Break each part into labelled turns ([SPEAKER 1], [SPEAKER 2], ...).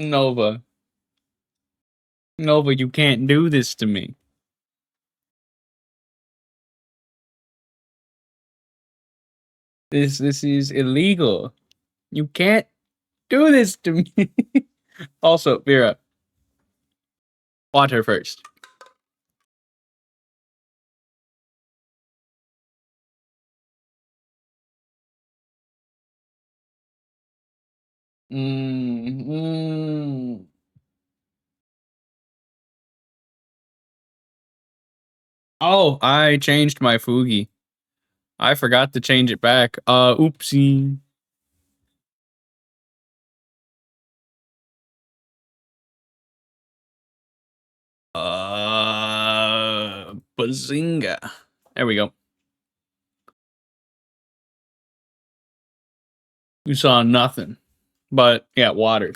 [SPEAKER 1] Nova. Nova, you can't do this to me. This is illegal. You can't do this to me. Also, Vera, water first. Oh, I changed my Fugi. I forgot to change it back. Oopsie. Bazinga. There we go. You saw nothing. But, yeah, water.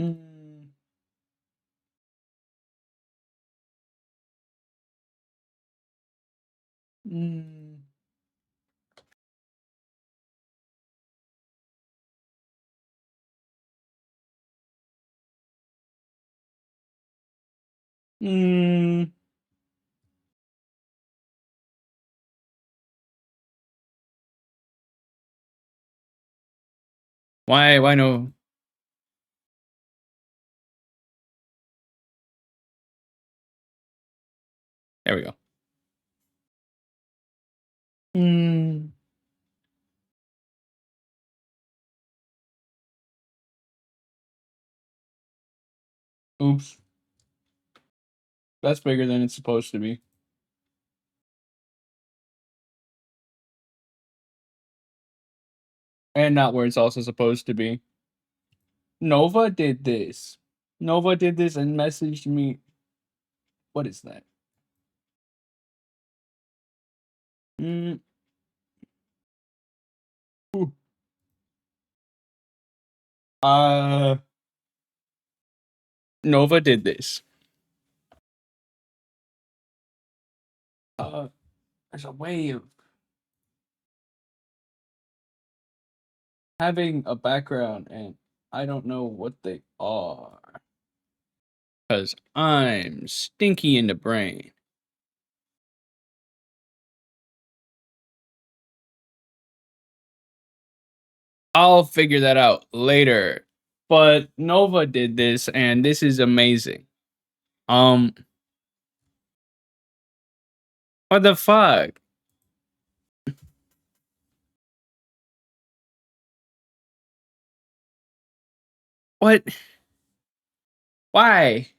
[SPEAKER 1] Mm. Mm. Mm. Why no? There we go. Mm. Oops. That's bigger than it's supposed to be. And not where it's also supposed to be. Nova did this. Nova did this and messaged me. What is that? Mm. Ooh. Nova did this. There's a way of having a background, and I don't know what they are. Because I'm stinky in the brain. I'll figure that out later. But Nova did this, and this is amazing. What the fuck? What? Why?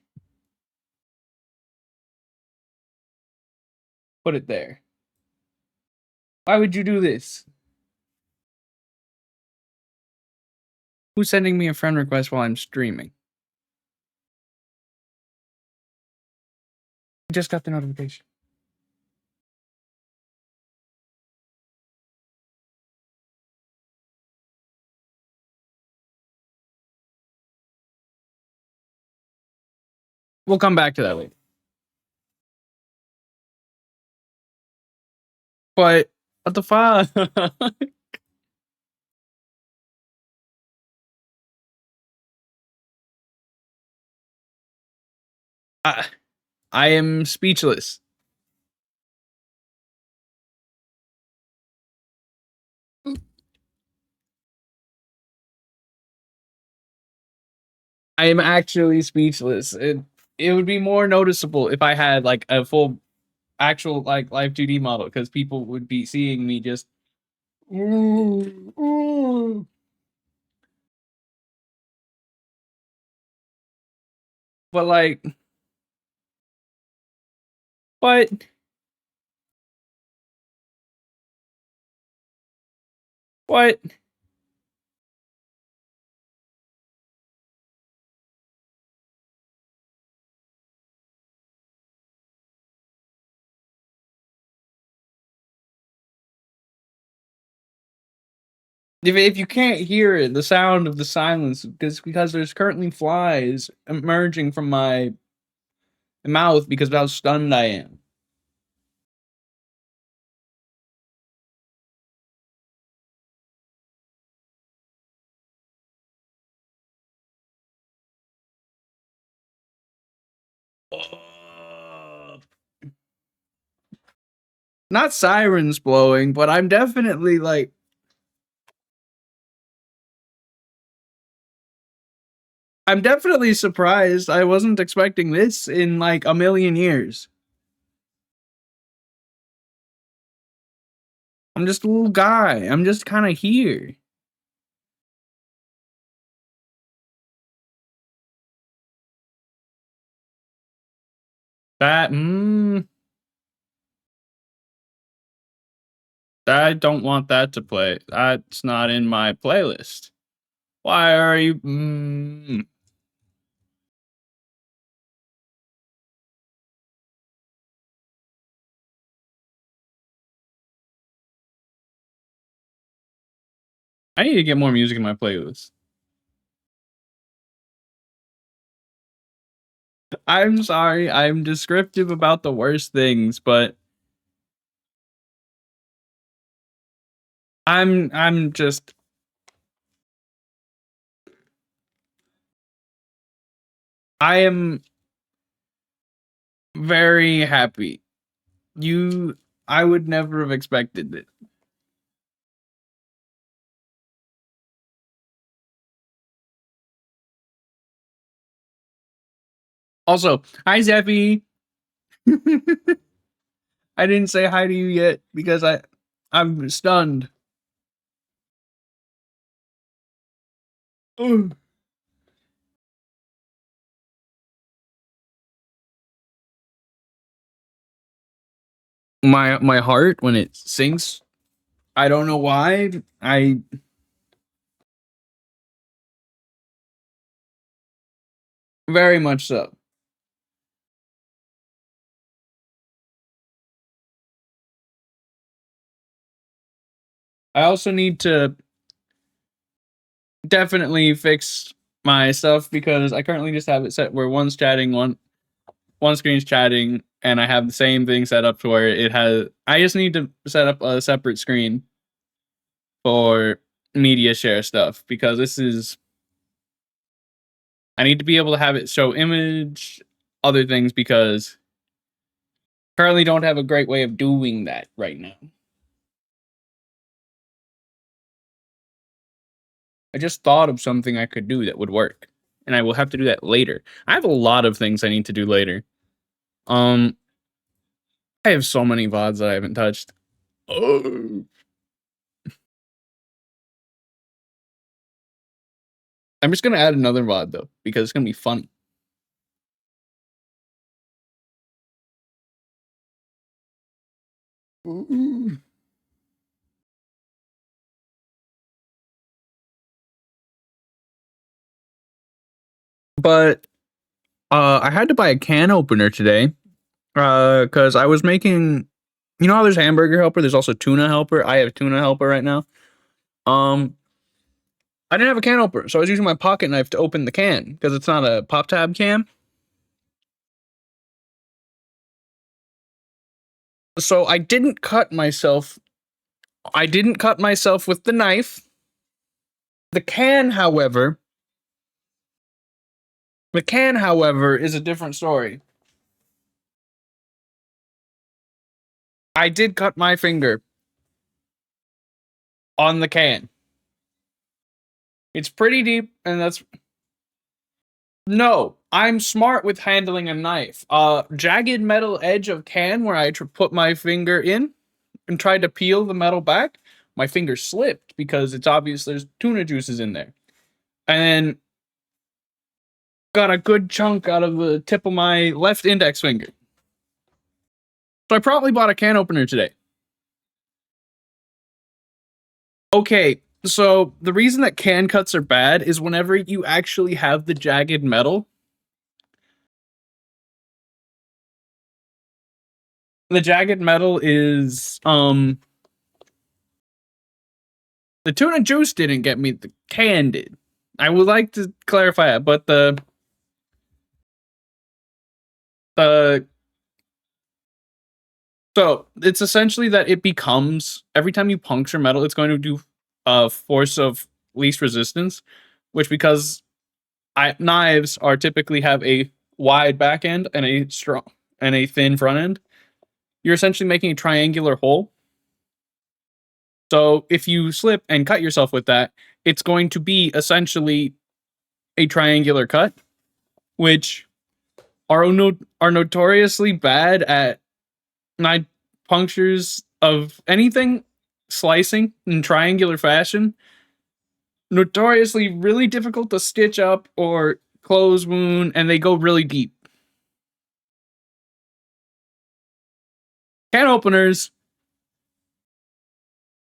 [SPEAKER 1] Put it there. Why would you do this? Who's sending me a friend request while I'm streaming? I just got the notification. We'll come back to that later. But what the fuck? I am speechless. I am actually speechless. It would be more noticeable if I had like a full actual like live 2D model because people would be seeing me just ooh, ooh. But like what? What? If you can't hear it, the sound of the silence, because there's currently flies emerging from my mouth because of how stunned I am. Not sirens blowing, but I'm definitely like, I'm definitely surprised. I wasn't expecting this in like a million years. I'm just a little guy. I'm just kind of here. That, I don't want that to play. That's not in my playlist. Why are you? I need to get more music in my playlist. I'm sorry. I'm descriptive about the worst things, but I'm just I am very happy. You I would never have expected it. Also, hi Zeffy. I didn't say hi to you yet because I'm stunned. Ugh. My heart when it sinks. I don't know why. I very much so. I also need to definitely fix my stuff because I currently just have it set where one's chatting, one screen's chatting, and I have the same thing set up to where it has. I just need to set up a separate screen for media share stuff because this is. I need to be able to have it show image, other things because currently don't have a great way of doing that right now. I just thought of something I could do that would work, and I will have to do that later. I have a lot of things I need to do later. Um, I have so many VODs that I haven't touched. Oh. I'm just gonna add another VOD though because it's gonna be funny. But I had to buy a can opener today because I was making. You know how there's hamburger helper, there's also tuna helper. I have tuna helper right now. Um, I didn't have a can opener, so I was using my pocket knife to open the can because it's not a pop tab can. So I didn't cut myself. I didn't cut myself with the knife. The can, however, is a different story. I did cut my finger on the can. It's pretty deep, and that's no. I'm smart with handling a knife. Jagged metal edge of can where I put my finger in and tried to peel the metal back. My finger slipped because it's obvious there's tuna juices in there, and got a good chunk out of the tip of my left index finger. So I probably bought a can opener today. Okay, so the reason that can cuts are bad is whenever you actually have the jagged metal. The jagged metal is the tuna juice didn't get me, the can did. I would like to clarify that, but the so it's essentially that it becomes every time you puncture metal, it's going to do a force of least resistance, which because knives are typically have a wide back end and a strong and a thin front end, you're essentially making a triangular hole. So if you slip and cut yourself with that, it's going to be essentially a triangular cut, which are notoriously bad at knife punctures of anything slicing in triangular fashion. Notoriously really difficult to stitch up or close wound, and they go really deep. Can openers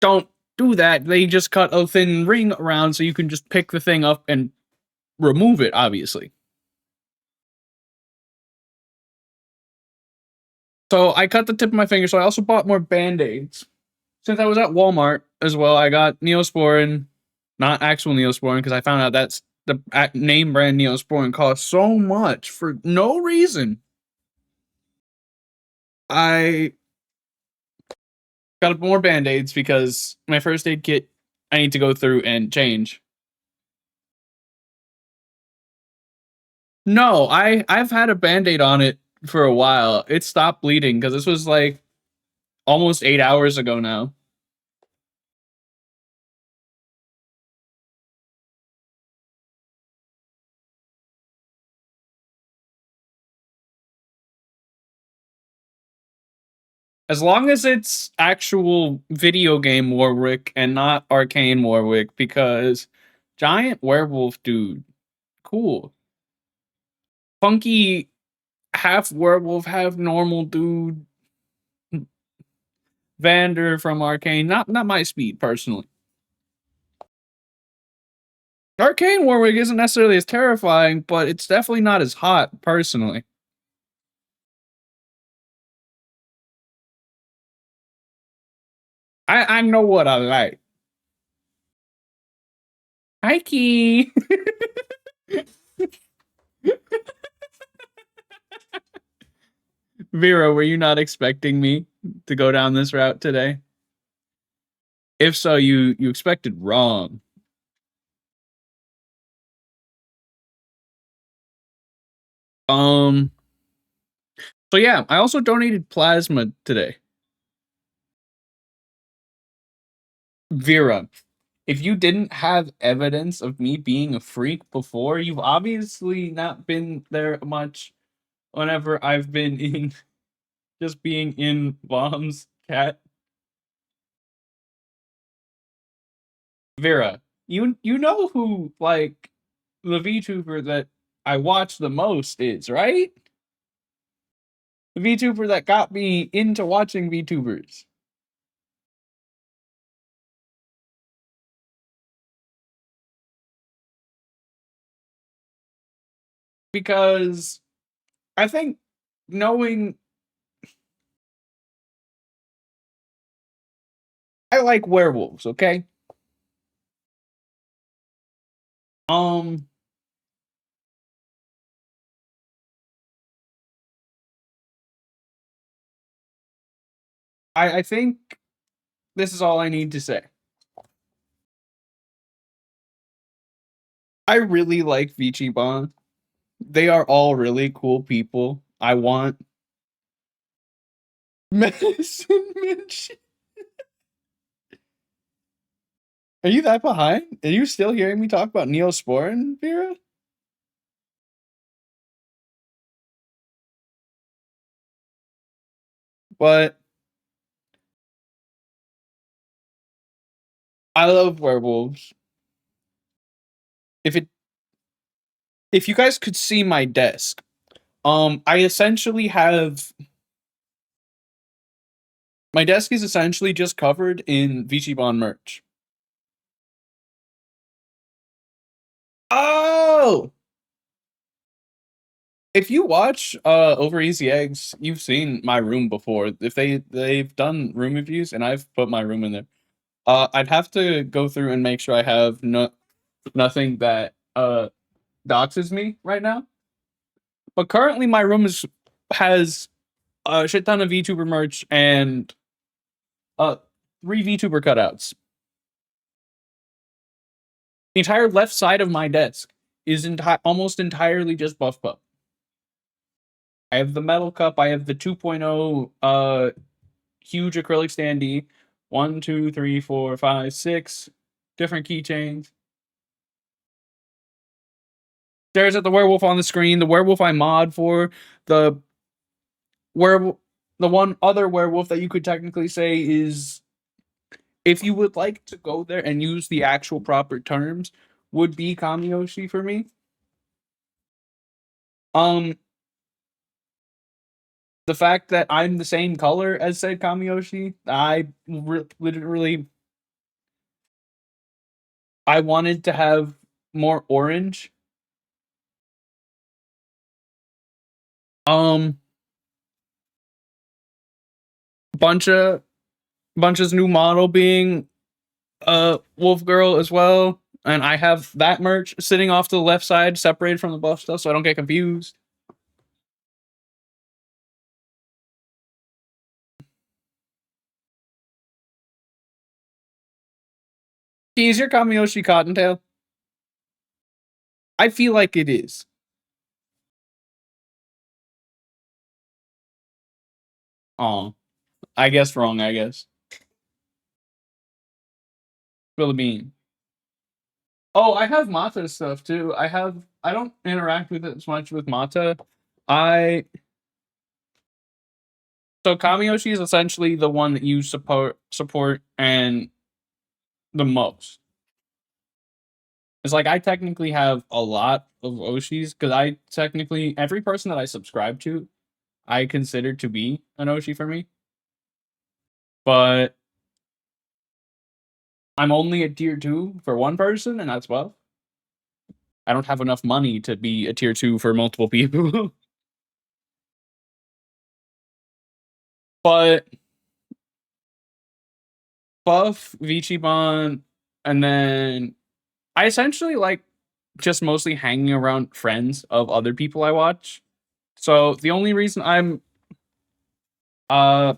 [SPEAKER 1] don't do that. They just cut a thin ring around so you can just pick the thing up and remove it, obviously. So I cut the tip of my finger, so I also bought more band-aids. Since I was at Walmart as well, I got Neosporin, not actual Neosporin, because I found out that's the name brand Neosporin costs so much for no reason. I got more band-aids because my first aid kit I need to go through and change. No, I've had a band-aid on it for a while. It stopped bleeding because this was like almost 8 hours ago now. As long as it's actual video game Warwick and not arcane Warwick, because giant werewolf dude, cool. Funky half werewolf, half normal dude, Vander from Arcane, not my speed personally. Arcane Warwick isn't necessarily as terrifying, but it's definitely not as hot personally. I know what I like. Hi, Key. Vera, were you not expecting me to go down this route today? If so, you expected wrong. Um. So yeah, I also donated plasma today. Vera, if you didn't have evidence of me being a freak before, you've obviously not been there much whenever I've been in just being in Bomb's cat. Vera, you know who like the VTuber that I watch the most is, right? The VTuber that got me into watching VTubers. Because I think knowing I like werewolves, okay? Um I think this is all I need to say. I really like Vichibon. They are all really cool people. I want medicine mention. Are you that behind? Are you still hearing me talk about Neosporin, Vera? But I love werewolves. If it if you guys could see my desk, I essentially have my desk is essentially just covered in Vichibon merch. Oh! If you watch Over Easy Eggs, you've seen my room before. If they've done room reviews and I've put my room in there. I'd have to go through and make sure I have nothing that doxes me right now. But currently my room has a shit ton of VTuber merch and uh 3 VTuber cutouts. The entire left side of my desk is almost entirely just Buff Pup. I have the metal cup. I have the 2.0 huge acrylic standee. One, two, three, four, five, six different keychains. There's the werewolf on the screen. The werewolf I mod for, the werewolf, the one other werewolf that you could technically say is, if you would like to go there and use the actual proper terms, would be Kamiyoshi for me. Um, the fact that I'm the same color as said Kamiyoshi, literally I wanted to have more orange. Um, bunch of Bunch's new model being Wolf Girl as well, and I have that merch sitting off to the left side, separated from the buff stuff, so I don't get confused. Is your Kamiyoshi Cottontail? I feel like it is. Oh, I guess wrong. I guess. Spill the bean. Oh, I have Mata stuff too. I don't interact with it as much with Mata. I So Kamiyoshi is essentially the one that you support and the most. It's like I technically have a lot of Oshis because I technically every person that I subscribe to, I consider to be an Oshi for me. But I'm only a tier 2 for one person, and that's well. I don't have enough money to be a tier 2 for multiple people. But Buff, Vichiban, and then I essentially like just mostly hanging around friends of other people I watch. So the only reason I'm uh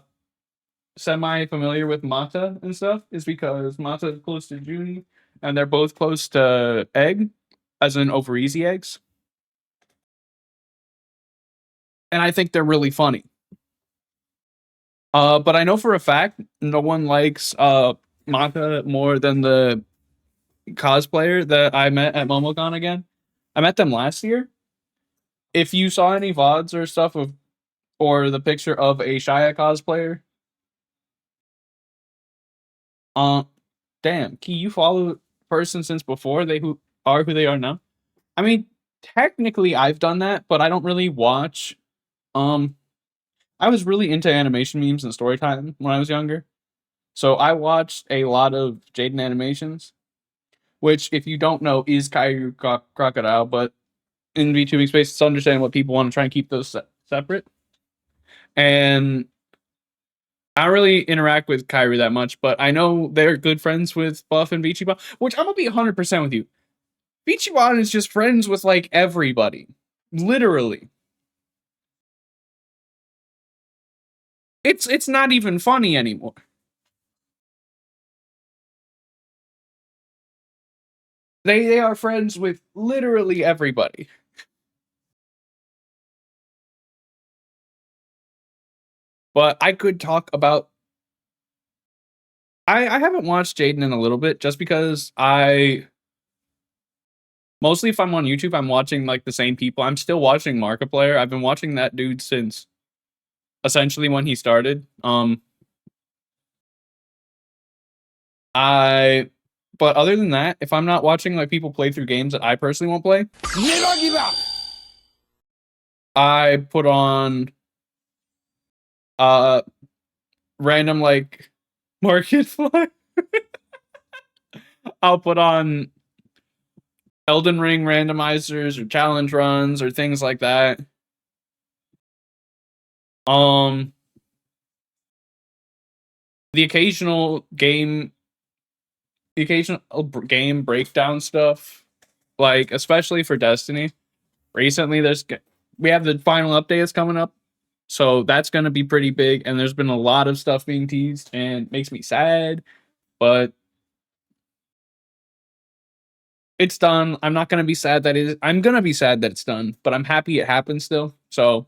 [SPEAKER 1] semi familiar with Mata and stuff is because Mata is close to Junie, and they're both close to Egg, as in over easy eggs. And I think they're really funny. But I know for a fact no one likes Mata more than the cosplayer that I met at MomoCon again. I met them last year. If you saw any VODs or stuff of or the picture of a Shia cosplayer, uh damn, Key, you follow person since before they who they are now? I mean, technically I've done that, but I don't really watch. Um, I was really into animation memes and story time when I was younger. So I watched a lot of Jaden animations, which, if you don't know, is Kaiju Crocodile, but in VTubing space, it's understanding what people want to try and keep those separate. And I don't really interact with Kyrie that much, but I know they're good friends with Buff and Vichiban, which I'm gonna be 100% with you. Vichiban is just friends with like everybody. Literally. It's not even funny anymore. They are friends with literally everybody. But I could talk about I haven't watched Jaden in a little bit just because I mostly if I'm on YouTube, I'm watching like the same people. I'm still watching Markiplier. I've been watching that dude since essentially when he started. I But other than that, if I'm not watching like people play through games that I personally won't play, never give up. I put on uh random like Markiplier. I'll put on Elden Ring randomizers or challenge runs or things like that. Um, the occasional game breakdown stuff, like especially for Destiny. Recently, we have the final update that's coming up, so that's going to be pretty big. And there's been a lot of stuff being teased, and makes me sad, but it's done. I'm not going to be sad that I'm going to be sad that it's done, but I'm happy it happened still. So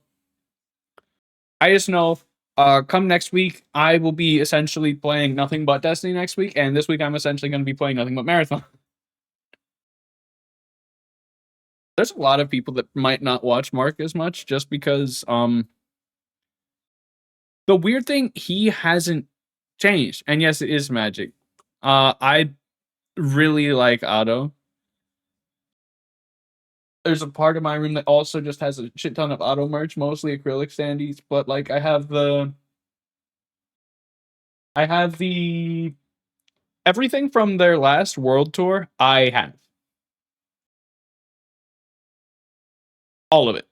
[SPEAKER 1] I just know come next week, I will be essentially playing nothing but Destiny next week, and this week I'm essentially going to be playing nothing but Marathon. There's a lot of people that might not watch Mark as much just because the weird thing, he hasn't changed. And yes, it is magic. I really like Otto. There's a part of my room that also just has a shit ton of Otto merch, mostly acrylic standees, but like I have the everything from their last world tour, I have. All of it.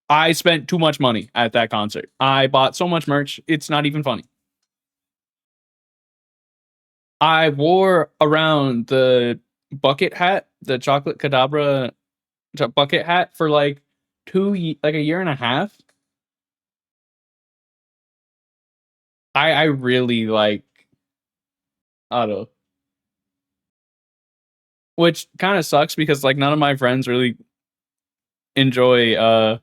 [SPEAKER 1] I spent too much money at that concert. I bought so much merch, it's not even funny. I wore around the bucket hat, the chocolate cadabra bucket hat for like like a year and a half. I really like Otto, which kind of sucks because like none of my friends really enjoy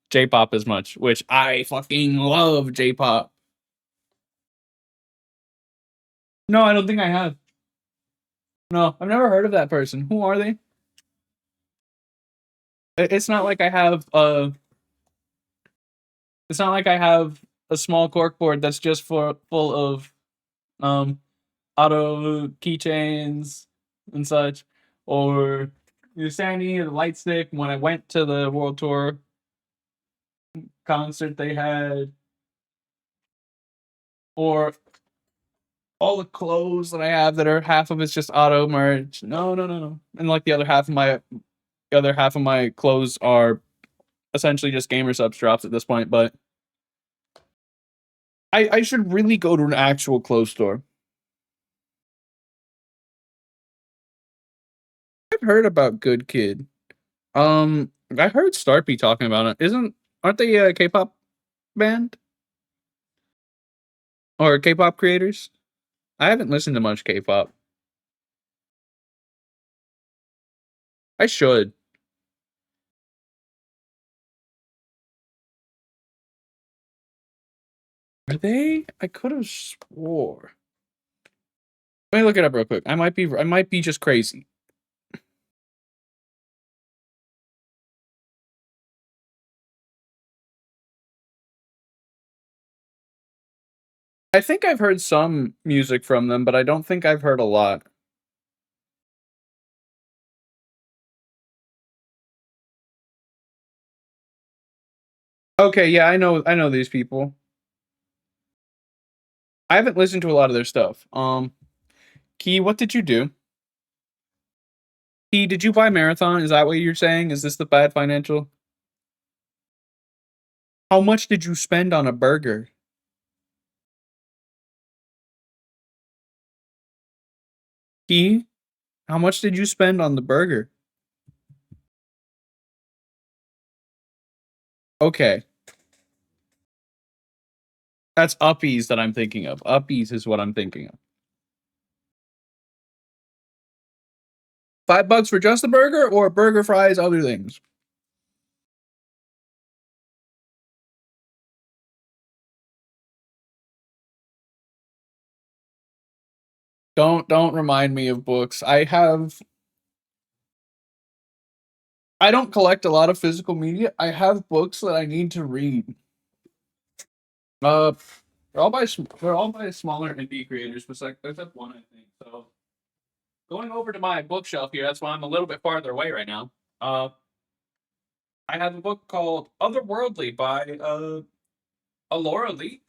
[SPEAKER 1] J-pop as much, which I fucking love J-pop. No, I don't think I have. No, I've never heard of that person. Who are they? It's not like I have it's not like I have a small corkboard that's just full of um auto keychains and such, or the Sandy, the light stick. When I went to the world tour concert, they had, or all the clothes that I have that are half of it's just auto merch. No, no, no, no. And like the other half of my clothes are essentially just gamer subs drops at this point. But I should really go to an actual clothes store. I've heard about Good Kid. I heard Starpy talking about it. Aren't they a K-pop band or K-pop creators? I haven't listened to much K-pop. I should. Are they? I could have swore. Let me look it up real quick. I might be just crazy. I think I've heard some music from them, but I don't think I've heard a lot. Okay, yeah, I know these people. I haven't listened to a lot of their stuff. Key, what did you do? Key, did you buy Marathon? Is that what you're saying? Is this the bad financial? How much did you spend on a burger? Key, how much did you spend on the burger? Okay. That's Uppies that I'm thinking of. Uppies is what I'm thinking of. $5 for just the burger or burger fries, other things? Don't remind me of books. I don't collect a lot of physical media. I have books that I need to read. Uh, they're all by smaller indie creators, except one I think. So going over to my bookshelf here, that's why I'm a little bit farther away right now. Uh, I have a book called Otherworldly by Alora Lee.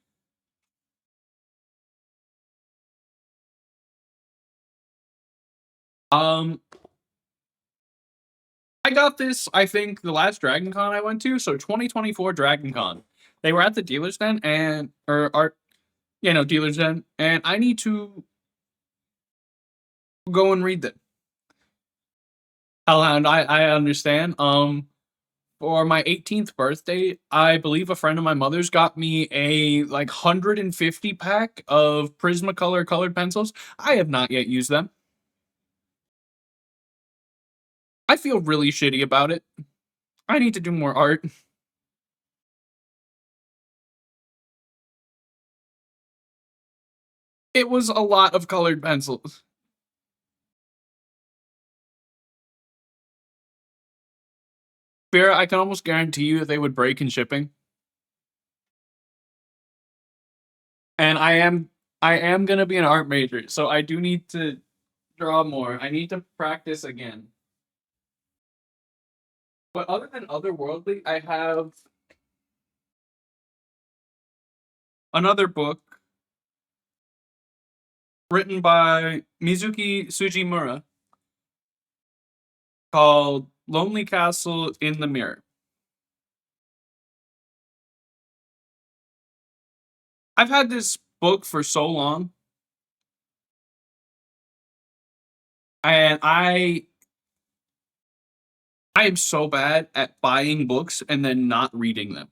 [SPEAKER 1] Um, I got this, I think, the last Dragon Con I went to, so 2024 Dragon Con. They were at the dealer's den and or art, dealer's den, and I need to go and read them. And I understand. For my 18th birthday, I believe a friend of my mother's got me a like 150 pack of Prismacolor colored pencils. I have not yet used them. I feel really shitty about it. I need to do more art. It was a lot of colored pencils. Vera, I can almost guarantee you that they would break in shipping. And I am gonna be an art major, so I do need to draw more. I need to practice again. But other than otherworldly, I have another book written by Mizuki Sujimura called Lonely Castle in the Mirror. I've had this book for so long, and I am so bad at buying books and then not reading them.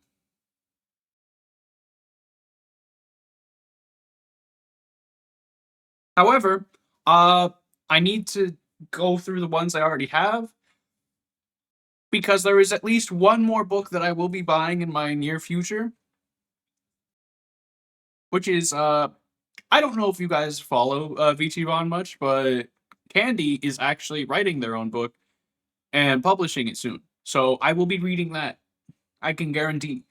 [SPEAKER 1] However, uh I need to go through the ones I already have because there is at least one more book that I will be buying in my near future, which is I don't know if you guys follow VTron much, but Candy is actually writing their own book and publishing it soon. So I will be reading that. I can guarantee.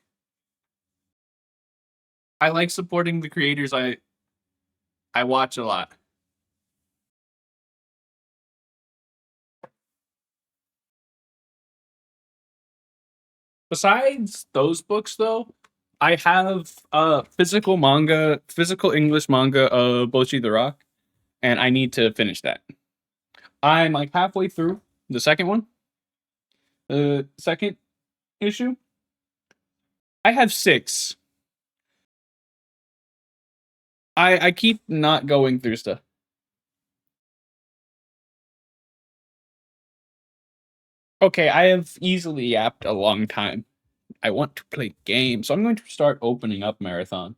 [SPEAKER 1] I like supporting the creators I watch a lot. Besides those books though, I have physical English manga of Bocchi the Rock, and I need to finish that. I'm like halfway through the second one. The second issue. I have six. I keep not going through stuff. Okay, I have easily yapped a long time. I want to play games, so I'm going to start opening up Marathon.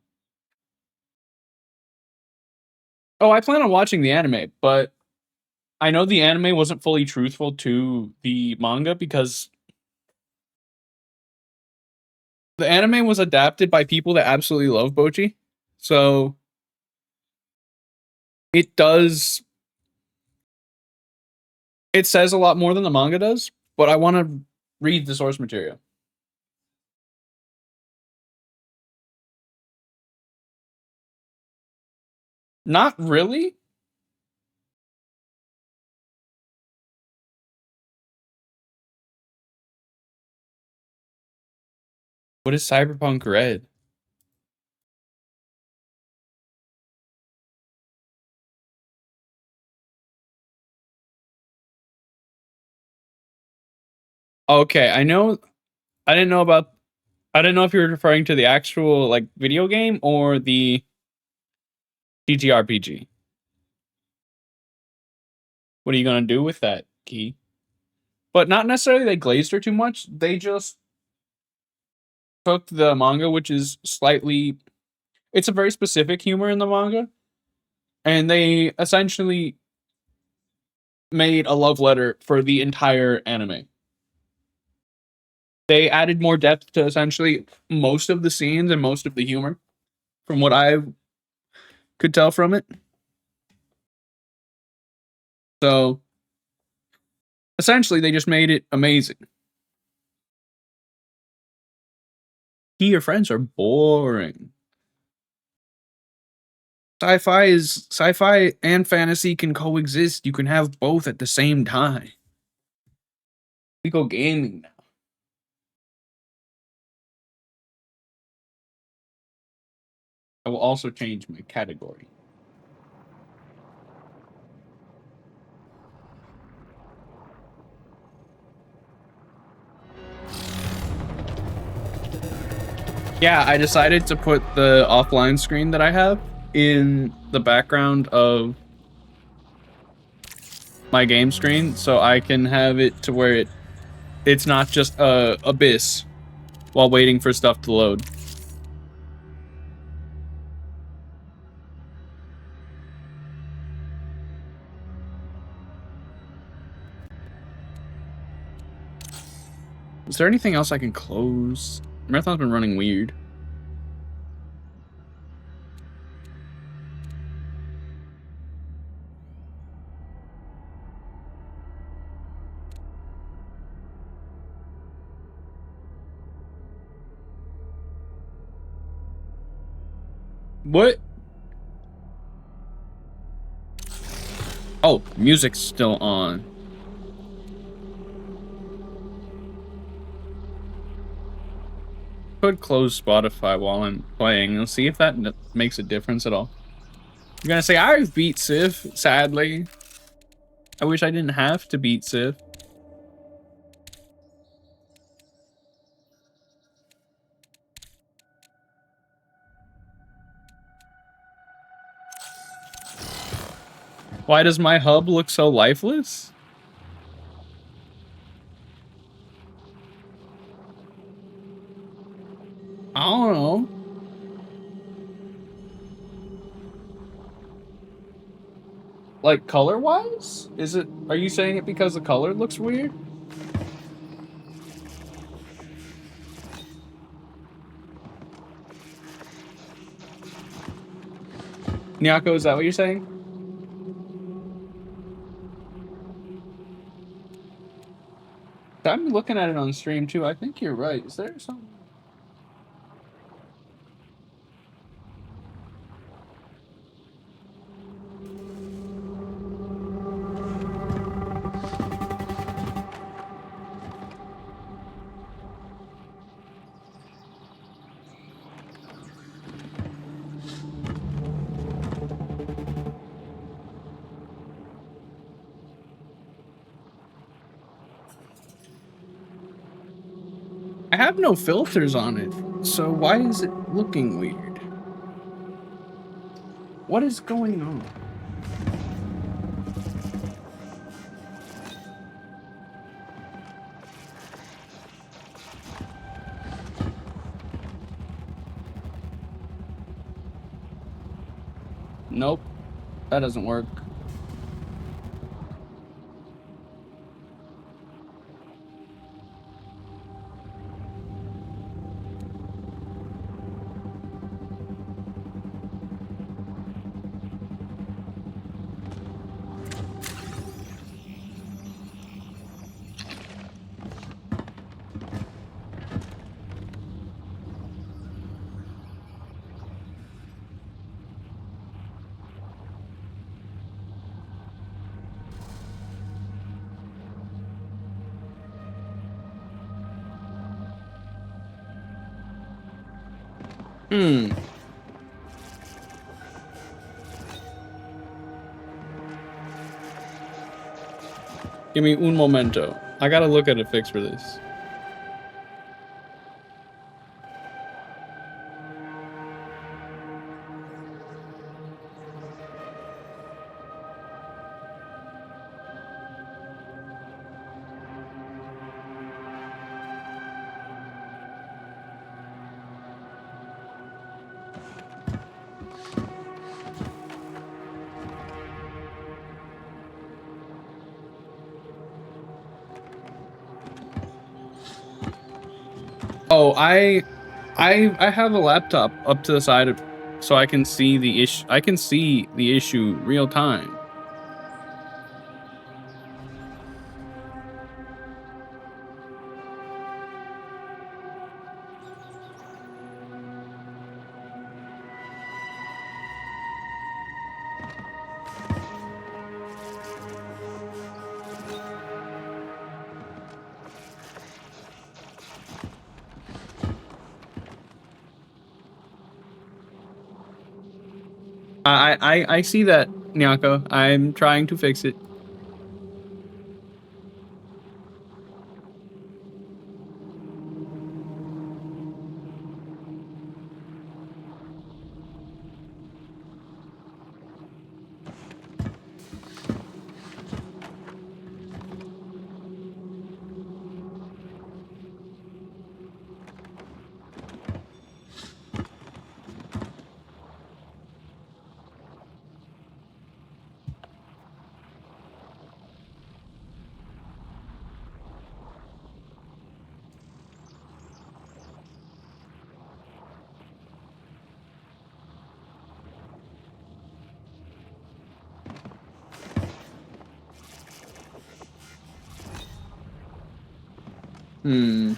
[SPEAKER 1] Oh, I plan on watching the anime, but I know the anime wasn't fully truthful to the manga because the anime was adapted by people that absolutely love Bocchi. So it does it says a lot more than the manga does, but I want to read the source material. Not really. What is Cyberpunk Red? Okay, I know. I didn't know about. I didn't know if you were referring to the actual like video game or the TTRPG. What are you gonna do with that key? But not necessarily they glazed her too much. They just took the manga, which is slightly. It's a very specific humor in the manga, and they essentially made a love letter for the entire anime. They added more depth to essentially most of the scenes and most of the humor, from what I could tell from it. So essentially, they just made it amazing. He, your friends are boring. Sci-fi and fantasy can coexist. You can have both at the same time. We go gaming now. I will also change my category. Yeah, I decided to put the offline screen that I have in the background of my game screen so I can have it to where it's not just a abyss while waiting for stuff to load. Is there anything else I can close? Marathon's been running weird. What? Oh, music's still on. Could close Spotify while I'm playing and see if that makes a difference at all. I'm gonna say I've beat Sif, sadly. I wish I didn't have to beat Sif. Why does my hub look so lifeless? I don't know. Like color-wise? Is it, are you saying it because the color looks weird? Nyako, is that what you're saying? I'm looking at it on stream too. I think you're right. Is there something? I have no filters on it, so why is it looking weird? What is going on? Nope, that doesn't work. Hmm. Give me un momento. I gotta look at a fix for this. Oh, I have a laptop up to the side of, so I can see the issue. I can see the issue real time. I see that, Nyako. I'm trying to fix it. Hmm.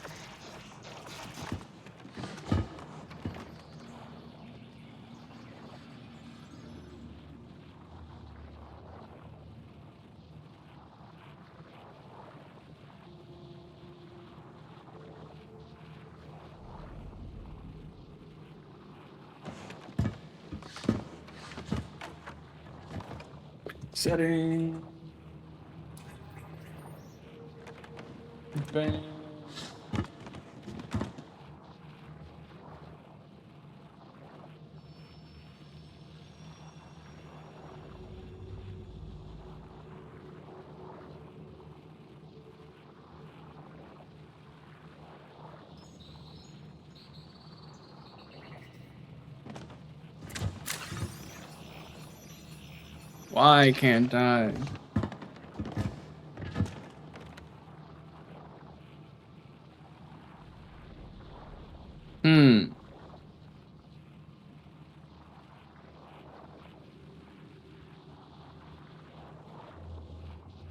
[SPEAKER 1] Setting. Bang. Why can't I?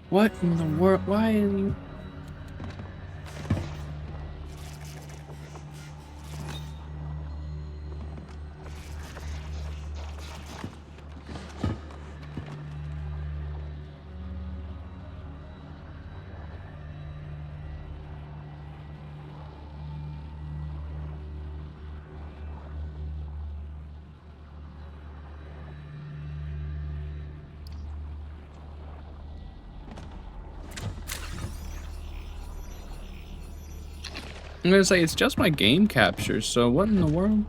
[SPEAKER 1] What in the world? Why are you? I'm gonna say it's just my game capture, so what in the world?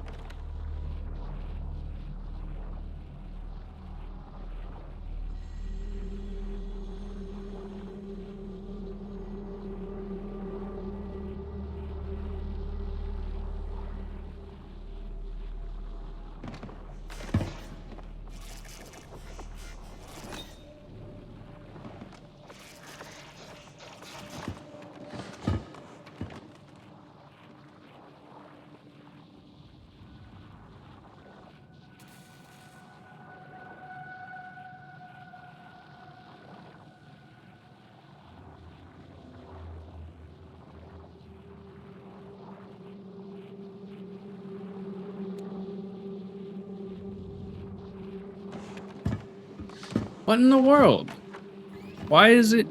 [SPEAKER 1] What in the world? Why is it?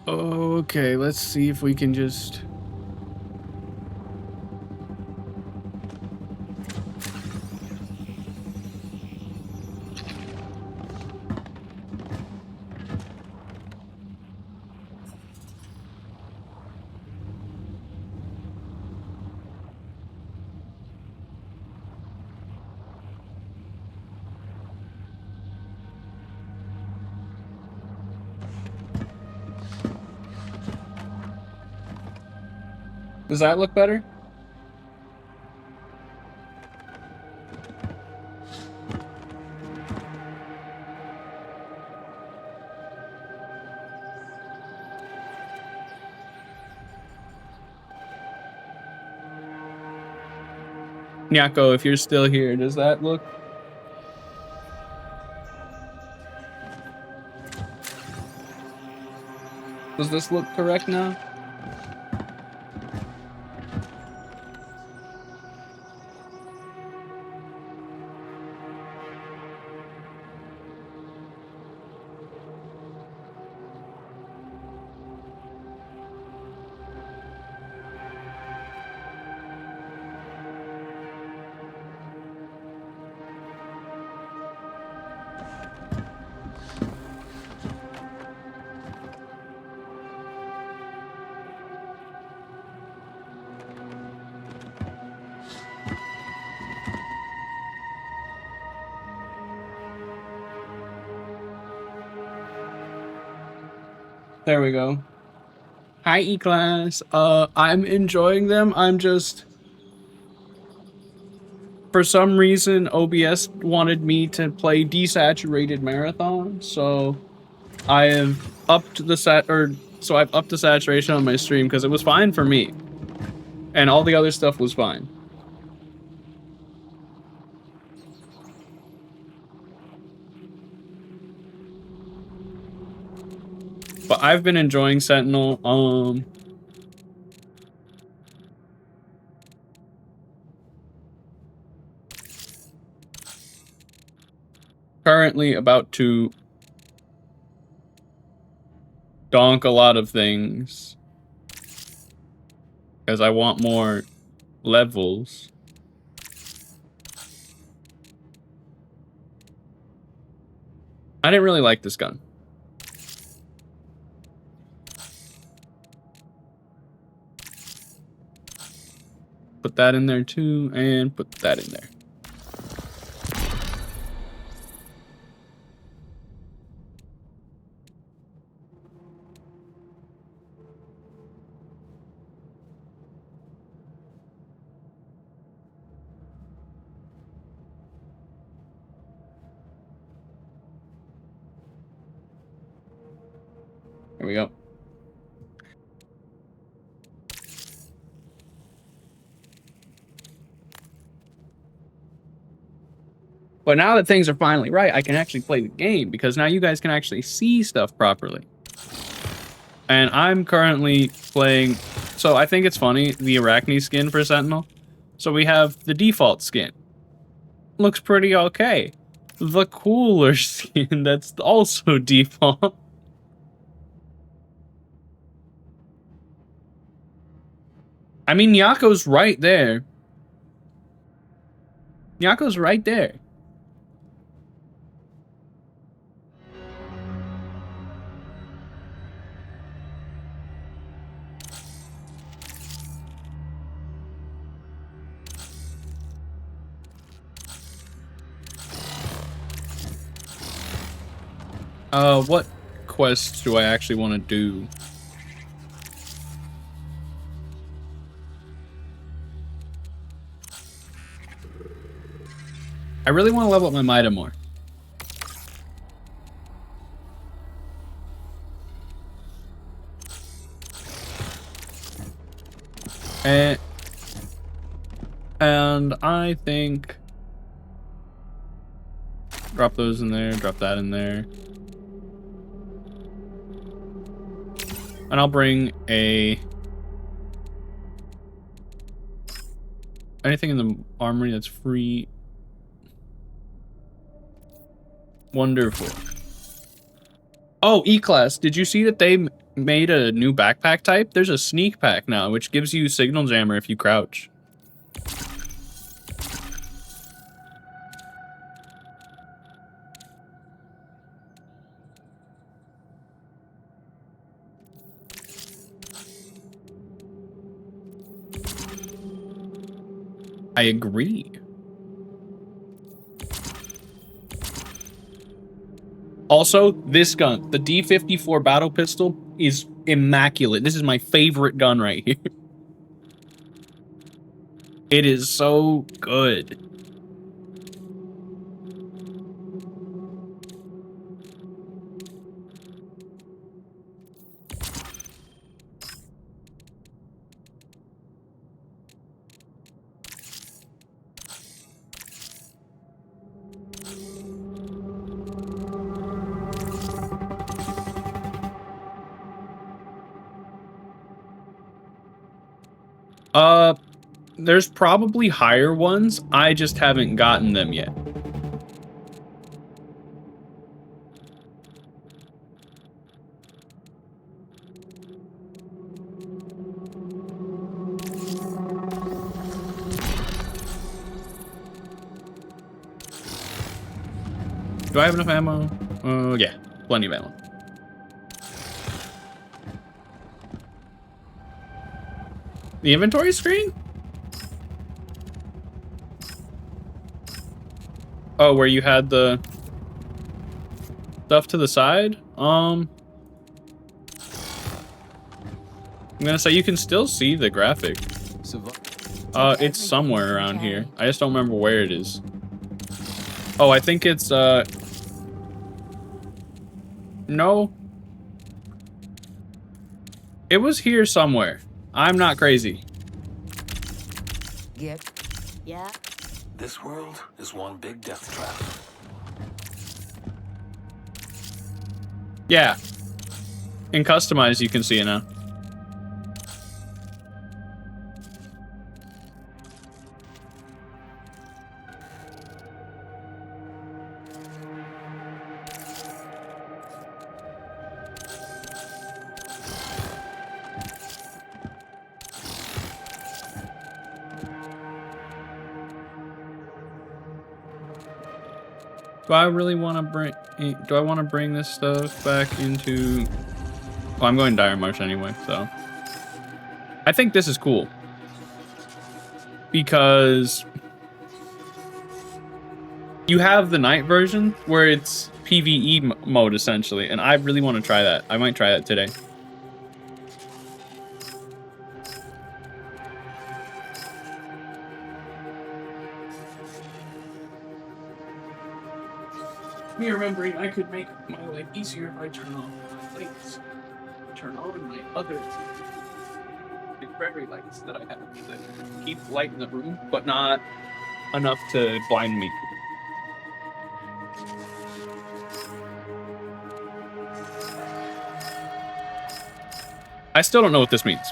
[SPEAKER 1] Okay, let's see if we can just. Does that look better? Nyako, if you're still here, does that look? Does this look correct now? There we go. Hi, E-Class. I'm enjoying them. I'm just... For some reason, OBS wanted me to play desaturated marathon, so I have upped the I've upped the saturation on my stream because it was fine for me. And all the other stuff was fine. But I've been enjoying Sentinel. Currently about to donk a lot of things because I want more levels. I didn't really like this gun. Put that in there too, and put that in there. There we go. But now that things are finally right, I can actually play the game because now you guys can actually see stuff properly. And I'm currently playing... So I think it's funny, the Arachne skin for Sentinel. So we have the default skin. Looks pretty okay. The cooler skin that's also default. I mean, Nyako's right there. Nyako's right there. What quests do I actually want to do? I really want to level up my Mida more. And I think... Drop those in there, drop that in there. And I'll bring a... Anything in the armory that's free. Wonderful. Oh, E-Class, did you see that they made a new backpack type? There's a sneak pack now, which gives you signal jammer if you crouch. I agree. Also, this gun, the D54 battle pistol, is immaculate. This is my favorite gun right here. It is so good. There's probably higher ones. I just haven't gotten them yet. Do I have enough ammo? Yeah, plenty of ammo. The inventory screen? Oh, where you had the stuff to the side? I'm gonna say you can still see the graphic. It's somewhere around here. I just don't remember where it is. Oh, I think it's, no. It was here somewhere. I'm not crazy.
[SPEAKER 2] Yep.
[SPEAKER 3] Yeah.
[SPEAKER 4] This world is one big death trap.
[SPEAKER 1] Yeah. In customize, you can see it now. Do I really want to bring? Do I want to bring this stuff back into? Well, I'm going Dire Marsh anyway, so I think this is cool because you have the night version where it's PvE mode essentially, and I really want to try that. I might try that today. Me remembering I could make my life easier if I turn off my lights. Turn on my other fairy lights that I have that keep light in the room, but not enough to blind me. I still don't know what this means.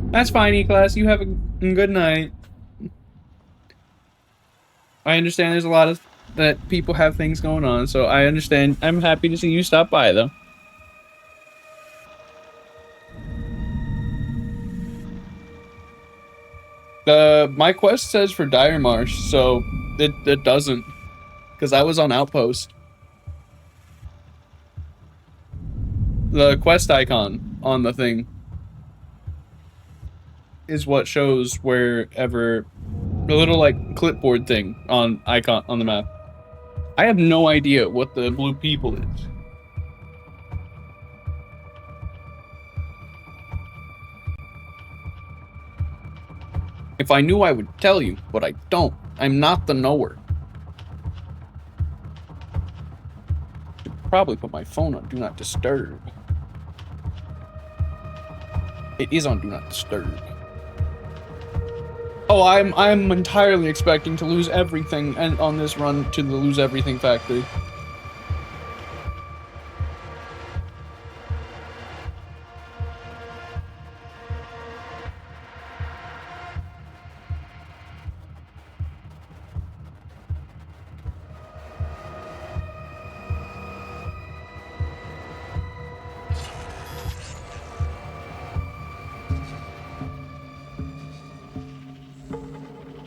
[SPEAKER 1] That's fine, E-Class. You have a good night. I understand there's a lot of that people have things going on, so I understand. I'm happy to see you stop by, though. My quest says for Dire Marsh, so it doesn't, because I was on Outpost. The quest icon on the thing is what shows wherever the little like clipboard thing on icon on the map. I have no idea what the blue people is. If I knew, I would tell you, but I don't. I'm not the knower. Should probably put my phone on Do Not Disturb. It is on Do Not Disturb. Oh, I'm entirely expecting to lose everything and on this run to the lose everything factory.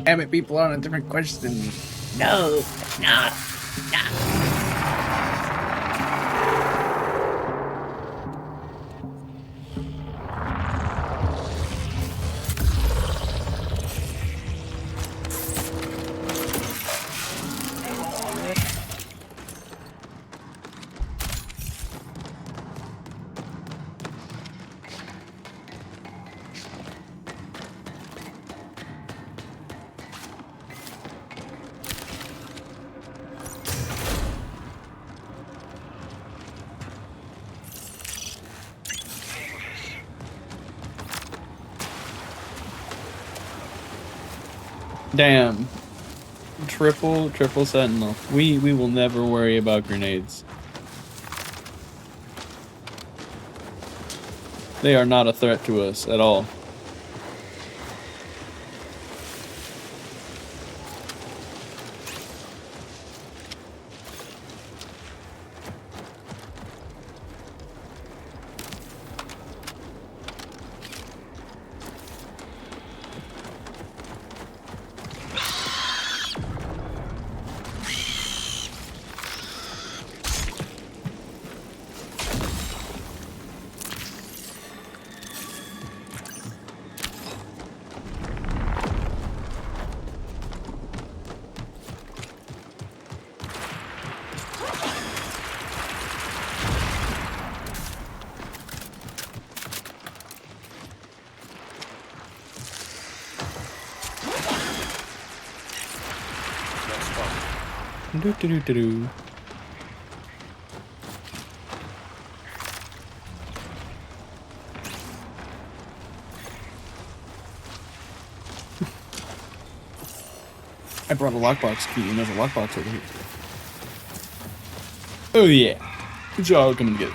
[SPEAKER 1] Damn it, people are on a different question.
[SPEAKER 3] No. No.
[SPEAKER 1] Damn. Triple sentinel. We will never worry about grenades. They are not a threat to us at all.
[SPEAKER 4] spotted.
[SPEAKER 1] Do do do do do. I brought a lockbox key, and there's a lockbox over here. Oh yeah. Good job coming to get it.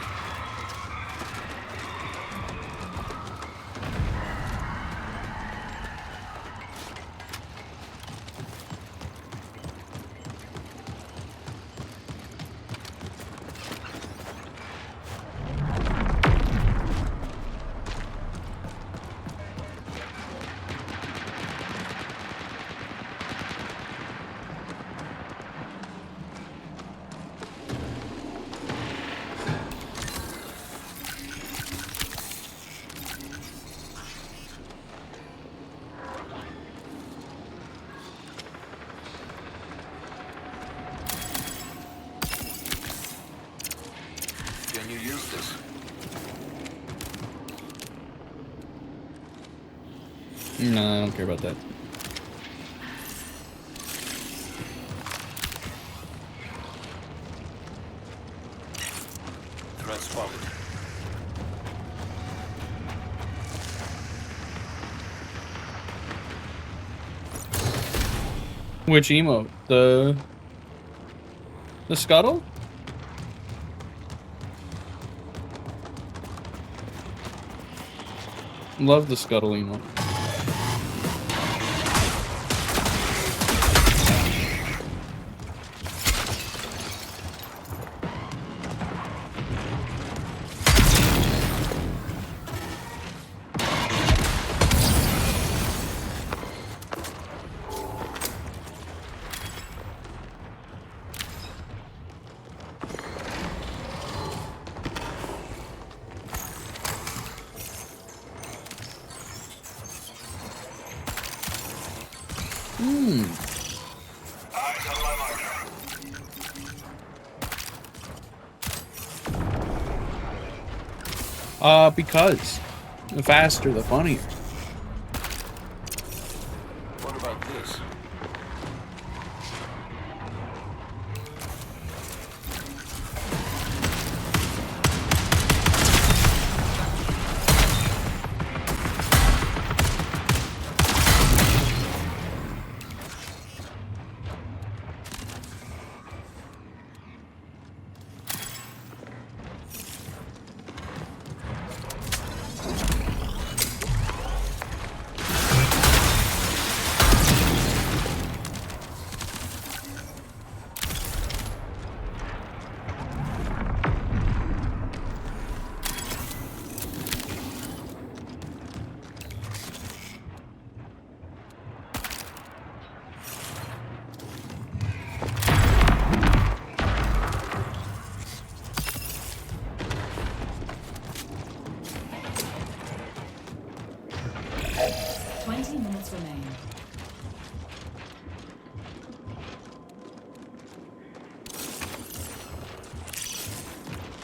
[SPEAKER 4] Can you use this?
[SPEAKER 1] No, I don't care about that.
[SPEAKER 4] Threat spotted.
[SPEAKER 1] Which emote? The scuttle? Love the scuttle emote. Because the faster, the funnier.
[SPEAKER 4] What about this?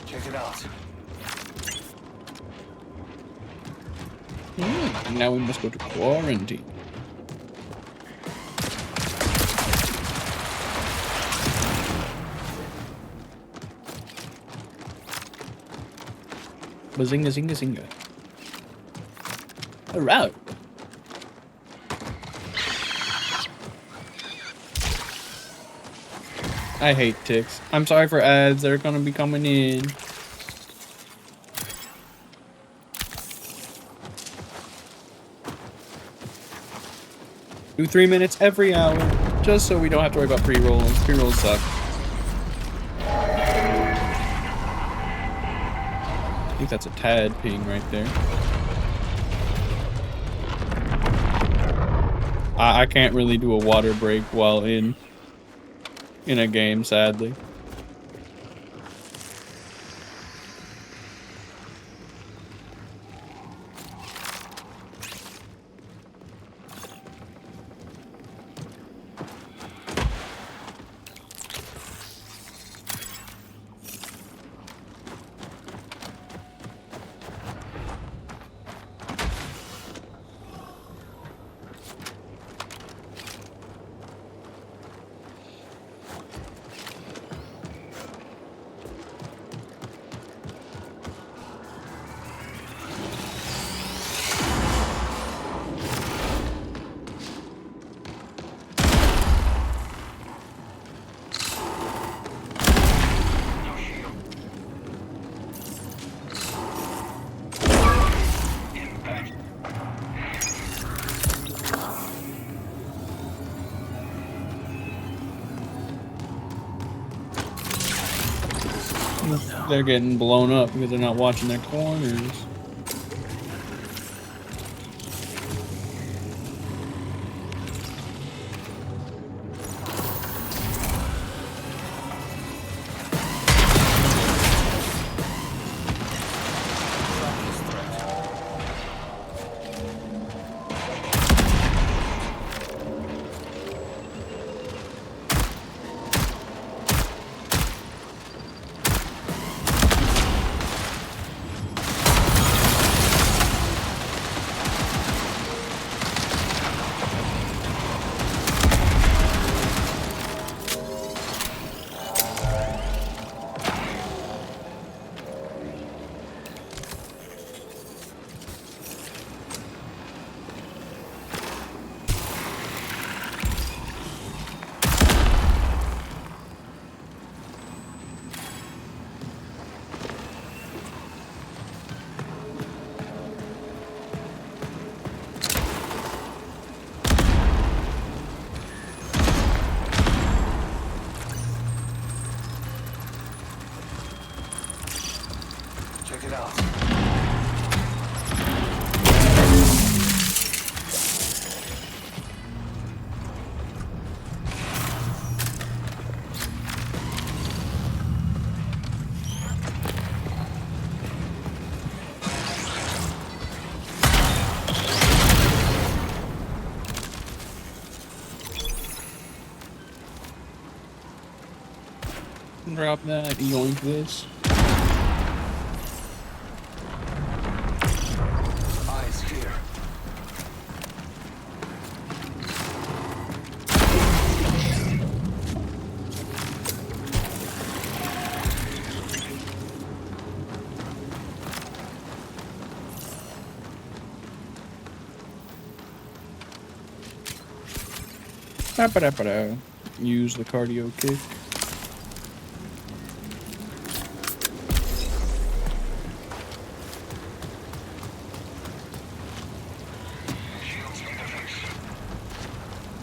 [SPEAKER 4] Check it out.
[SPEAKER 1] Now we must go to quarantine. Bazinga zinga zinga. Alright. I hate ticks. I'm sorry for ads that are gonna be coming in. Do 3 minutes every hour, just so we don't have to worry about pre-rolls. Pre-rolls suck. I think that's a tad ping right there. I can't really do a water break while in a game, sadly. They're getting blown up because they're not watching their corners.
[SPEAKER 4] Check it out.
[SPEAKER 1] Drop that, yoink this.
[SPEAKER 4] Eyes here.
[SPEAKER 1] Ba-ba-da-ba-da. Use the cardio kick.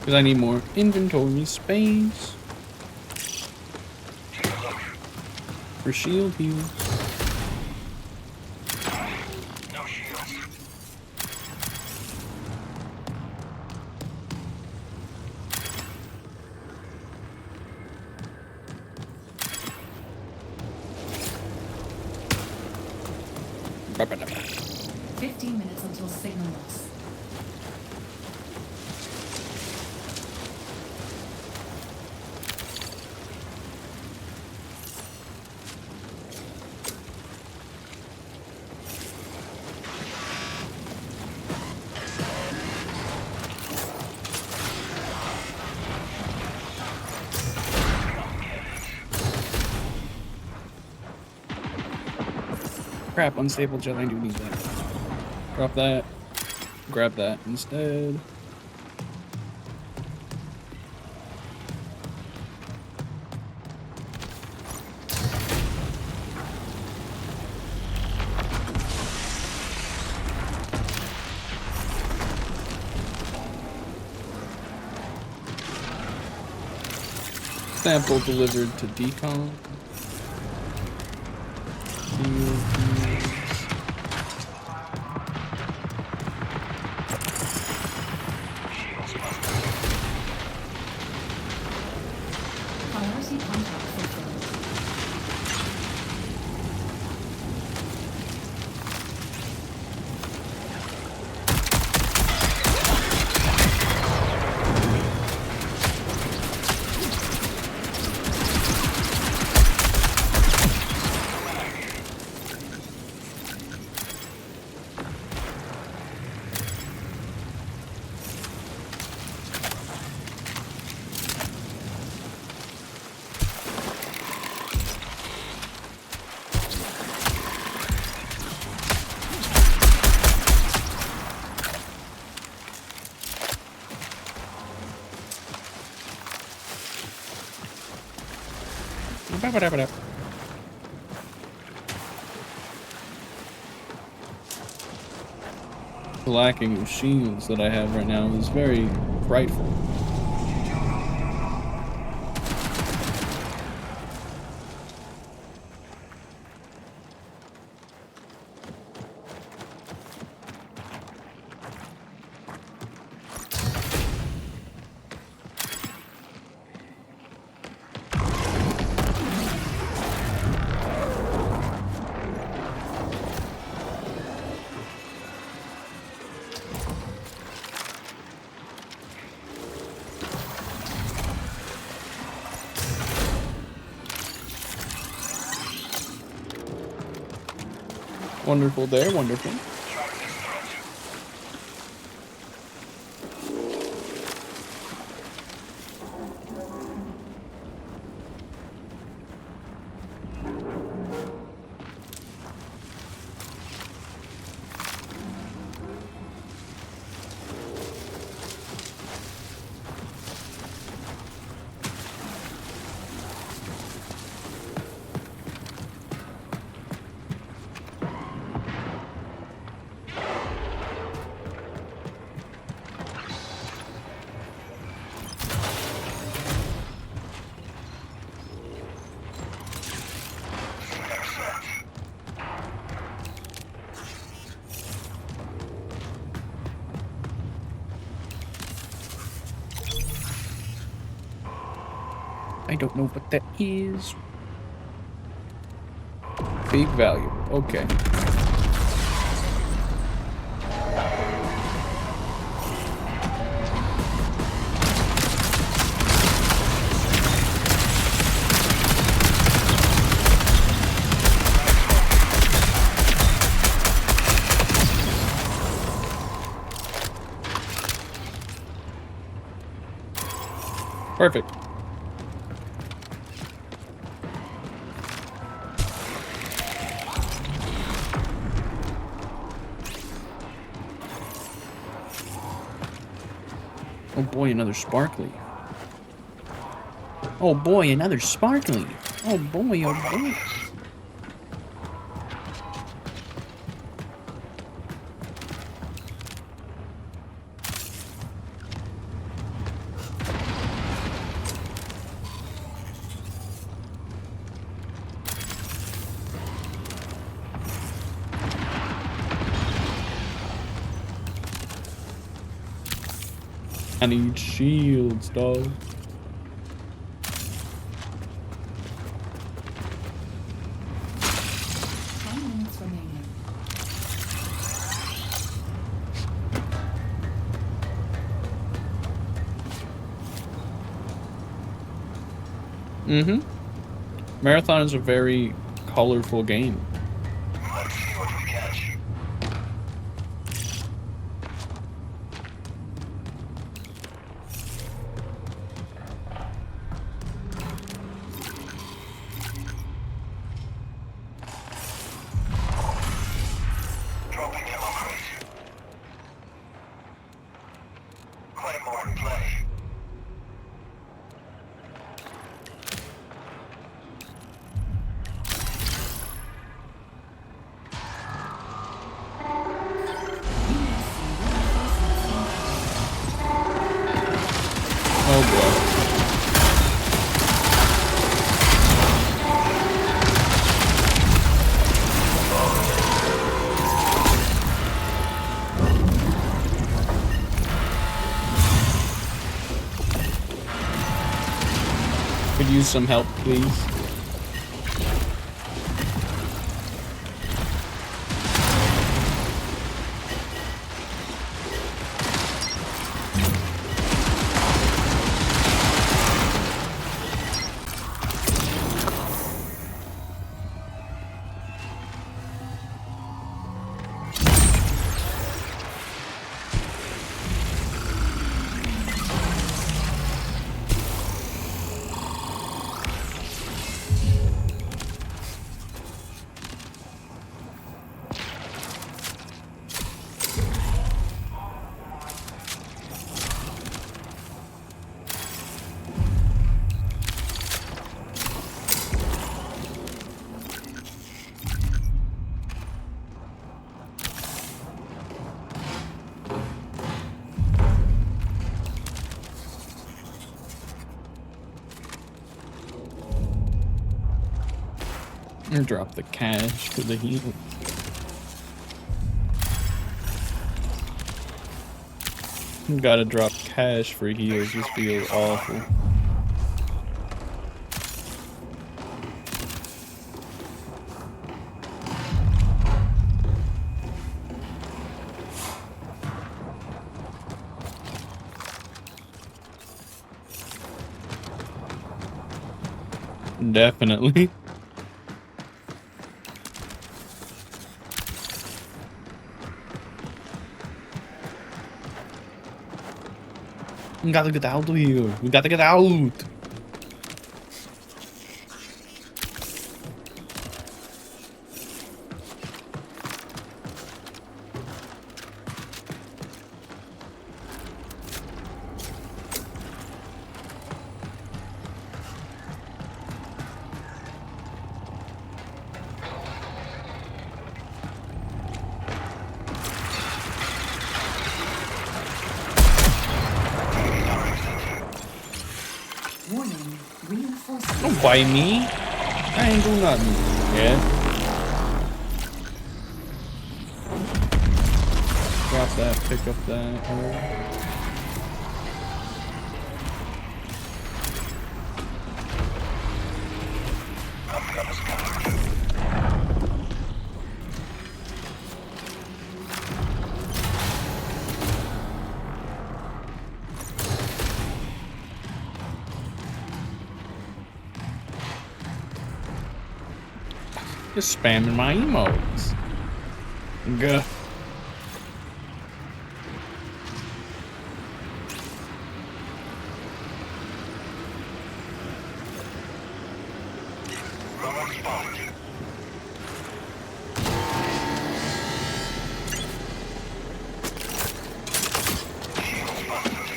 [SPEAKER 1] Because I need more inventory space for shield heals.
[SPEAKER 4] No shields.
[SPEAKER 1] Ba-ba-da-ba.
[SPEAKER 2] 15 minutes until signal loss.
[SPEAKER 1] Crap, unstable gel, I do need that. Drop that. Grab that instead. Sample delivered to decon.
[SPEAKER 2] Priority contact fulfilled.
[SPEAKER 1] Ba-ba-da-ba-da. The lacking of shields that I have right now is very frightful. Wonderful there, wonderful.
[SPEAKER 4] Tracking this threat.
[SPEAKER 1] I don't know what that is. Big value. Okay. Perfect. Oh boy, another sparkly. Oh boy, another sparkly. Oh boy, oh boy. I need shields, dog.
[SPEAKER 2] Minutes remaining.
[SPEAKER 1] Mm-hmm. Marathon is a very colorful game.
[SPEAKER 4] Let's see what we catch. Dropping ammo crate. Claymore in play.
[SPEAKER 1] Oh boy. Could use some help, please. Or drop the cash for the heal. Gotta drop cash for heals. This feels awful. Definitely. We gotta get out of here. We gotta get out.
[SPEAKER 2] Warning. Reinforcement.
[SPEAKER 1] Don't bite me. I ain't do nothing. Yeah. Drop that. Pick up that. Just spamming my emotes. Gah.
[SPEAKER 4] Robot spotted. Shields busted.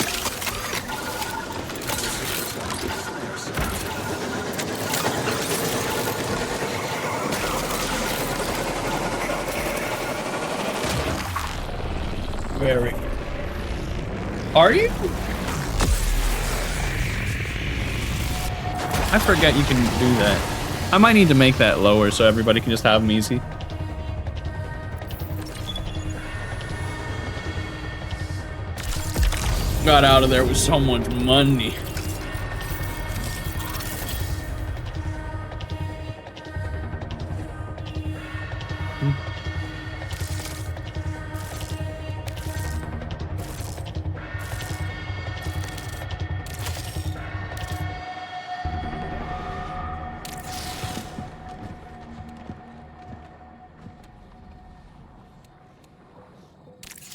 [SPEAKER 1] Very. Are you? I forget you can do that. I might need to make that lower so everybody can just have them easy. Got out of there with so much money.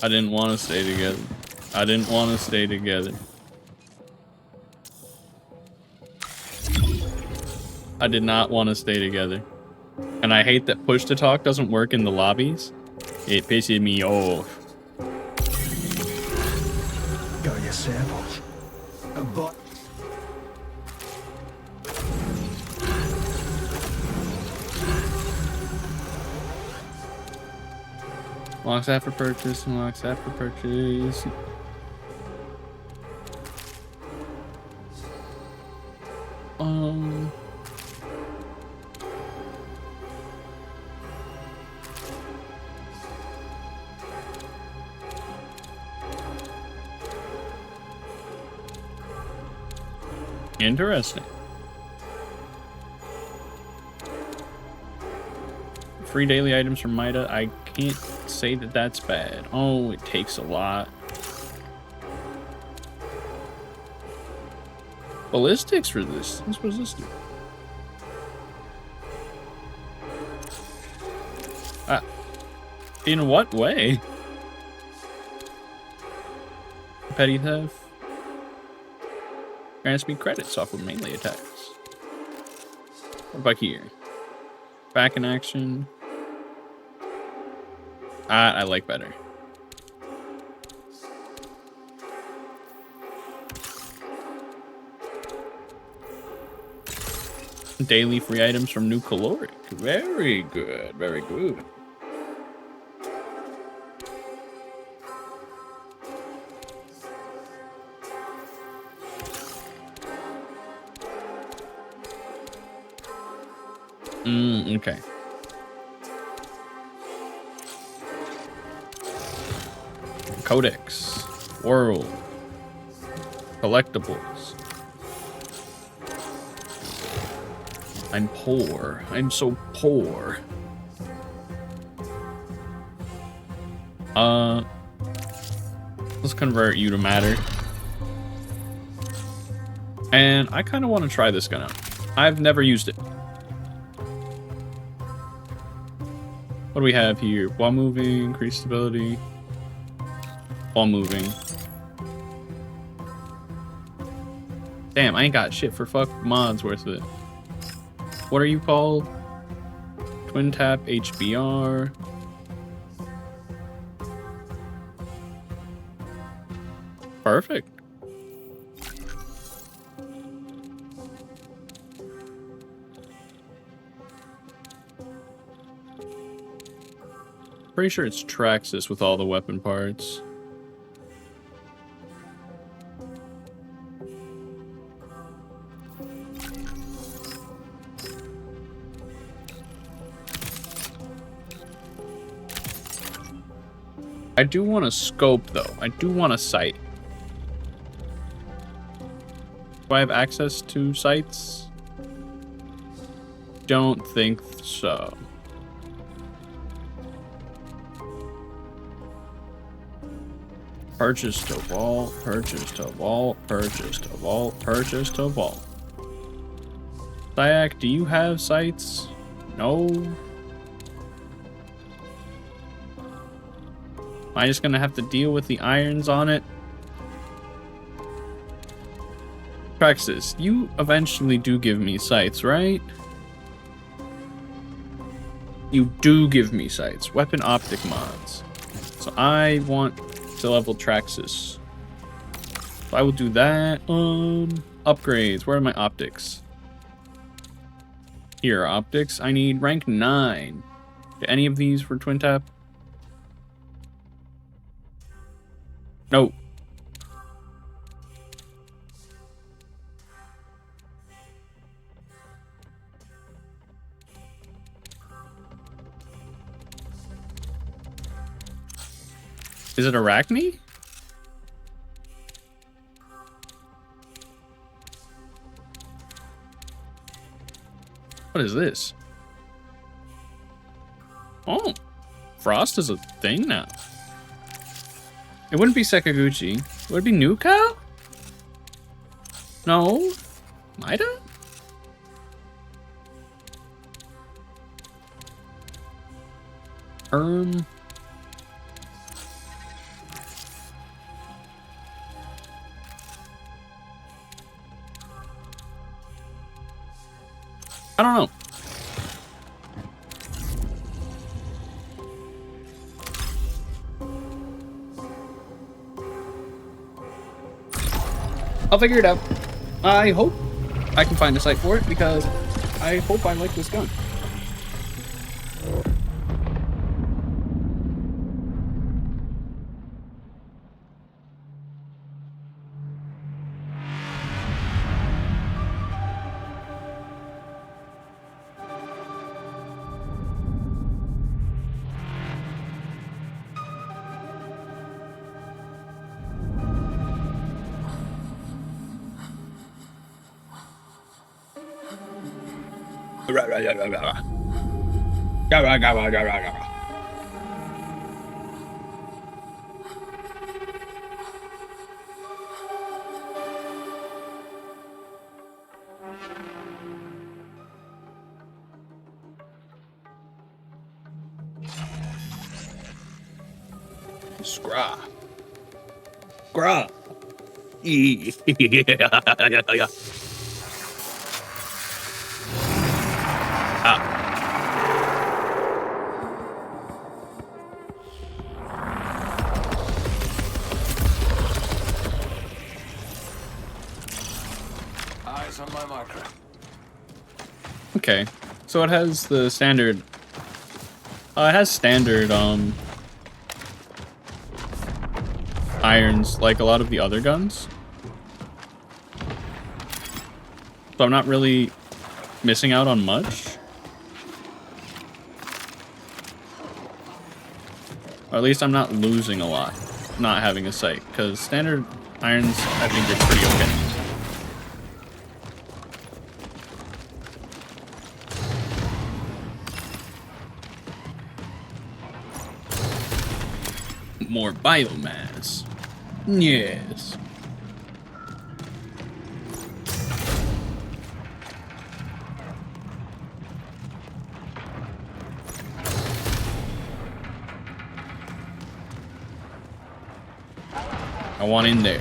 [SPEAKER 1] I didn't want to stay together. I didn't want to stay together. I did not want to stay together. And I hate that push to talk doesn't work in the lobbies. It pisses me off.
[SPEAKER 5] Got your samples. A bot.
[SPEAKER 1] Unlocks after purchase, unlocks after purchase. Interesting. Free daily items from Mida. I can't say that that's bad. Oh, it takes a lot. Ballistics resistance? What does this do? In what way? Petty theft. Grants me credits off of melee attacks. What about here? Back in action. I like better. Daily free items from New Caloric. Very good. Very good. Okay. Codex. World. Collectibles. I'm poor. I'm so poor. Let's convert you to matter. And I kind of want to try this gun out. I've never used it. What do we have here? While moving, increased stability. While moving. Damn, I ain't got shit for fuck mods worth it. What are you called? Twin tap HBR. Perfect. Pretty sure it's Traxxas with all the weapon parts. I do want a scope, though. I do want a sight. Do I have access to sights? Don't think so. Purchase to vault, purchase to vault, purchase to vault, purchase to vault. Syak, do you have sights? No. Am I just gonna have to deal with the irons on it? Traxxas, you eventually do give me sights, right? You do give me sights. Weapon optic mods. So I want to level Traxxas. So I will do that. Upgrades. Where are my optics? Here are optics. I need rank 9. Do any of these for twin tap? No. Is it Arachne? What is this? Oh, Frost is a thing now. It wouldn't be Sekaguchi. Would it be Nuka? No. Mida? I don't know. I'll figure it out. I hope I can find a site for it because I hope I like this gun. Scra. Scra. Yeah. Ah.
[SPEAKER 5] Eyes on my marker.
[SPEAKER 1] Okay, so it has the standard. It has standard irons like a lot of the other guns. So I'm not really missing out on much. Or at least I'm not losing a lot not having a sight, because standard irons I think are pretty okay. More biomass. Yes. I want in there.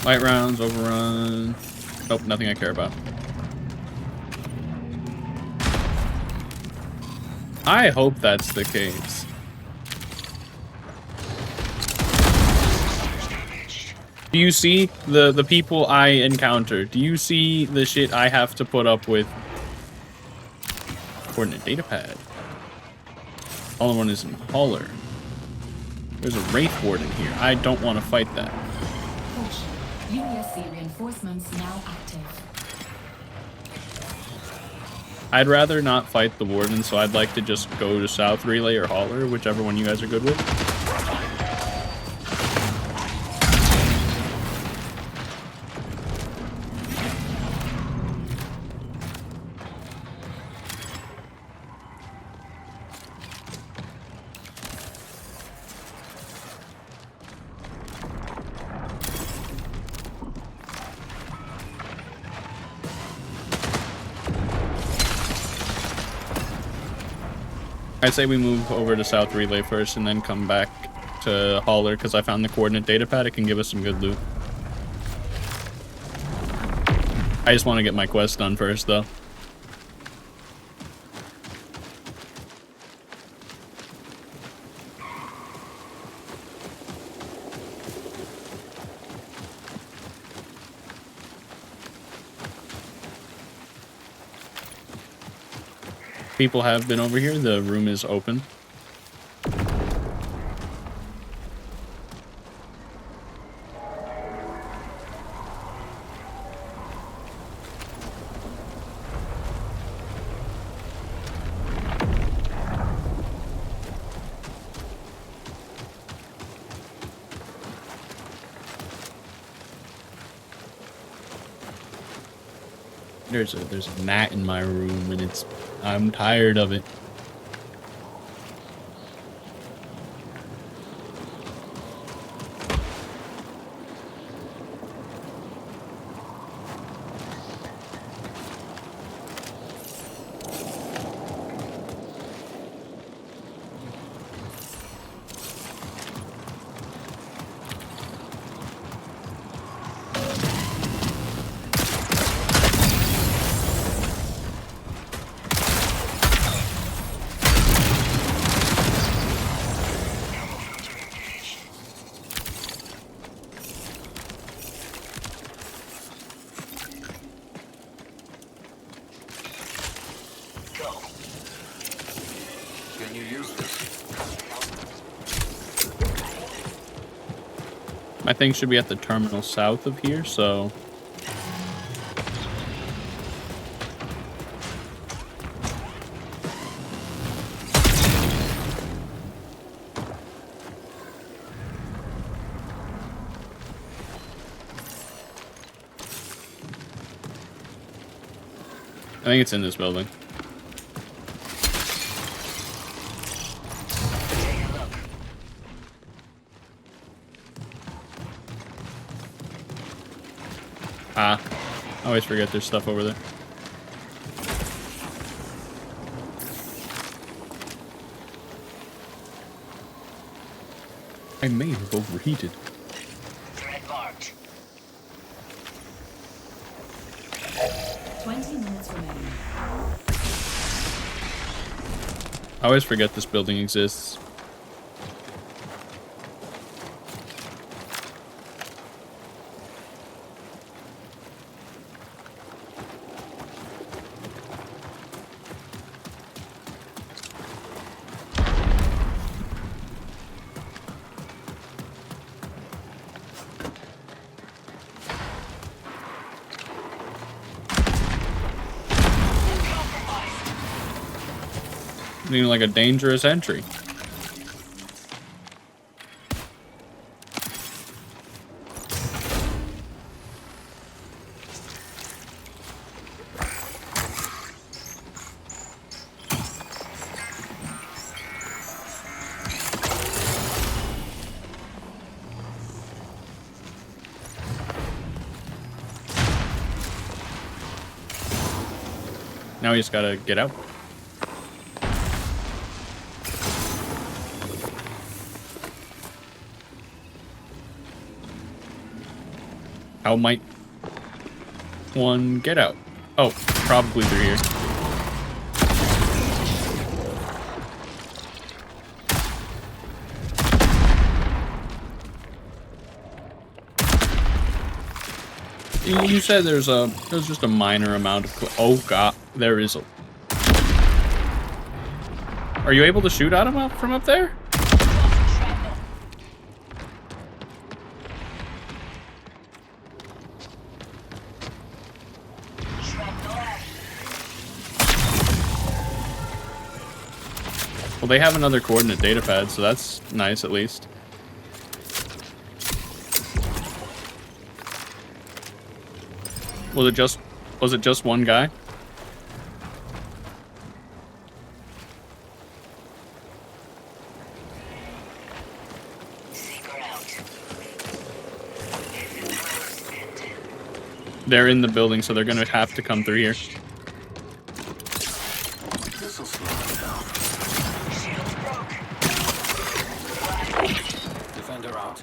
[SPEAKER 1] Light rounds, overrun. Nope, nothing I care about. I hope that's the case. Do you see the people I encounter? Do you see the shit I have to put up with? Coordinate data pad. All one is in Hauler. There's a Wraith Warden here. I don't want to fight that.
[SPEAKER 2] Push. UESC reinforcements now active.
[SPEAKER 1] I'd rather not fight the Warden, so I'd like to just go to South Relay or Hauler, whichever one you guys are good with. I'd say we move over to South Relay first and then come back to Hauler because I found the coordinate data pad. It can give us some good loot. I just want to get my quest done first, though. People have been over here. The room is open. There's a gnat in my room and I'm tired of it.
[SPEAKER 4] Can you use this?
[SPEAKER 1] My thing should be at the terminal south of here, so... I think it's in this building. I always forget there's stuff over there. I may have overheated.
[SPEAKER 3] Threat marked.
[SPEAKER 2] 20 minutes remaining.
[SPEAKER 1] I always forget this building exists. Seems like a dangerous entry. Now we just gotta get out. How might one get out? Oh, probably through here. You said there's just a minor amount of... Oh god, there is a... Are you able to shoot at him from up there? Well, they have another coordinate data pad, so that's nice at least. Was it just one guy? They're in the building, so they're gonna have to come through here.
[SPEAKER 4] This'll slow them down.
[SPEAKER 3] Shields broke.
[SPEAKER 5] Defender out.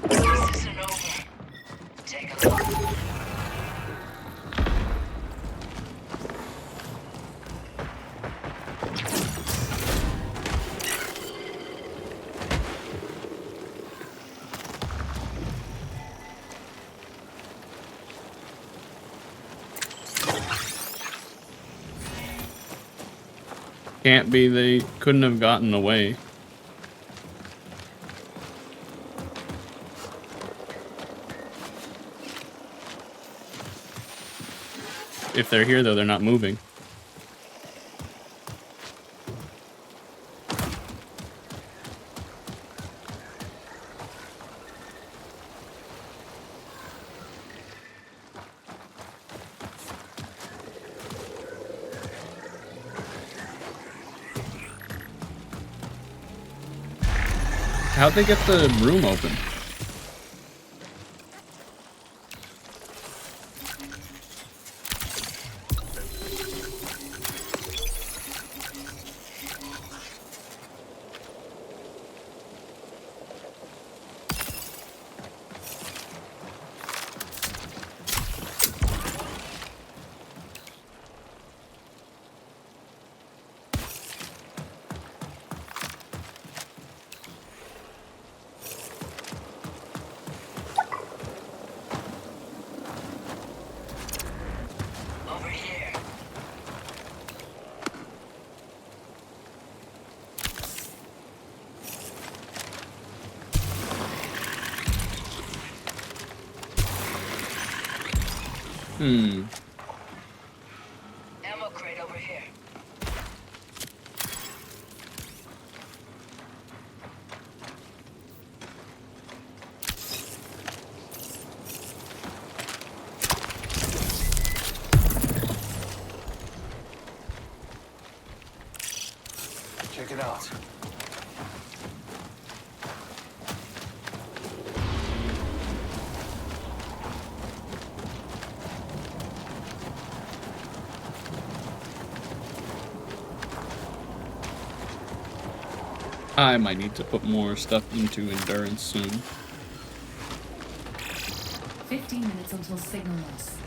[SPEAKER 3] This isn't over. Take a look.
[SPEAKER 1] Can't be, they couldn't have gotten away. If they're here, though, they're not moving. How'd they get the room open?
[SPEAKER 3] Over here. Ammo crate over here.
[SPEAKER 5] Check it out.
[SPEAKER 1] I might need to put more stuff into endurance soon.
[SPEAKER 2] 15 minutes until signal loss.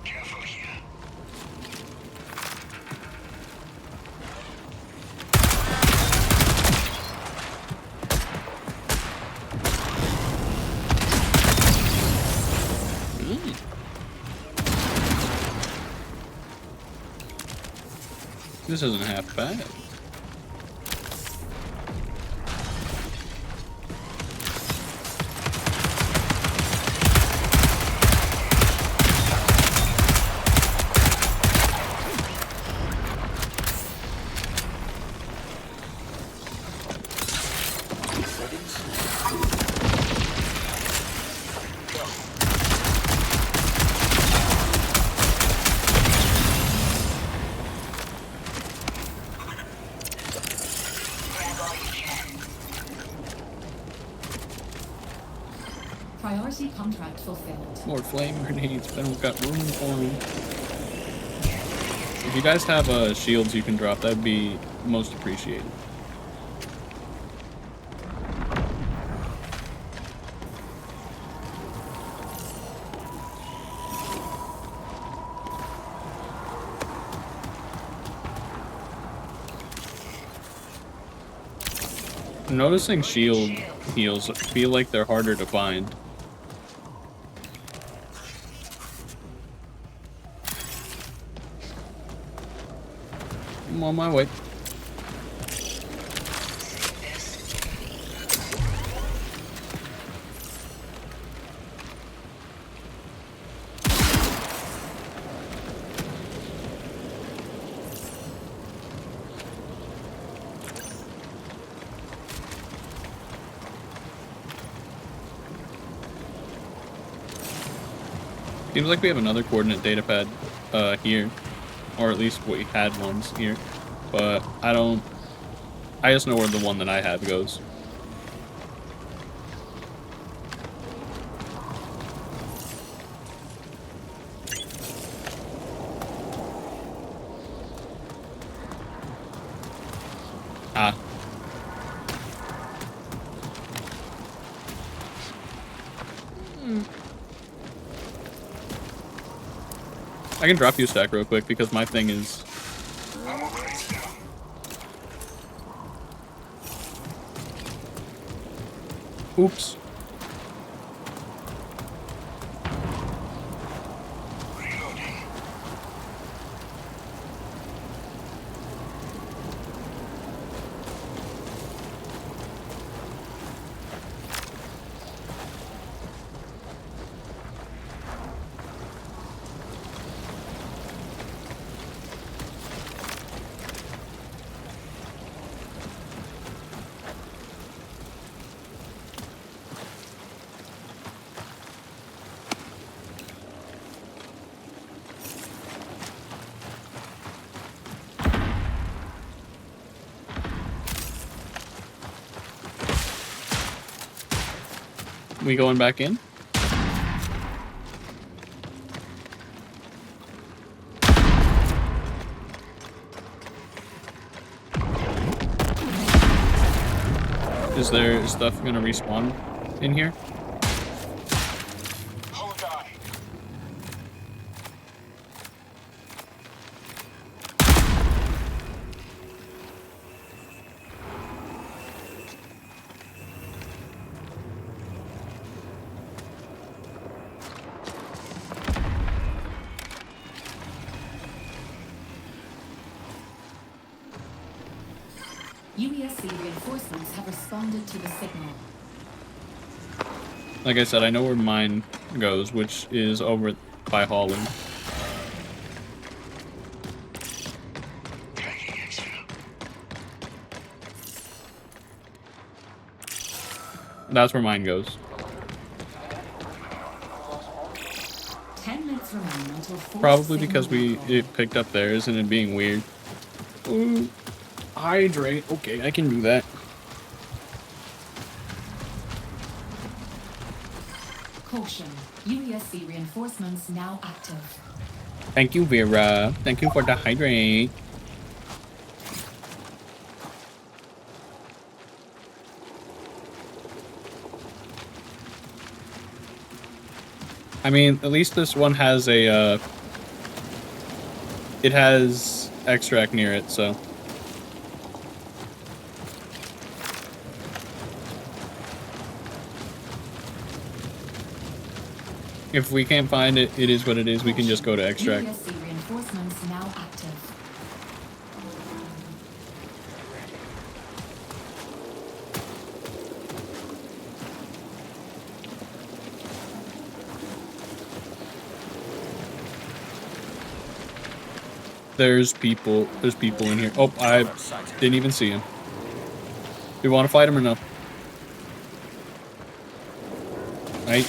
[SPEAKER 3] Careful here.
[SPEAKER 1] This isn't half bad.
[SPEAKER 2] Priority contract fulfilled.
[SPEAKER 1] More flame grenades, but I don't got room for them. If you guys have shields you can drop, that'd be most appreciated. I'm noticing shield heals feel like they're harder to find. I'm on my way. Seems like we have another coordinate data pad here, or at least we had ones here, but I just know where the one that I have goes. Ah. I can drop you a stack real quick because my thing is... Oops. We going back in? Is there stuff gonna respawn in here?
[SPEAKER 3] Hold on.
[SPEAKER 2] UESC reinforcements have responded to the signal.
[SPEAKER 1] Like I said, I know where mine goes, which is over by Holland.
[SPEAKER 3] Taking extra.
[SPEAKER 1] That's where mine goes.
[SPEAKER 2] 10 minutes remain until full
[SPEAKER 1] Probably
[SPEAKER 2] signal
[SPEAKER 1] because
[SPEAKER 2] recall.
[SPEAKER 1] it picked up theirs and it being weird. Ooh. Hydrate. Okay, I can do that.
[SPEAKER 2] Caution. UESC reinforcements now active.
[SPEAKER 1] Thank you, Vera. Thank you for the hydrate. I mean, at least this one has a, it has extract near it, so. If we can't find it, it is what it is. We can just go to extract.
[SPEAKER 2] UESC reinforcements now active.
[SPEAKER 1] There's people in here. Oh, I didn't even see him. Do you want to fight him or no? Right?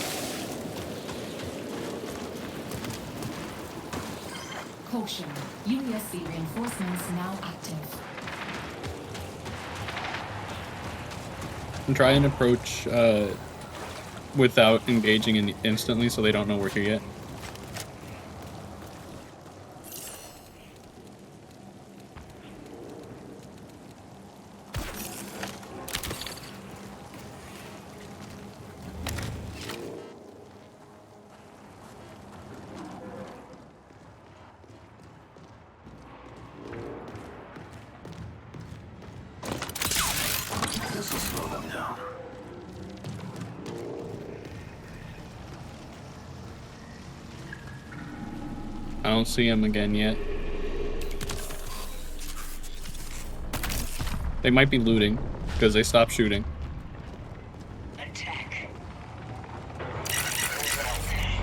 [SPEAKER 2] Caution. UESC reinforcements now active.
[SPEAKER 1] And try and approach without engaging in instantly, so they don't know we're here yet.
[SPEAKER 4] This will slow them down.
[SPEAKER 1] I don't see him again yet. They might be looting because they stopped shooting.
[SPEAKER 3] Attack. Move out there.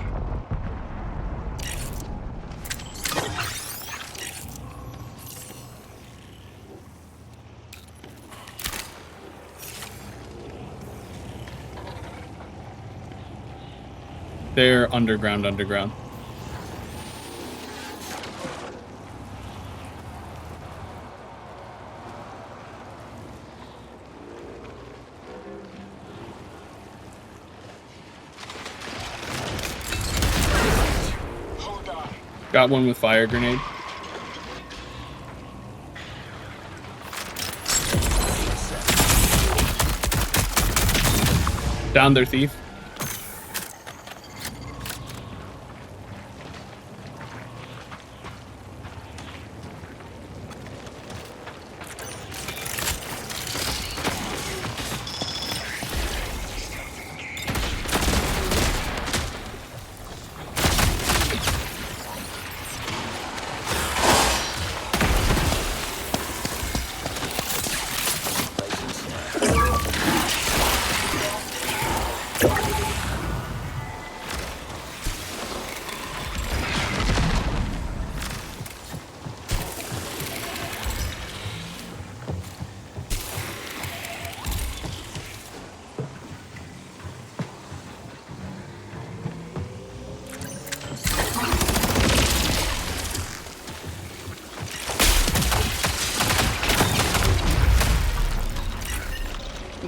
[SPEAKER 1] They're underground.
[SPEAKER 3] Hold on.
[SPEAKER 1] Got one with fire grenade. Down their thief.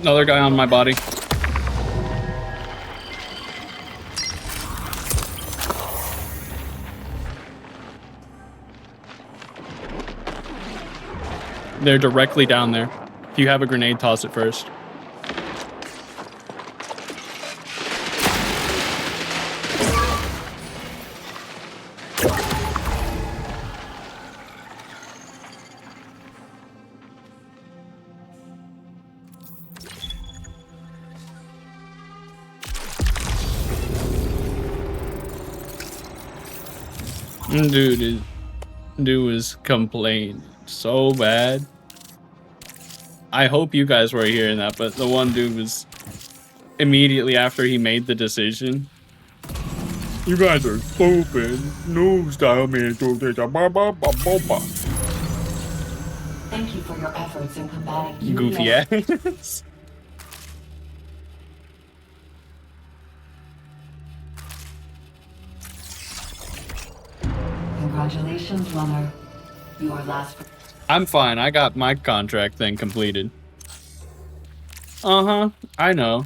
[SPEAKER 1] Another guy on my body. They're directly down there. If you have a grenade, toss it first. Dude is complaining so bad. I hope you guys were hearing that, but the one dude was immediately after he made the decision. You guys are stupid. Noobs tell me to do this.
[SPEAKER 2] Thank you for your efforts in combating
[SPEAKER 1] Goofy ass.
[SPEAKER 2] Congratulations, runner. Your last.
[SPEAKER 1] I'm fine. I got my contract thing completed. Uh-huh. I know.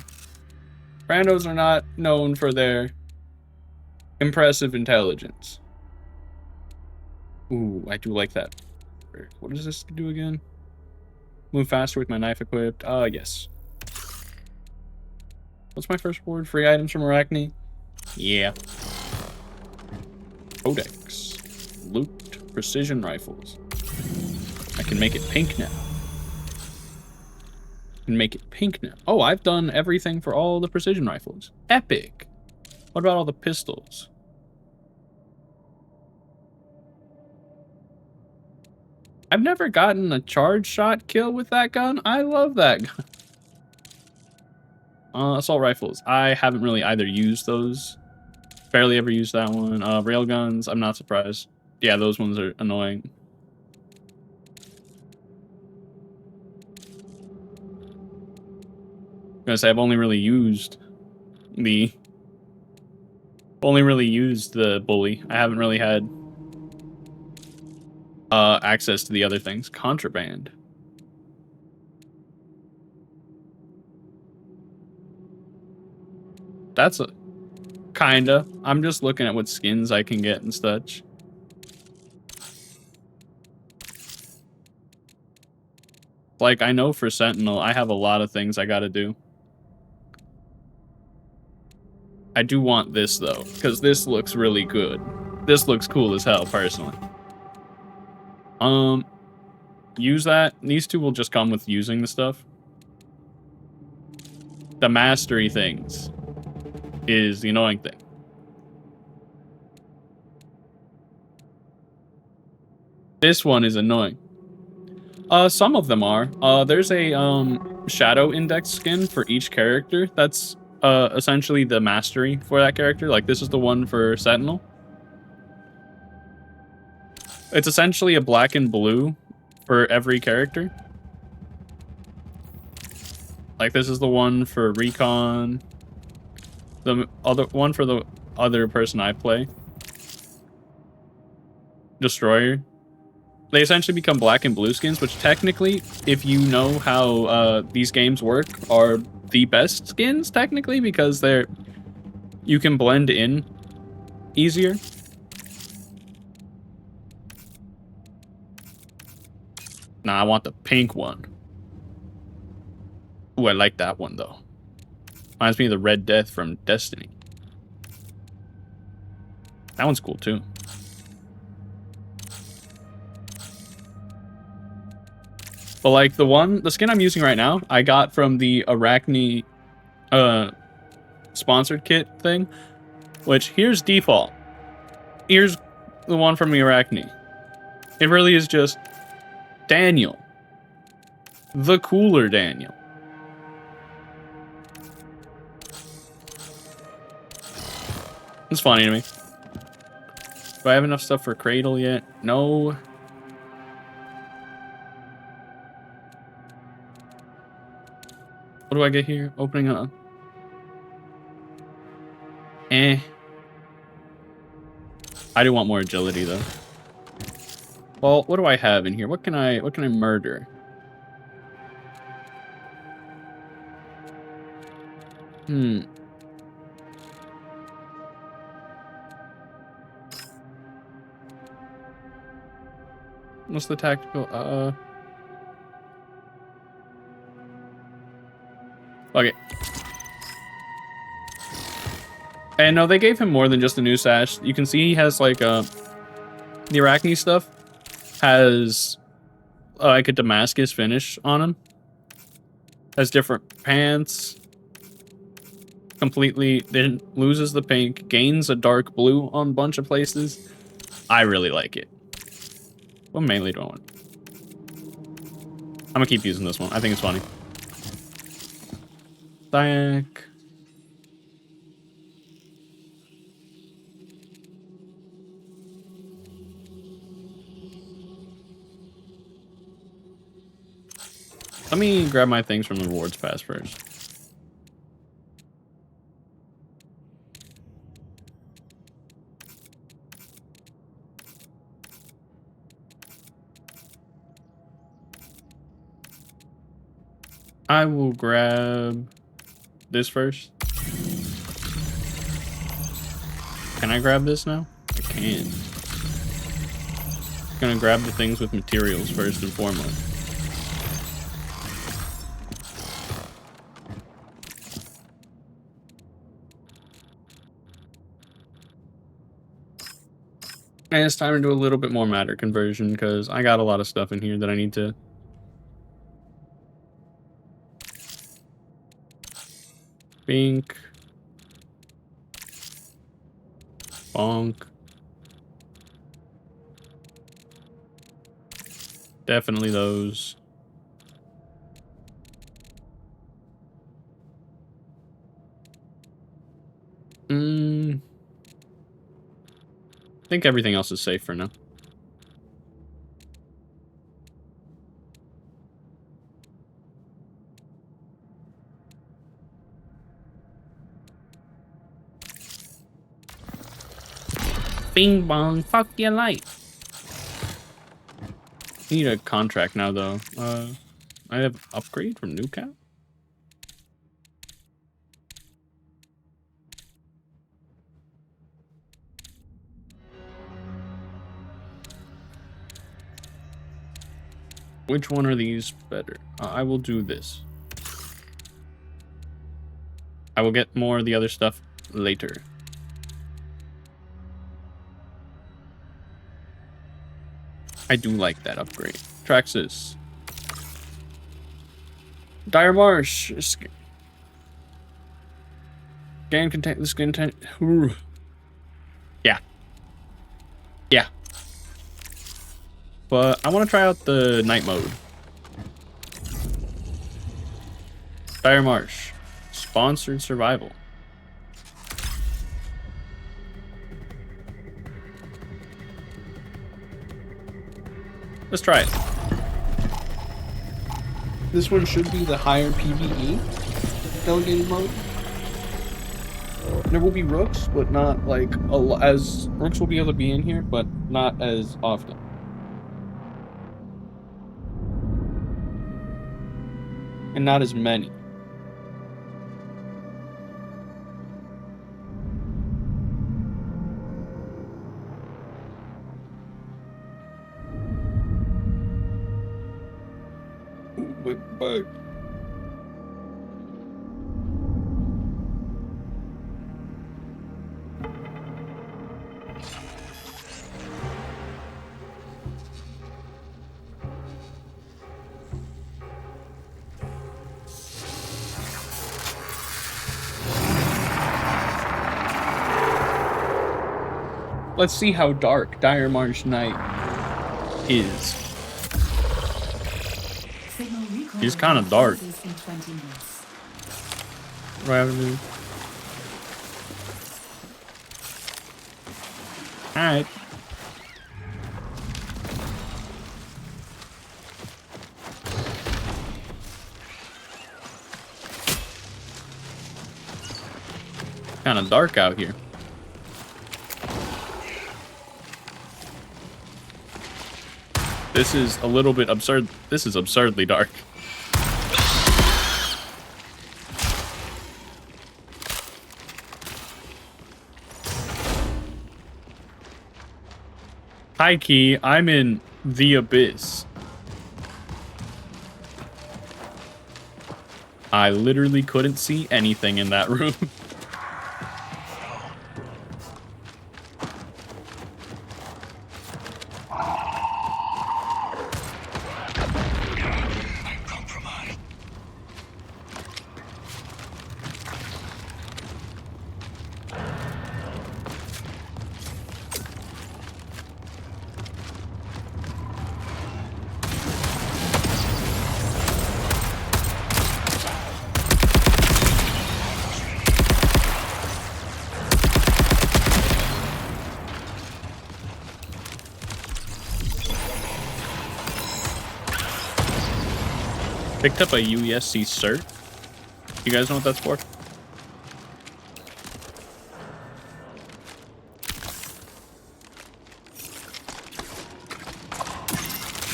[SPEAKER 1] Randos are not known for their impressive intelligence. Ooh, I do like that. What does this do again? Move faster with my knife equipped. Yes. What's my first word? Free items from Arachne? Yeah. Codex. Loot. Precision rifles. I can make it pink now. Make it pink now. Oh, I've done everything for all the precision rifles. Epic. What about all the pistols? I've never gotten a charge shot kill with that gun. I love that gun. Assault rifles. I haven't really either used those. Barely ever used that one. Railguns. I'm not surprised. Yeah, those ones are annoying. I'm gonna say I've only really used the bully. I haven't really had access to the other things. Contraband. That's a kinda. I'm just looking at what skins I can get and such. Like, I know for Sentinel, I have a lot of things I gotta do. I do want this, though, because this looks really good. This looks cool as hell, personally. Use that. These two will just come with using the stuff. The mastery things is the annoying thing. This one is annoying. Some of them are. There's a, shadow index skin for each character. That's, essentially the mastery for that character. Like, this is the one for Sentinel. It's essentially a black and blue for every character. Like, this is the one for Recon. The other one for the other person I play. Destroyer. They essentially become black and blue skins, which technically, if you know how these games work, are the best skins, technically, because you can blend in easier. Nah, I want the pink one. Ooh, I like that one, though. Reminds me of the Red Death from Destiny. That one's cool, too. But, like, the skin I'm using right now, I got from the Arachne, sponsored kit thing. Which, here's default. Here's the one from the Arachne. It really is just Daniel. The cooler Daniel. It's funny to me. Do I have enough stuff for Cradle yet? No. What do I get here? Opening up. I do want more agility though. Well, what do I have in here? What can I murder? What's the tactical? Okay. And no, they gave him more than just a new sash. You can see he has like the Arachne stuff has like a Damascus finish on him. Has different pants. Completely then loses the pink, gains a dark blue on a bunch of places. I really like it. What melee do I want? I'm gonna keep using this one. I think it's funny. Stack. Let me grab my things from the rewards pass first. I will grab this first. Can I grab this now? I can. I'm gonna grab the things with materials first and foremost. And it's time to do a little bit more matter conversion because I got a lot of stuff in here that I need to. Pink. Bonk. Definitely those. I think everything else is safe for now. Bing bong, fuck your life. Need a contract now though. I have upgrade from New Cap. Which one are these better? I will do this. I will get more of the other stuff later. I do like that upgrade. Traxxas. Dire Marsh. Scan content. This content. Yeah. Yeah. But I want to try out the night mode. Dire Marsh. Sponsored survival. Let's try it. This one should be the higher PvE delegated mode. There will be rooks, but not like as rooks will be able to be in here, but not as often. And not as many. Bug. Let's see how dark Dire Marsh Night is. He's kind of dark. Right. Alright. Kind of dark out here. This is a little bit absurd. This is absurdly dark. Hi, Key. I'm in the abyss. I literally couldn't see anything in that room. Picked up a UESC cert. You guys know what that's for?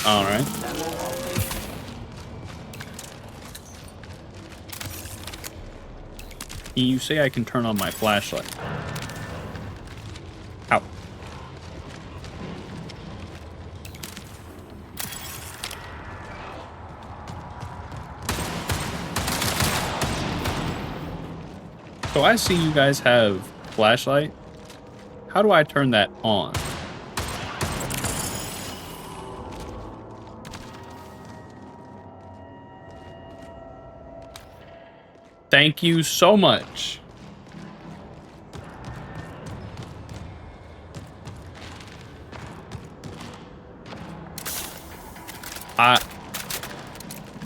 [SPEAKER 1] All right. You say I can turn on my flashlight. Ow. So I see you guys have flashlight. How do I turn that on? Thank you so much.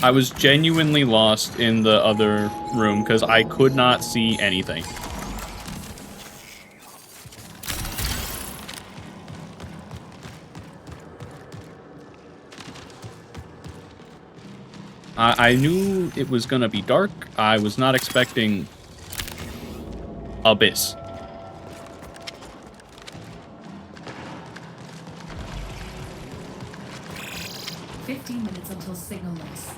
[SPEAKER 1] I was genuinely lost in the other room because I could not see anything. I knew it was gonna be dark. I was not expecting abyss.
[SPEAKER 2] Minutes until signal loss.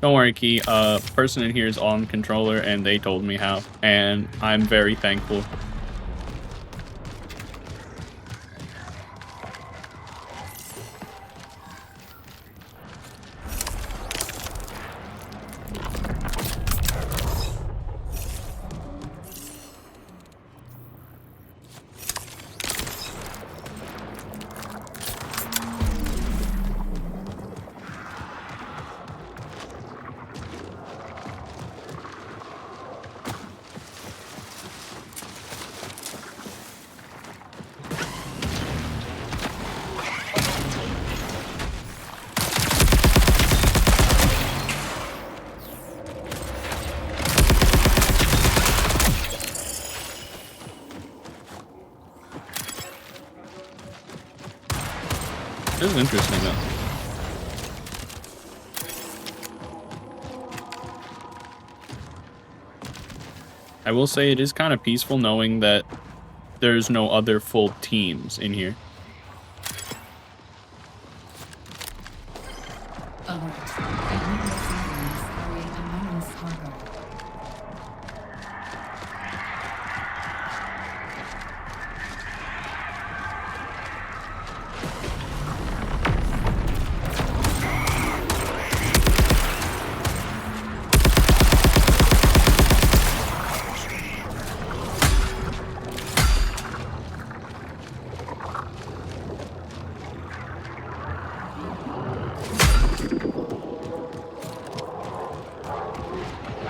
[SPEAKER 1] Don't worry, Key. Person in here is on controller, and they told me how, and I'm very thankful. This is interesting, though. I will say it is kind of peaceful knowing that there's no other full teams in here.
[SPEAKER 2] Alert. A U.S. submarine is carrying anonymous cargo.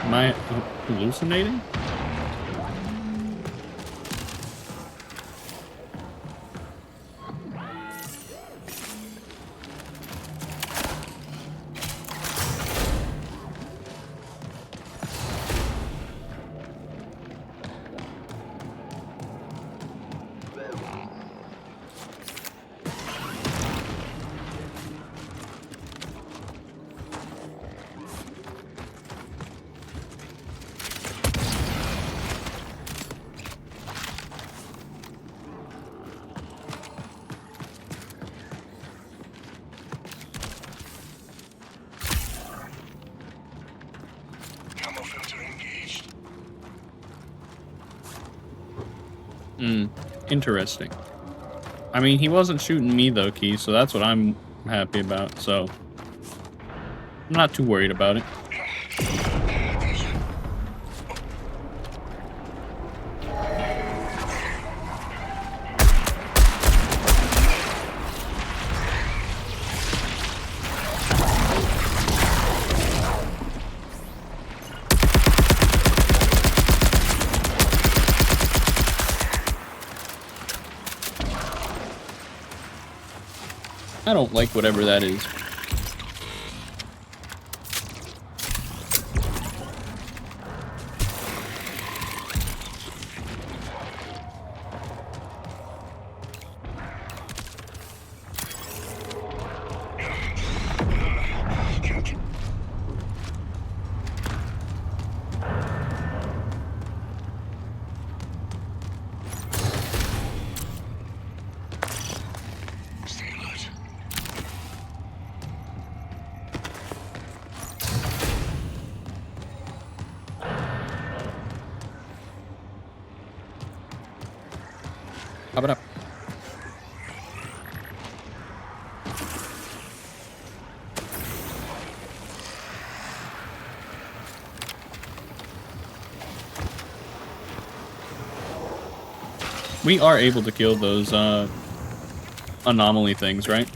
[SPEAKER 1] Am I hallucinating?
[SPEAKER 3] Camo filter engaged.
[SPEAKER 1] Interesting. I mean, he wasn't shooting me though, Key, so that's what I'm happy about, so I'm not too worried about it. I don't like whatever that is.
[SPEAKER 3] Stay alert.
[SPEAKER 1] How about up? We are able to kill those anomaly things, right?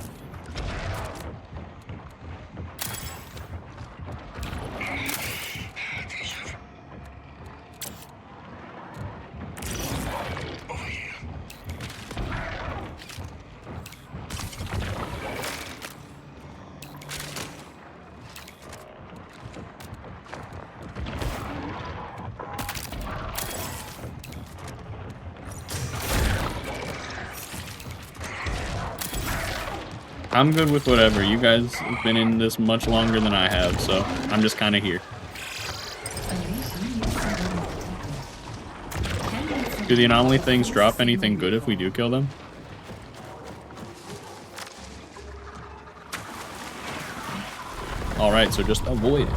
[SPEAKER 3] Over here.
[SPEAKER 1] I'm good with whatever. You guys have been in this much longer than I have, so I'm just kind of here. Do the anomaly things drop anything good if we do kill them? Alright, so just avoid it.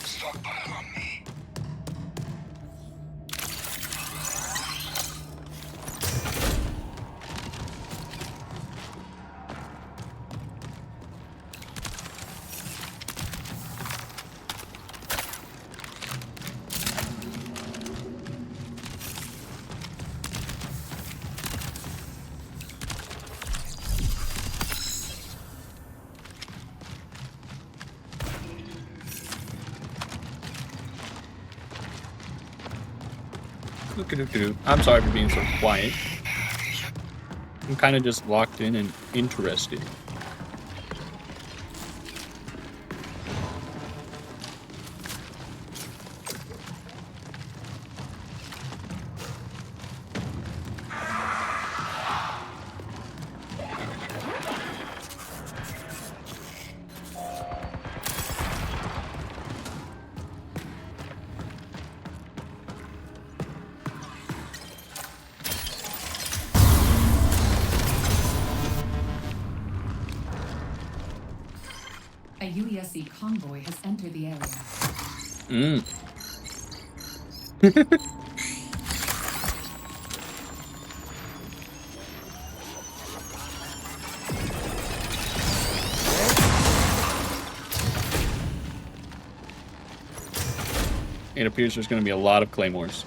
[SPEAKER 3] Stockpile on me.
[SPEAKER 1] I'm sorry for being so quiet. I'm kind of just locked in and interested.
[SPEAKER 2] A UESC convoy has entered the area.
[SPEAKER 1] It appears there's going to be a lot of claymores.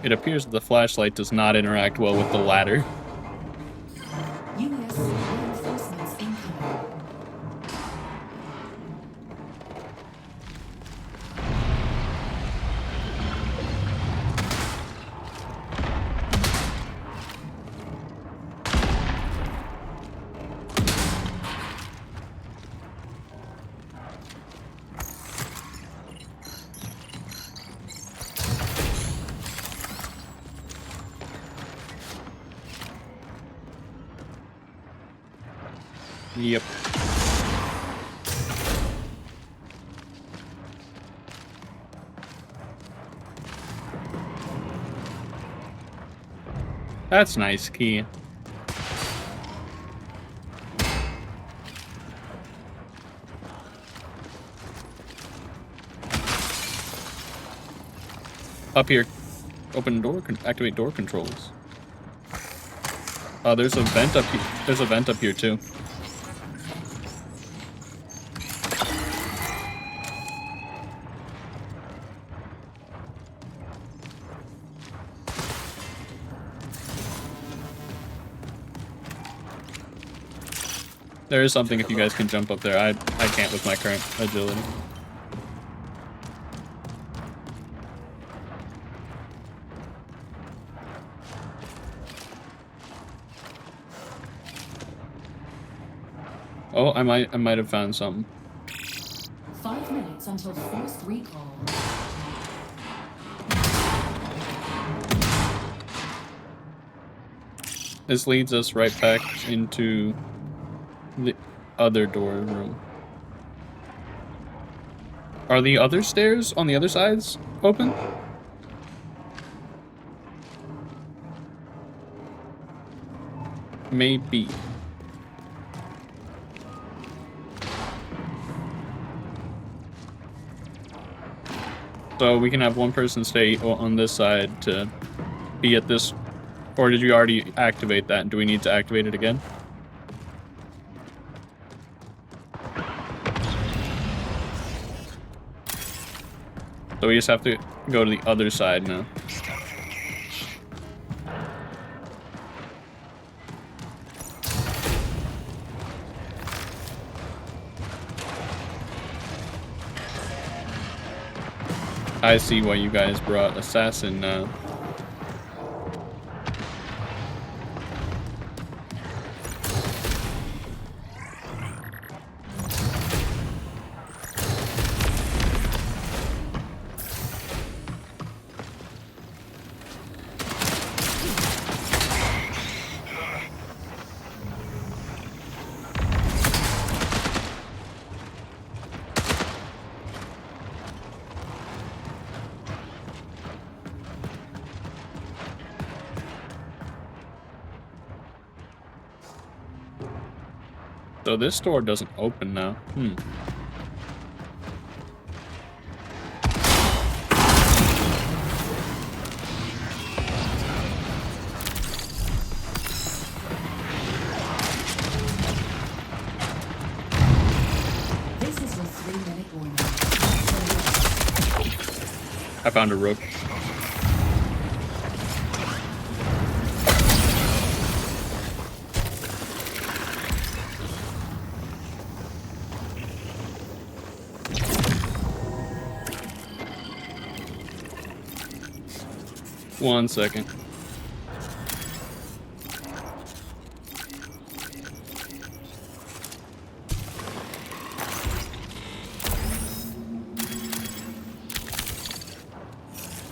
[SPEAKER 1] It appears that the flashlight does not interact well with the ladder.
[SPEAKER 2] UESC reinforcements incoming.
[SPEAKER 1] Yep. That's nice, key. Up here. Open door, activate door controls. Oh, there's a vent up here. There's a vent up here too. There is something if you guys can jump up there. I can't with my current agility. Oh, I might have found something.
[SPEAKER 2] 5 minutes until forced recall.
[SPEAKER 1] This leads us right back into the other door room. Are the other stairs on the other sides open? Maybe. So we can have one person stay on this side to be at this, or did you already activate that? Do we need to activate it again? So we just have to go to the other side now. I see why you guys brought Assassin now. So this door doesn't open now.
[SPEAKER 2] This is your 3-minute warning.
[SPEAKER 1] I found a rook. One second.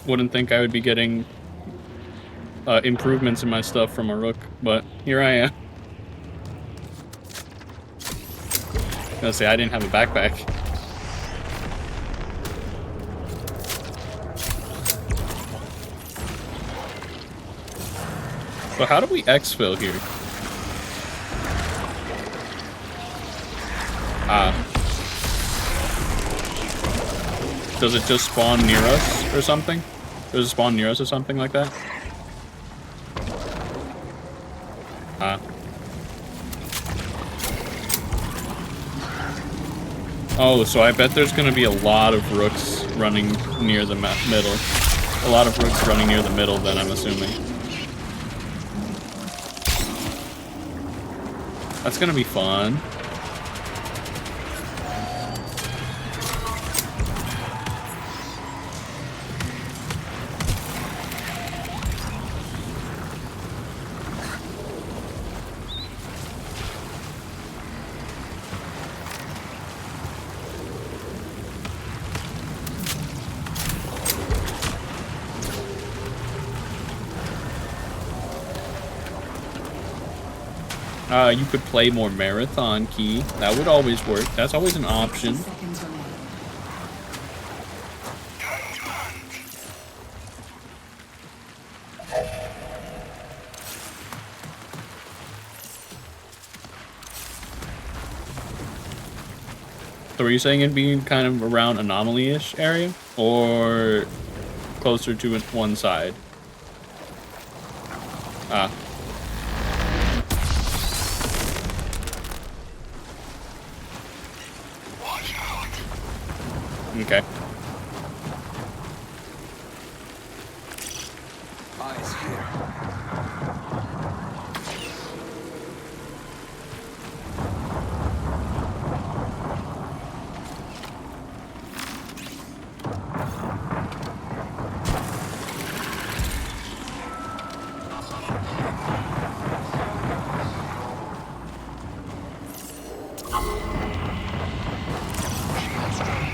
[SPEAKER 1] Wouldn't think I would be getting improvements in my stuff from a rook, but here I am. Gonna say I didn't have a backpack. So how do we exfil here? Does it just spawn near us or something? Does it spawn near us or something like that? Oh, so I bet there's gonna be a lot of rooks running near the middle. A lot of rooks running near the middle, then I'm assuming. That's gonna be fun. You could play more marathon key. That would always work. That's always an option.
[SPEAKER 2] 10 seconds remaining.
[SPEAKER 1] So were you saying it'd be kind of around anomaly-ish area? Or closer to one side?
[SPEAKER 3] Watch out.
[SPEAKER 1] Okay.
[SPEAKER 5] Eyes here.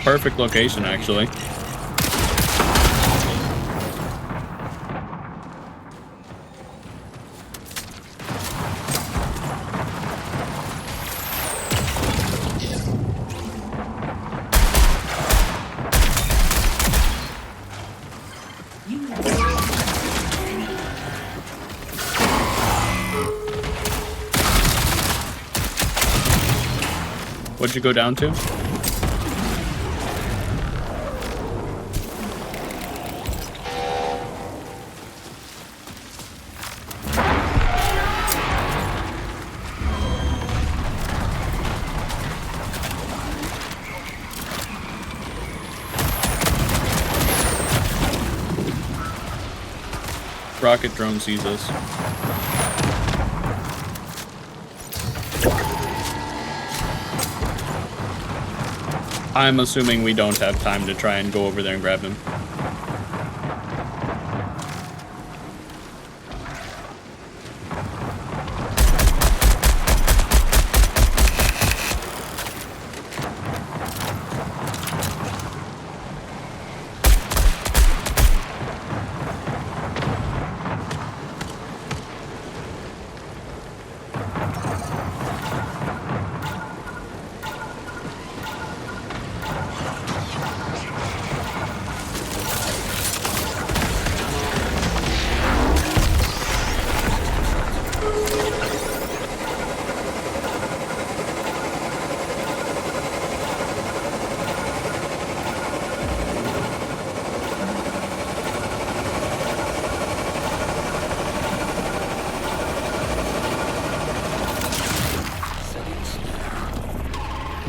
[SPEAKER 1] Perfect location, actually. What'd you go down to? Rocket drone sees us. I'm assuming we don't have time to try and go over there and grab him.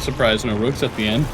[SPEAKER 1] Surprised no rooks at the end.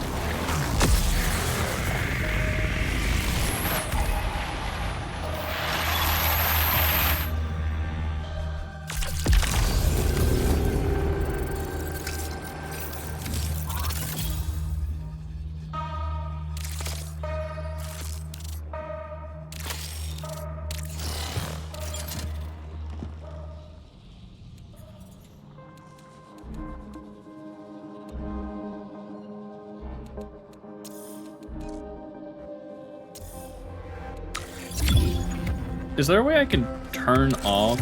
[SPEAKER 1] Is there a way I can turn off,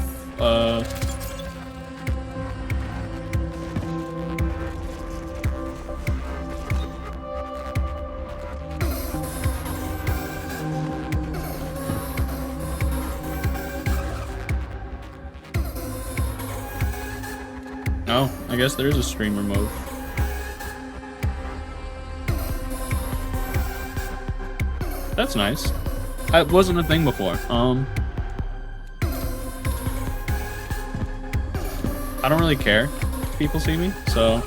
[SPEAKER 1] Oh, I guess there is a streamer mode. That's nice. That wasn't a thing before. I don't really care if people see me, so.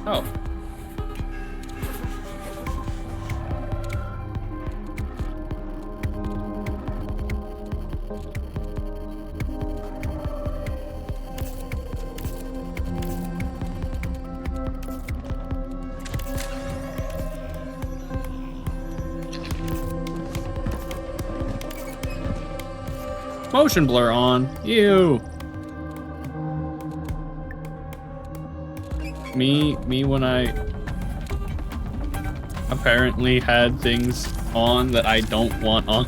[SPEAKER 1] Oh. Motion blur on. Ew. Me when I apparently had things on that I don't want on.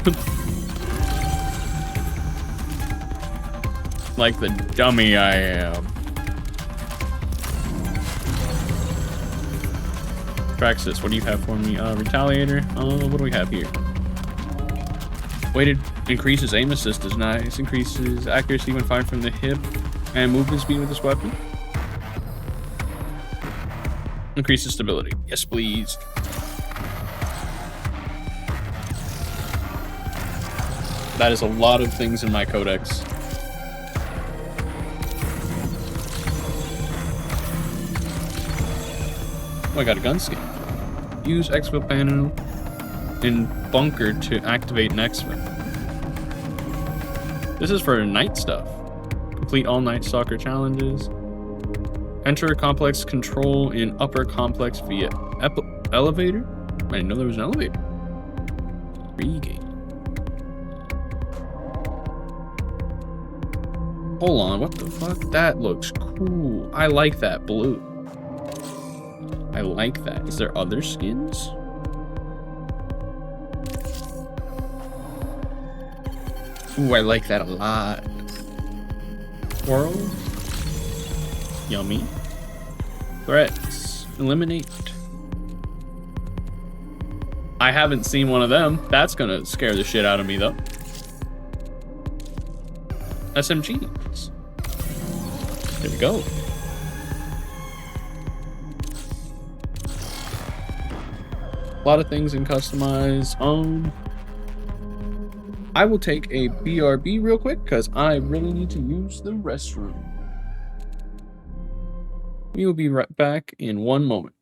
[SPEAKER 1] Like the dummy I am. Traxxas, what do you have for me? Retaliator. What do we have here? Weighted increases aim assist is nice. Increases accuracy when fired from the hip and movement speed with this weapon. Increases stability. Yes, please. That is a lot of things in my codex. Oh, I got a gun skin. Use exfil panel in bunker to activate an exfil. This is for night stuff. Complete all Night Stalker challenges. Enter complex control in upper complex via elevator. I didn't know there was an elevator. Free game. Hold on, what the fuck? That looks cool. I like that blue. I like that. Is there other skins? Ooh, I like that a lot. World. Yummy. Threats. Eliminate. I haven't seen one of them. That's gonna scare the shit out of me, though. SMGs. There we go. A lot of things in customize. I will take a BRB real quick because I really need to use the restroom. We will be right back in 1 moment.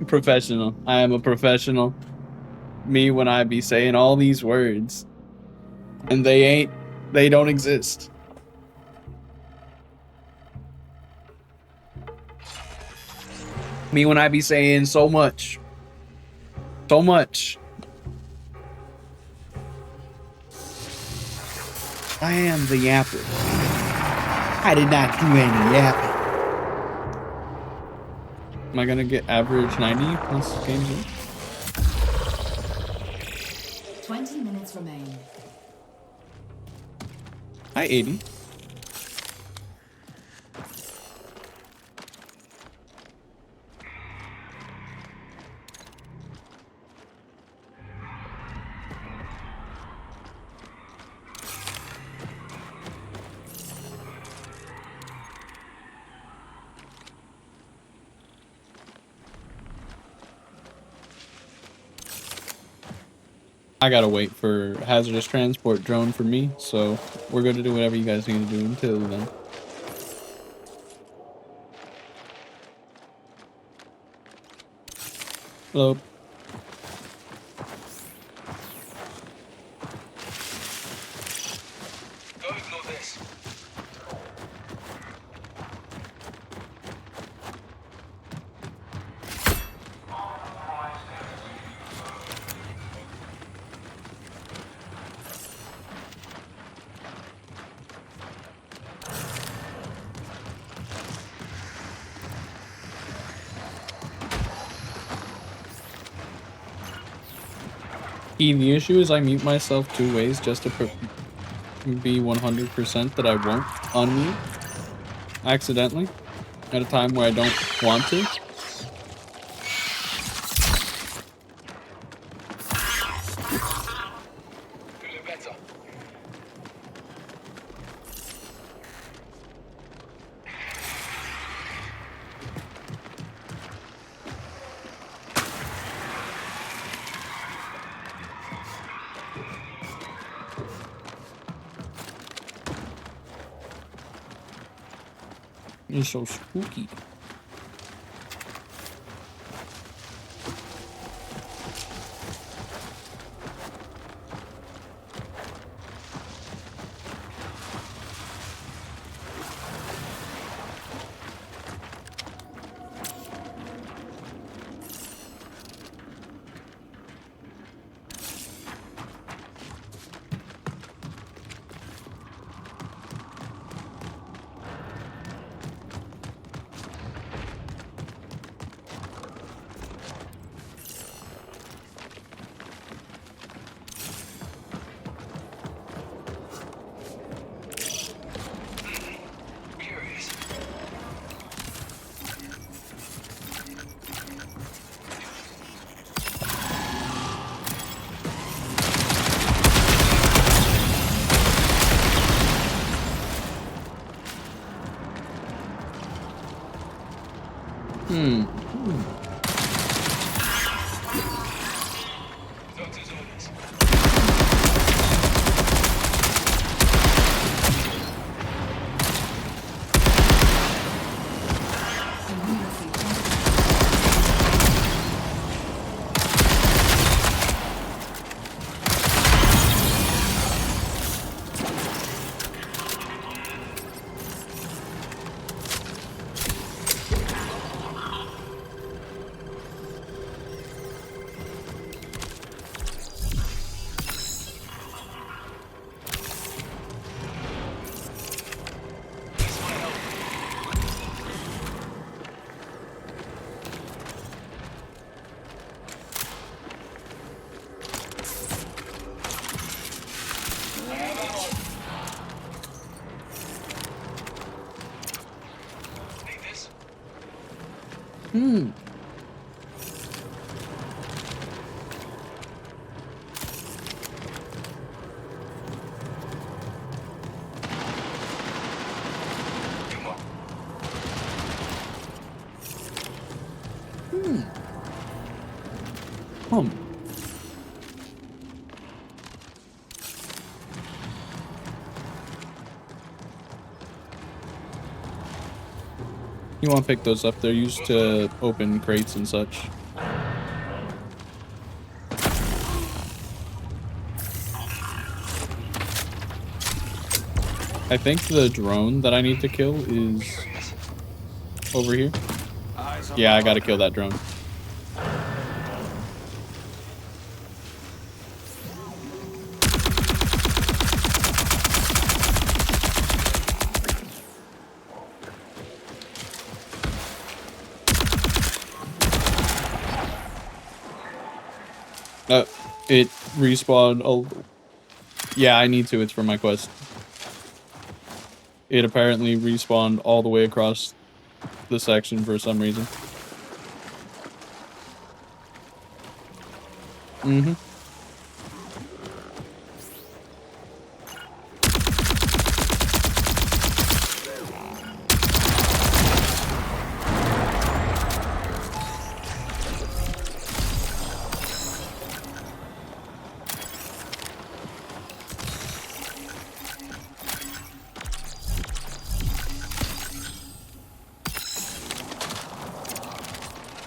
[SPEAKER 1] Professional. I am a professional. Me when I be saying all these words. And they don't exist. Me when I be saying so much. So much. I am the yapper. I did not do any yapping. Am I gonna get average 90 once this game's in?
[SPEAKER 2] 20 minutes remain.
[SPEAKER 1] Hi, 80. I gotta wait for hazardous transport drone for me, so we're gonna do whatever you guys need to do until then. Hello.
[SPEAKER 3] Don't ignore this.
[SPEAKER 1] The issue is I mute myself 2 ways just to be 100% that I won't unmute accidentally at a time where I don't want to.
[SPEAKER 3] Feeling better.
[SPEAKER 1] It's so spooky.
[SPEAKER 3] Curious. Doctor's orders.
[SPEAKER 2] Emergency transport.
[SPEAKER 3] Need this? Come on.
[SPEAKER 1] Hmm. You want to pick those up? They're used to open crates and such. I think the drone that I need to kill is over here. Yeah, I gotta kill that drone. It respawned. Oh, yeah, I need to. It's for my quest. It apparently respawned all the way across the section for some reason. Mm-hmm.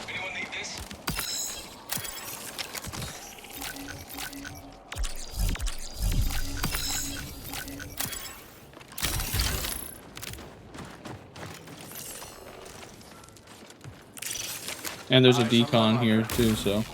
[SPEAKER 3] Anyone need this?
[SPEAKER 1] And there's a decon here too, so.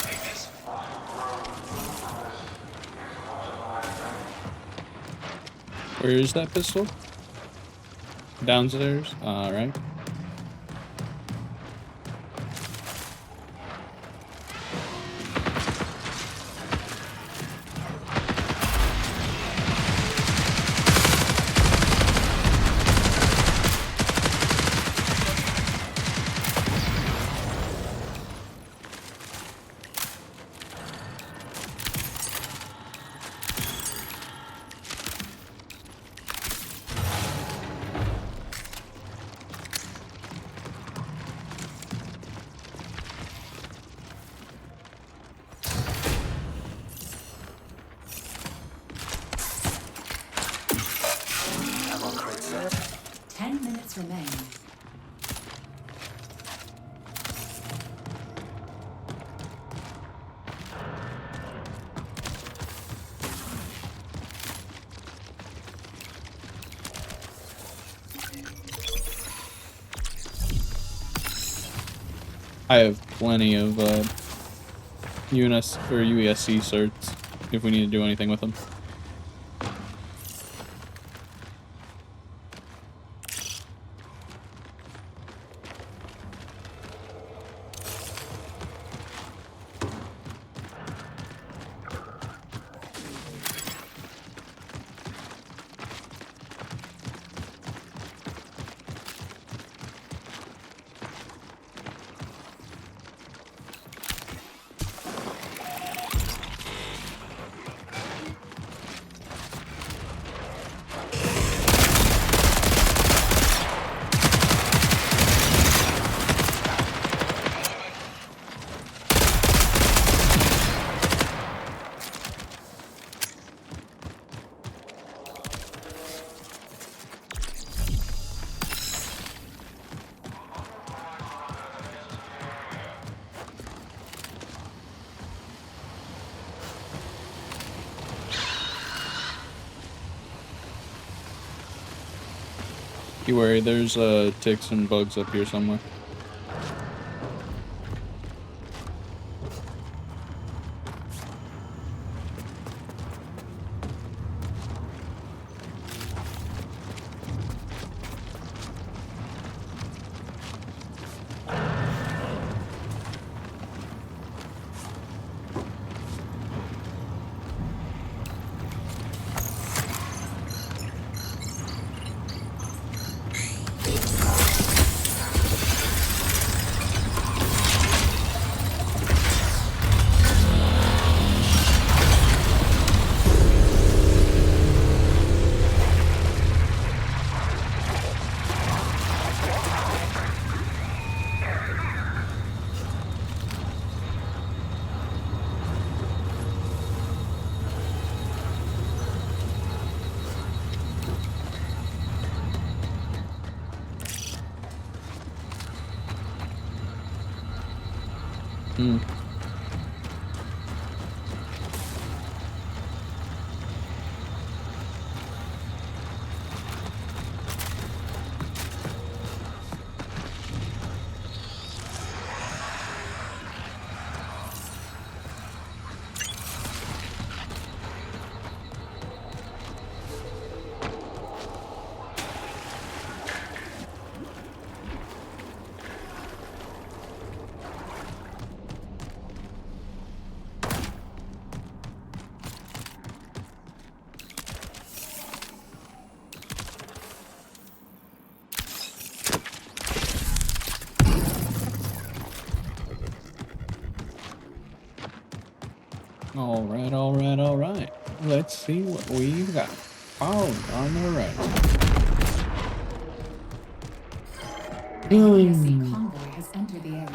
[SPEAKER 3] Take this.
[SPEAKER 1] Where is that pistol? Downstairs? Alright.
[SPEAKER 4] Ammo crate set.
[SPEAKER 2] 10 minutes remain.
[SPEAKER 1] I have plenty of UNS or UESC certs if we need to do anything with them. You worry, there's ticks and bugs up here somewhere. Hmm. Alright. Let's see what we've got. Oh, on the right.
[SPEAKER 2] A UPSC convoy has entered the area.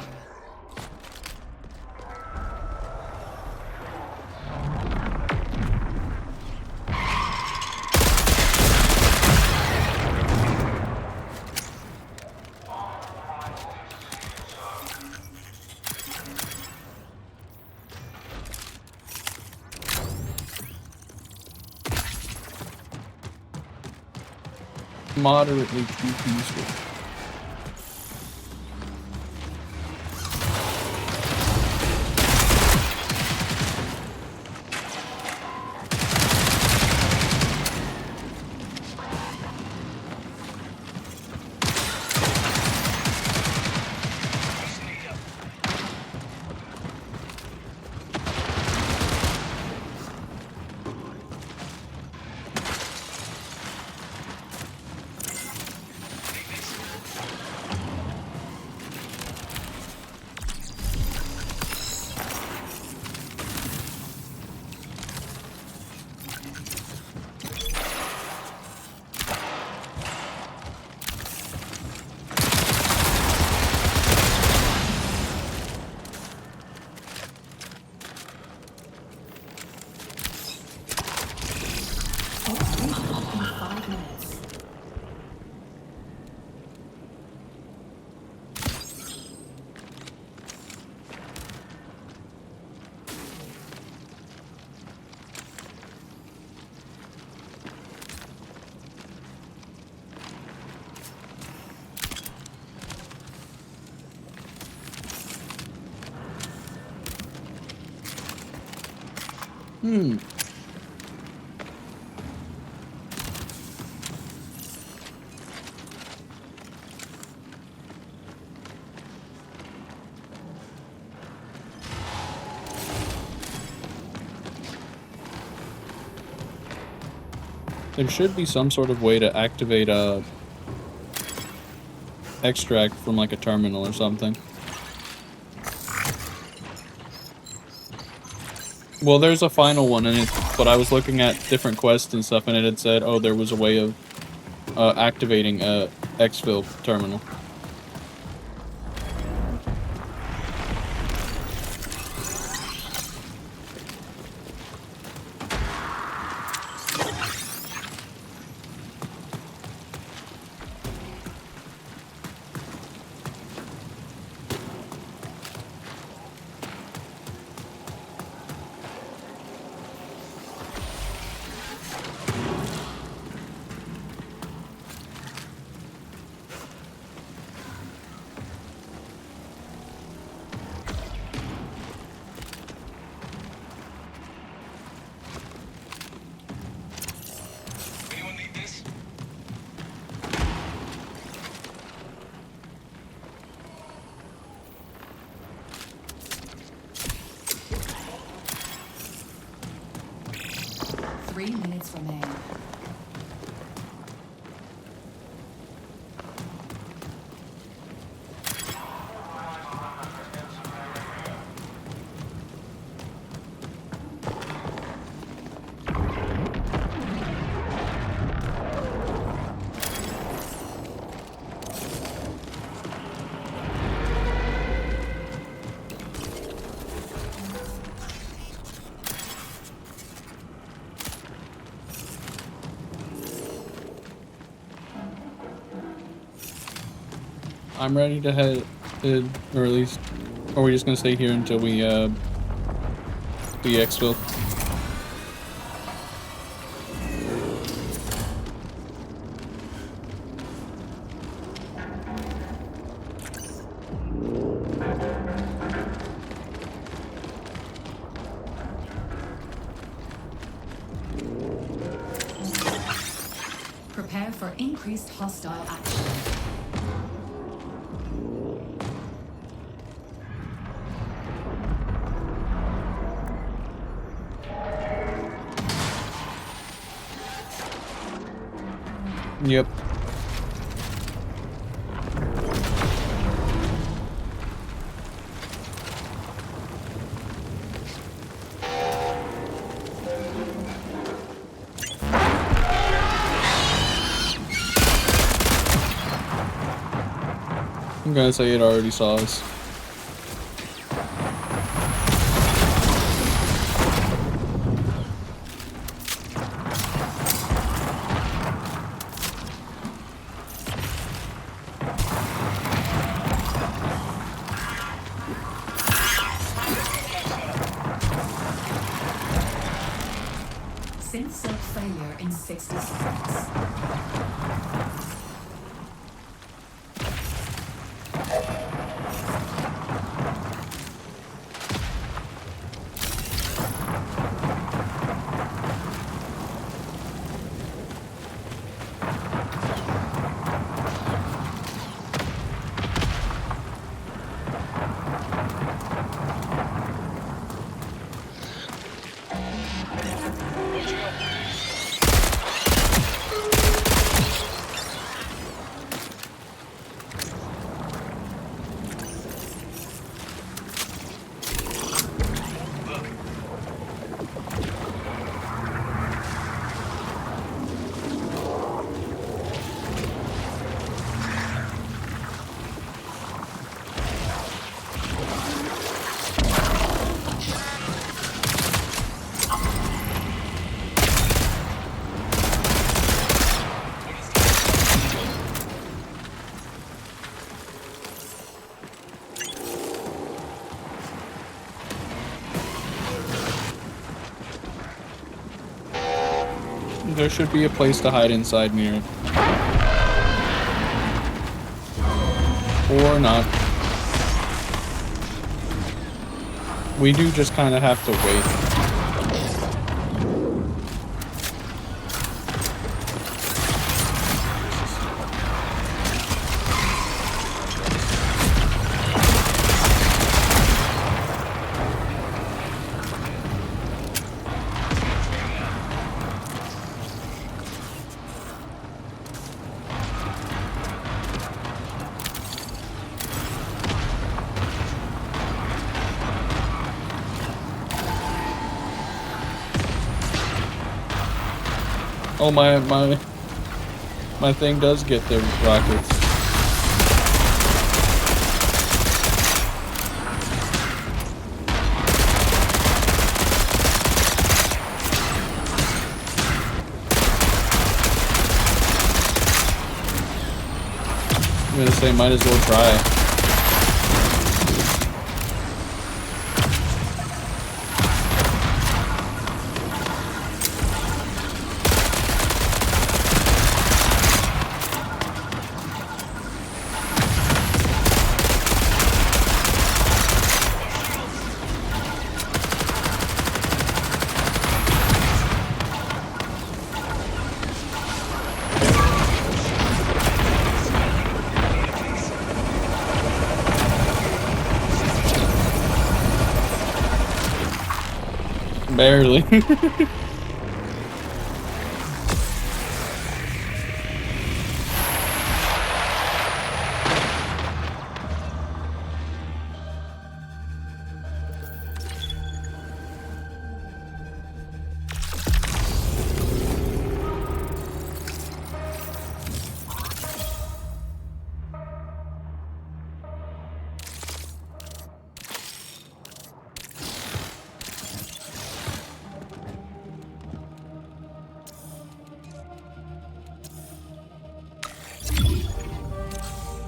[SPEAKER 1] Moderately too peaceful.
[SPEAKER 3] Sneak up.
[SPEAKER 2] In 5 minutes.
[SPEAKER 1] Hmm. There should be some sort of way to activate a extract from like a terminal or something. Well, there's a final one, but I was looking at different quests and stuff, and it had said, oh, there was a way of activating a exfil terminal.
[SPEAKER 2] 3 minutes remain.
[SPEAKER 1] I'm ready to head, or at least, or we're just gonna stay here until we the exfil.
[SPEAKER 2] Prepare for increased hostile action.
[SPEAKER 1] Yep. I'm gonna say it already saw us.
[SPEAKER 2] Sync cell failure in 60 seconds. There should be a place to hide inside near it. Or not. We do just kind of have to wait. Oh, my thing does get the rockets. I'm gonna say might as well try. Barely.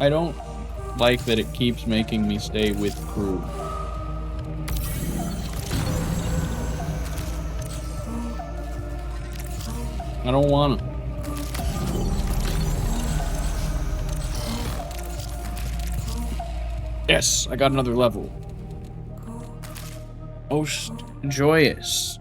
[SPEAKER 1] I don't like that it keeps making me stay with crew. I don't want to. Yes, I got another level. Most joyous.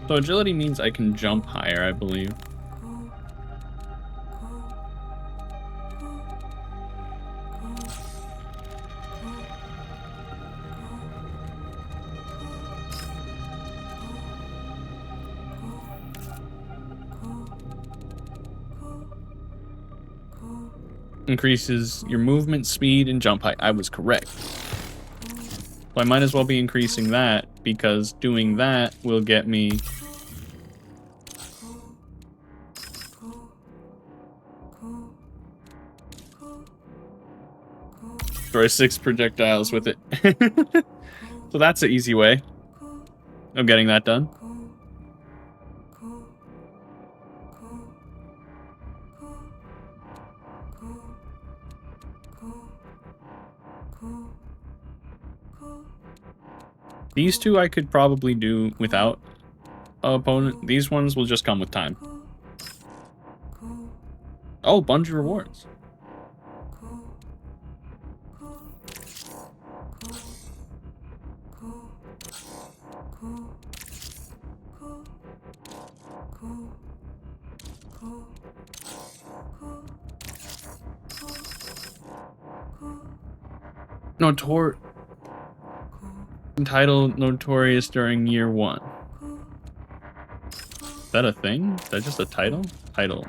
[SPEAKER 1] So agility means I can jump higher, I believe. Increases your movement speed and jump height. I was correct. So I might as well be increasing that, because doing that will get me... destroy 6 projectiles with it. So that's an easy way of getting that done. These two I could probably do without an opponent. These ones will just come with time. Oh, bunch of rewards. Entitled Notorious during year 1. Is that a thing? Is that just a title? Title.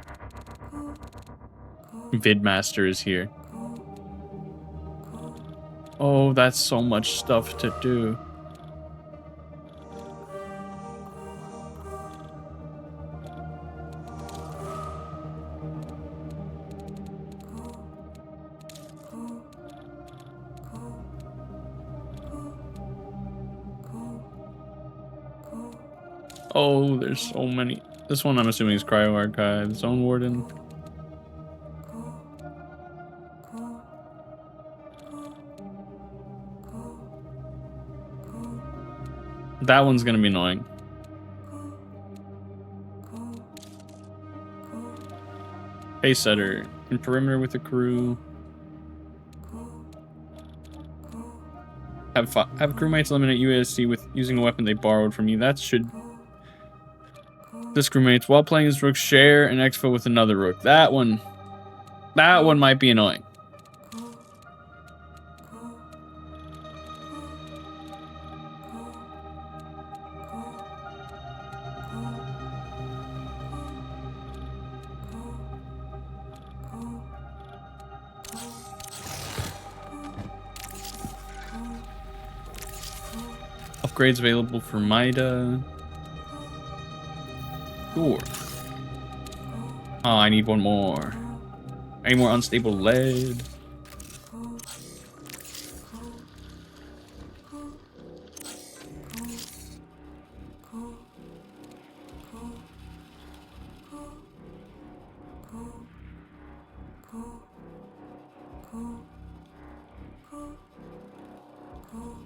[SPEAKER 1] Vidmaster is here. Oh, that's so much stuff to do. Oh, there's so many. This one I'm assuming is Cryo Archive, Zone Warden. That one's gonna be annoying. Pace Setter. In perimeter with the crew. Have crewmates eliminate UASC with using a weapon they borrowed from you. That should... This crewmates, while playing as rook, share an exfil with another rook. That one might be annoying. Upgrades available for Maida. Sure. Oh, I need one more. I need more unstable lead.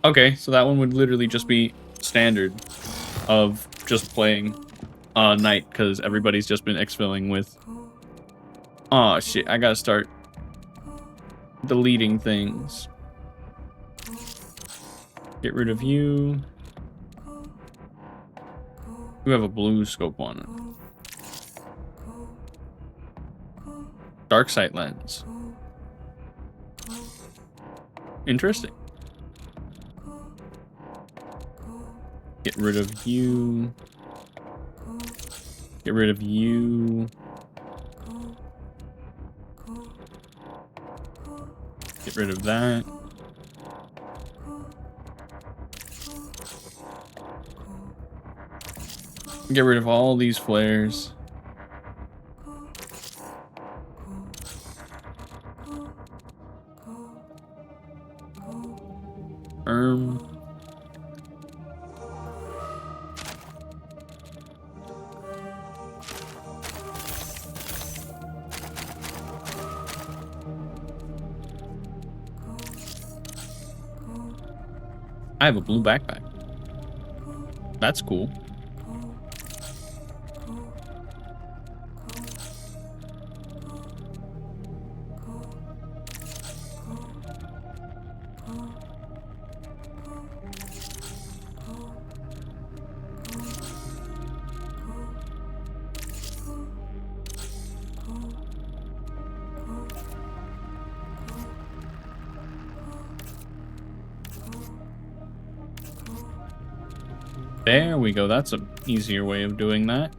[SPEAKER 1] Okay, so that one would literally just be standard of just playing Knight, because everybody's just been exfilling with... Oh shit, I gotta start deleting things. Get rid of you. You have a blue scope on it. Dark sight lens. Interesting. rid of you. Get rid of you. Get rid of that. Get rid of all these flares. I have a blue backpack. That's cool. There we go. That's an easier way of doing that.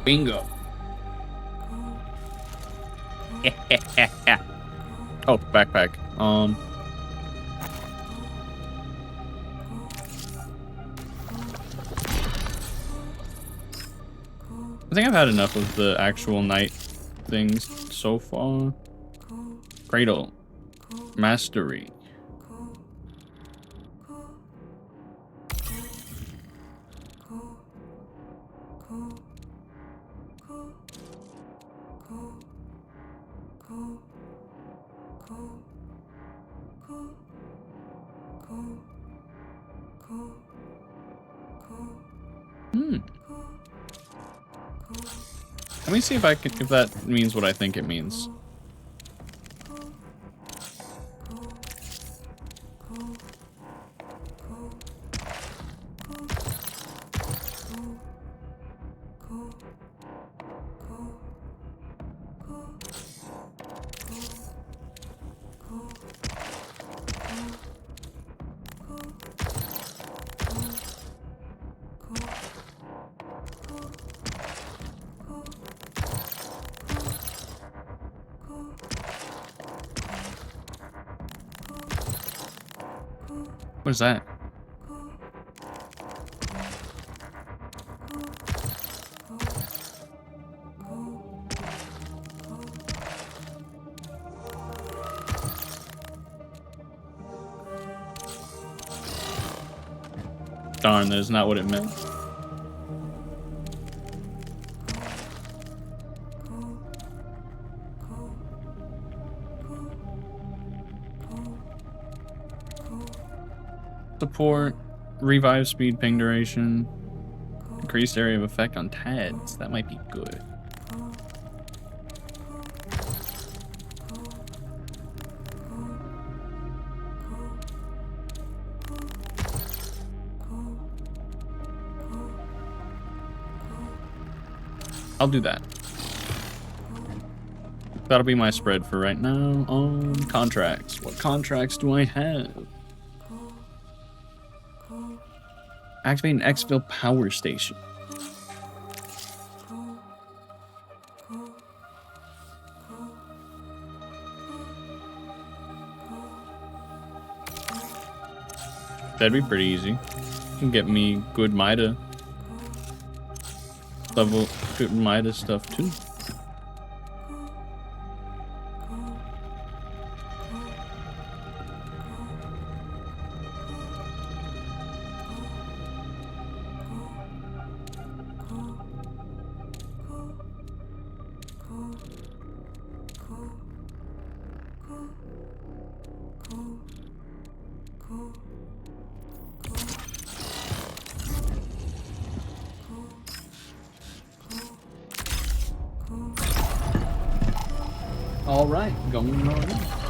[SPEAKER 1] Bingo. Oh, backpack. I think I've had enough of the actual night things so far. Cradle. Mastery. Let me see if I can, if that means what I think it means. What is that? Darn, that is not what it meant. Support, revive speed, ping duration, increased area of effect on TADs. That might be good. I'll do that. That'll be my spread for right now. Contracts. What contracts do I have? Activate an exfil power station. That'd be pretty easy. Can get me good Mida. Level good Mida stuff too. All right, going on in.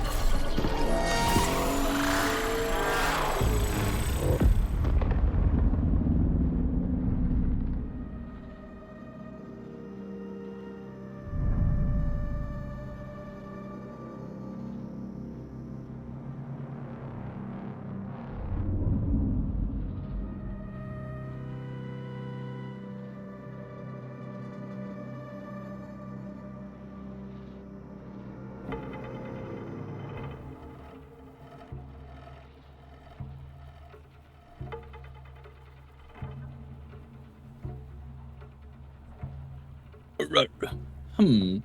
[SPEAKER 1] Right. Hmm.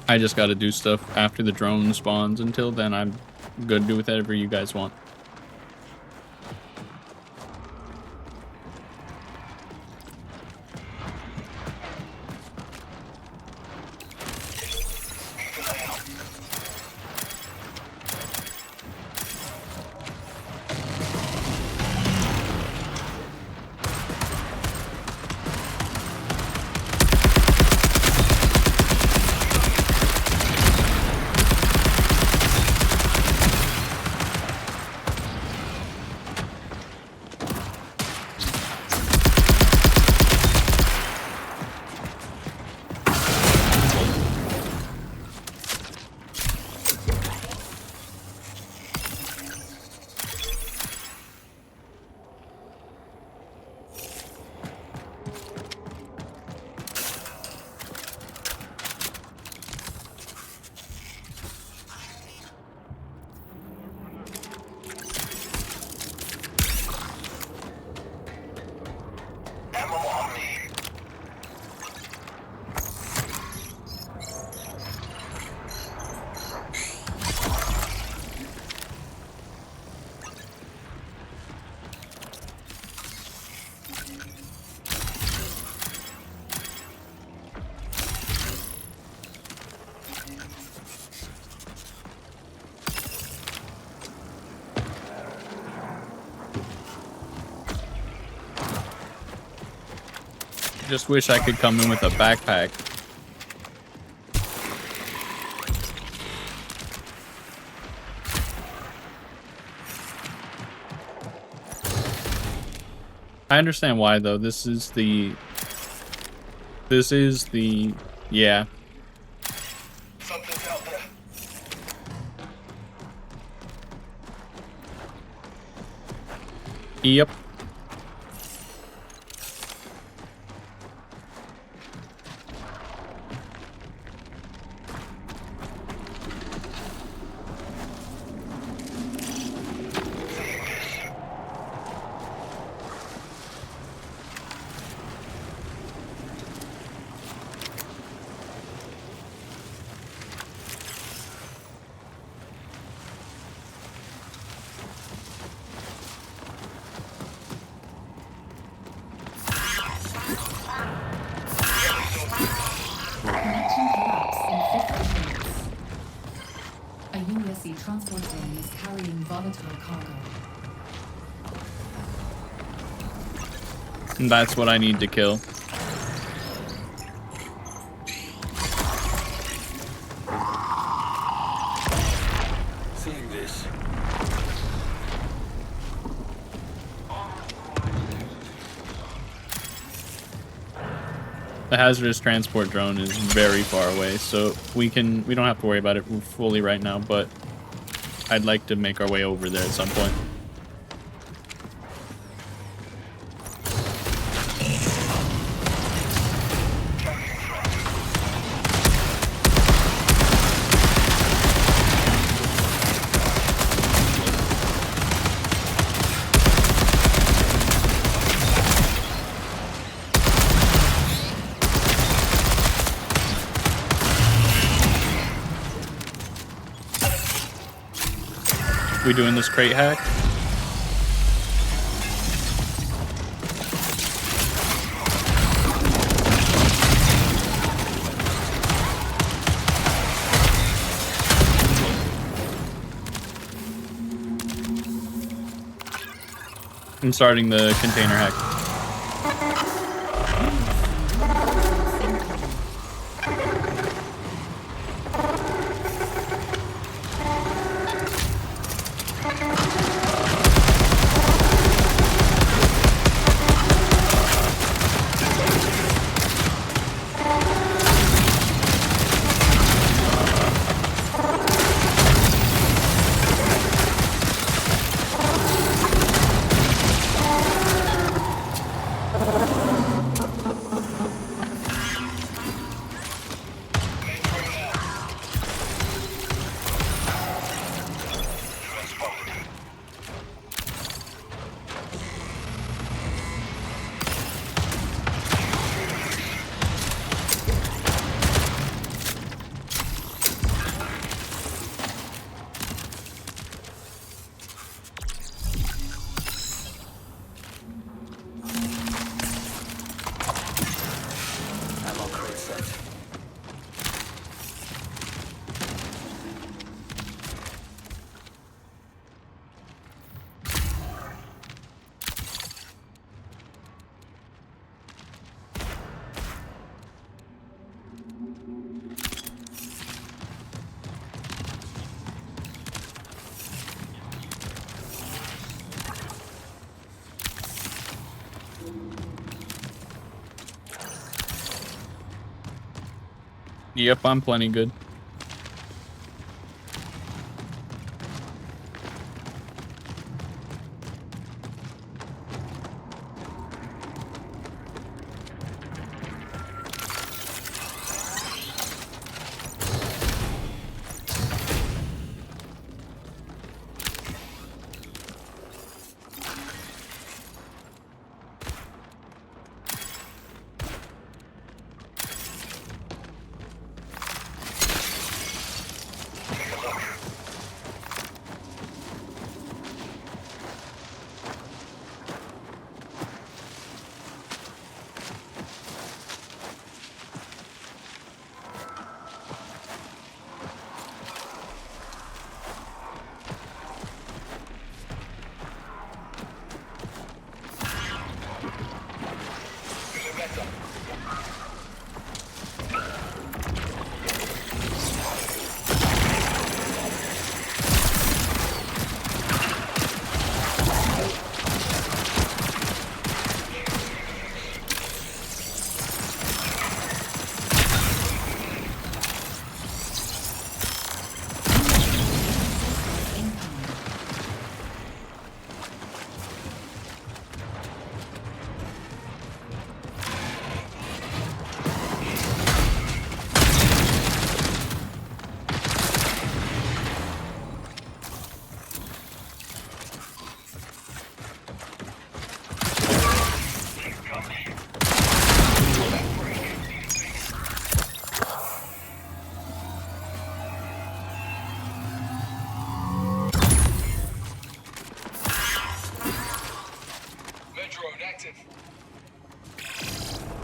[SPEAKER 1] I just gotta do stuff after the drone spawns. Until then, I'm good to do whatever you guys want. Just wish I could come in with a backpack. I understand why though. This is the yeah.
[SPEAKER 3] Something's out there.
[SPEAKER 1] Yep.
[SPEAKER 2] Connection collapse in 50 minutes. A USC transport drone is carrying volatile cargo.
[SPEAKER 1] And that's what I need to kill.
[SPEAKER 4] Seeing this.
[SPEAKER 1] The hazardous transport drone is very far away, so we don't have to worry about it fully right now, but I'd like to make our way over there at some point. We doing this crate hack? I'm starting the container hack.
[SPEAKER 4] Ammo crate set.
[SPEAKER 1] Yep, I'm plenty good.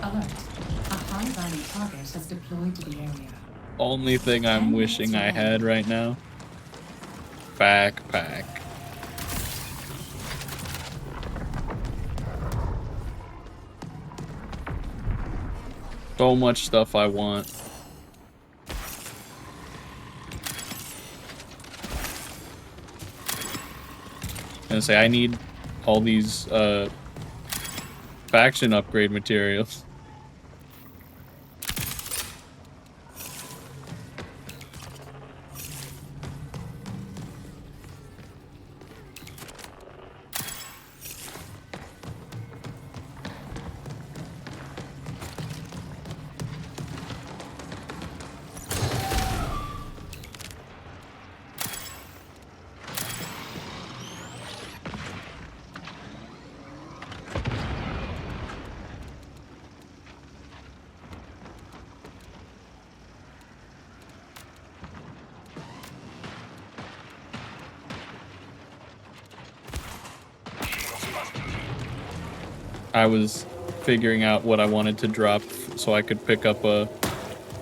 [SPEAKER 2] Alert. A high-value target has deployed to the area.
[SPEAKER 1] Only thing I'm wishing I had right now. Backpack. So much stuff I want. I'm gonna say I need all these faction upgrade materials. I was figuring out what I wanted to drop so I could pick up a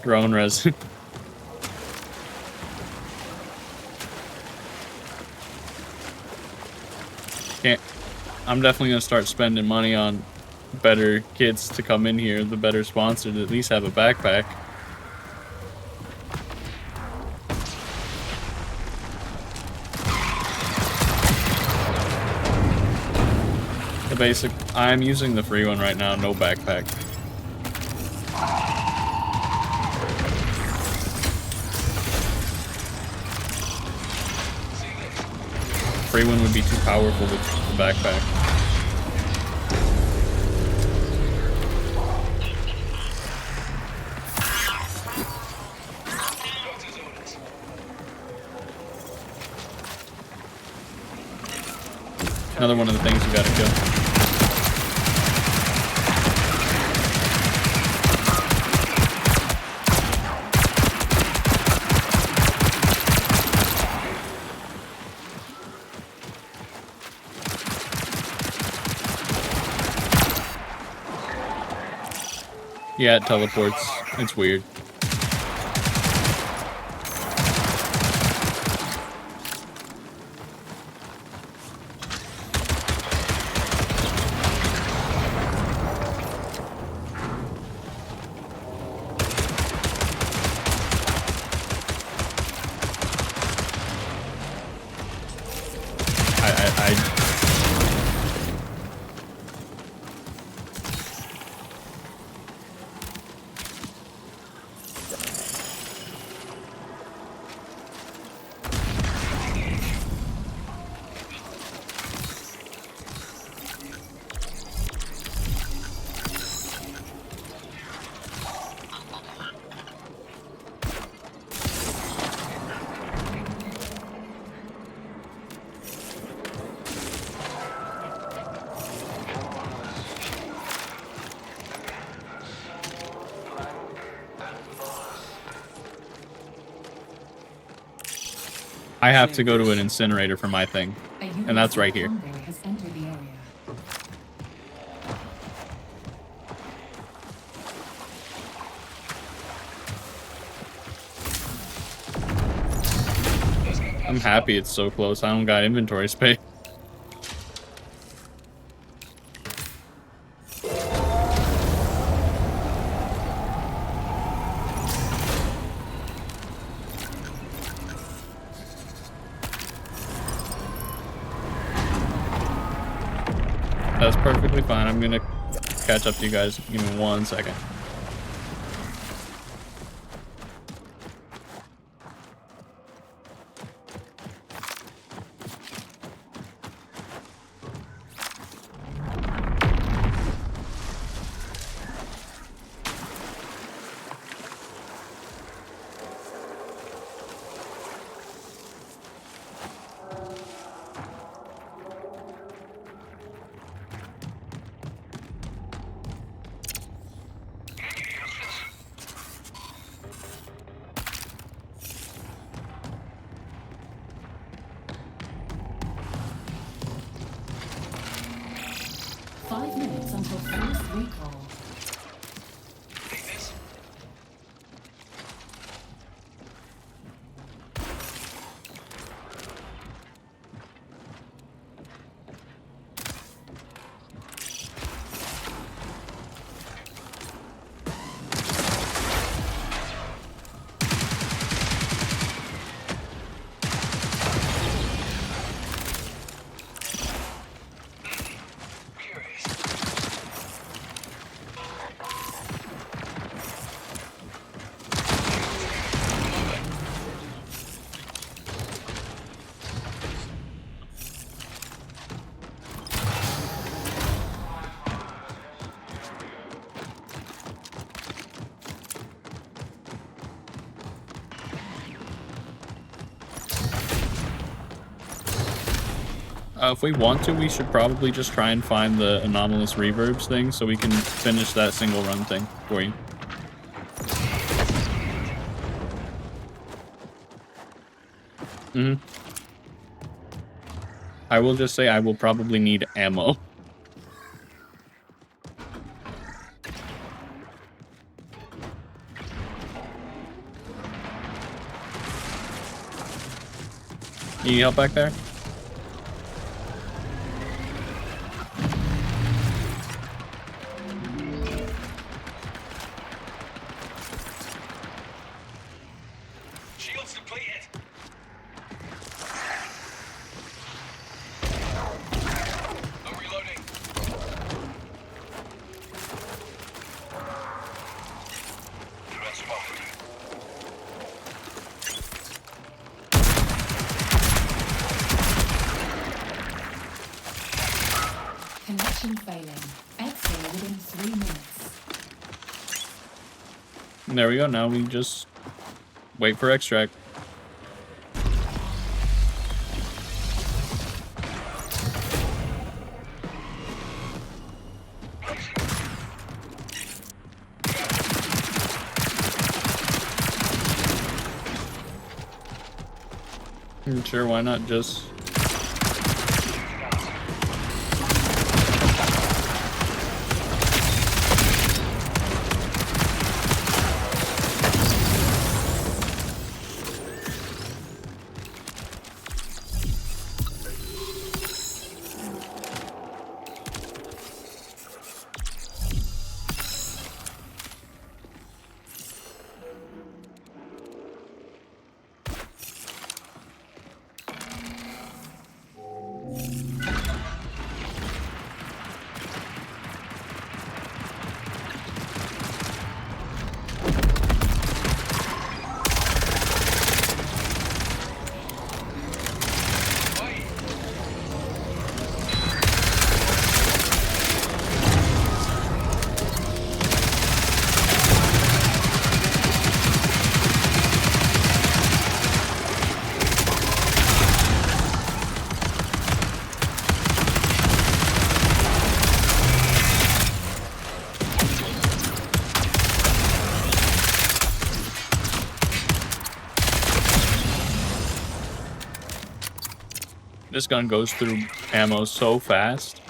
[SPEAKER 1] drone resin. I'm definitely gonna start spending money on better kits to come in here, the better sponsor to at least have a backpack. The basic, I'm using the free one right now, no backpack. Free one would be too powerful with the backpack.
[SPEAKER 3] Doctor's orders.
[SPEAKER 1] Another one of the things you gotta kill. Yeah, it teleports. It's weird. I have to go to an incinerator for my thing, and that's right here.
[SPEAKER 2] Has entered the area.
[SPEAKER 1] I'm happy it's so close. I don't got inventory space. That's perfectly fine. I'm gonna catch up to you guys. Give me 1 second.
[SPEAKER 2] Until first recall.
[SPEAKER 3] Take this. Curious.
[SPEAKER 1] If we want to, we should probably just try and find the anomalous reverbs thing so we can finish that single run thing for you. I will just say I will probably need ammo. You need help back there?
[SPEAKER 3] Shields depleted. I'm reloading. Red smoke.
[SPEAKER 2] Connection failing. Exit within 3 minutes.
[SPEAKER 1] And there we go. Now we just wait for extract. Sure, why not just... This gun goes through ammo so fast.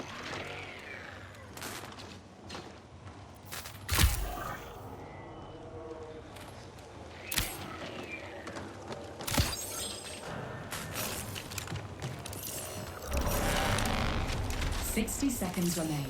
[SPEAKER 2] Seconds remain.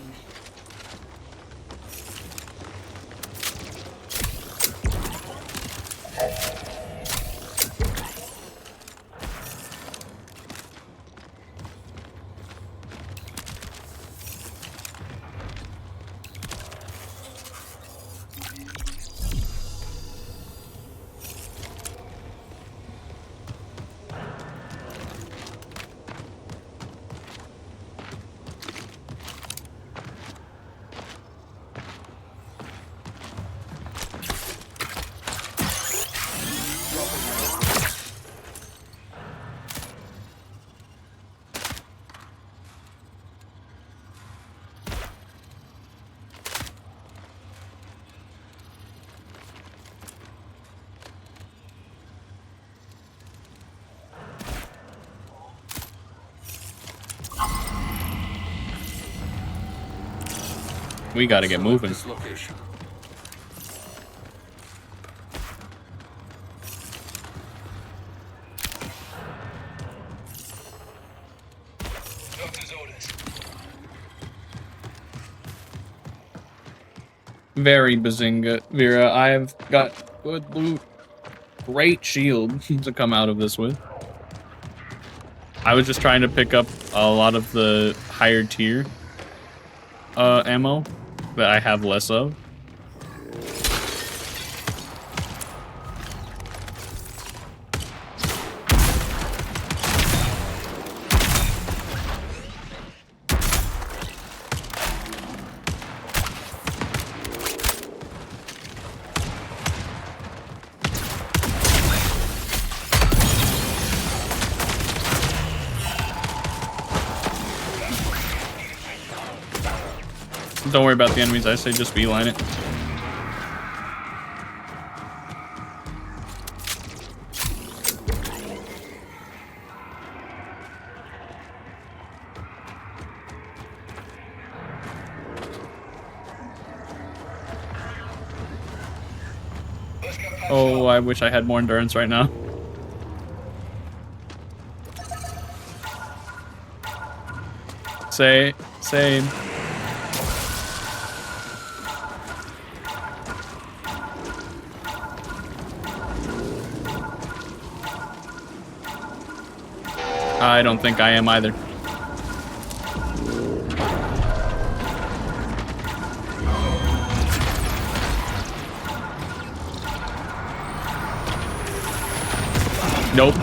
[SPEAKER 1] We gotta get moving.
[SPEAKER 4] This location.
[SPEAKER 3] Doctor's orders.
[SPEAKER 1] Very bazinga, Vera. I have got good loot. Great shield to come out of this with. I was just trying to pick up a lot of the higher tier ammo that I have less of. Don't worry about the enemies, I say just beeline it. Oh, I wish I had more endurance right now. Same. I don't think I am either. Nope.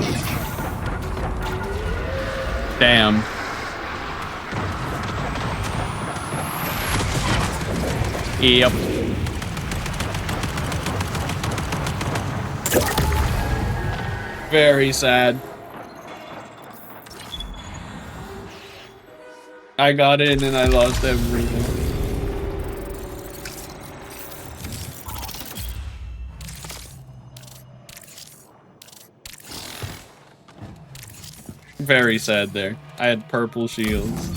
[SPEAKER 1] Damn. Yep. Very sad. I got in and I lost everything. Very sad there. I had purple shields.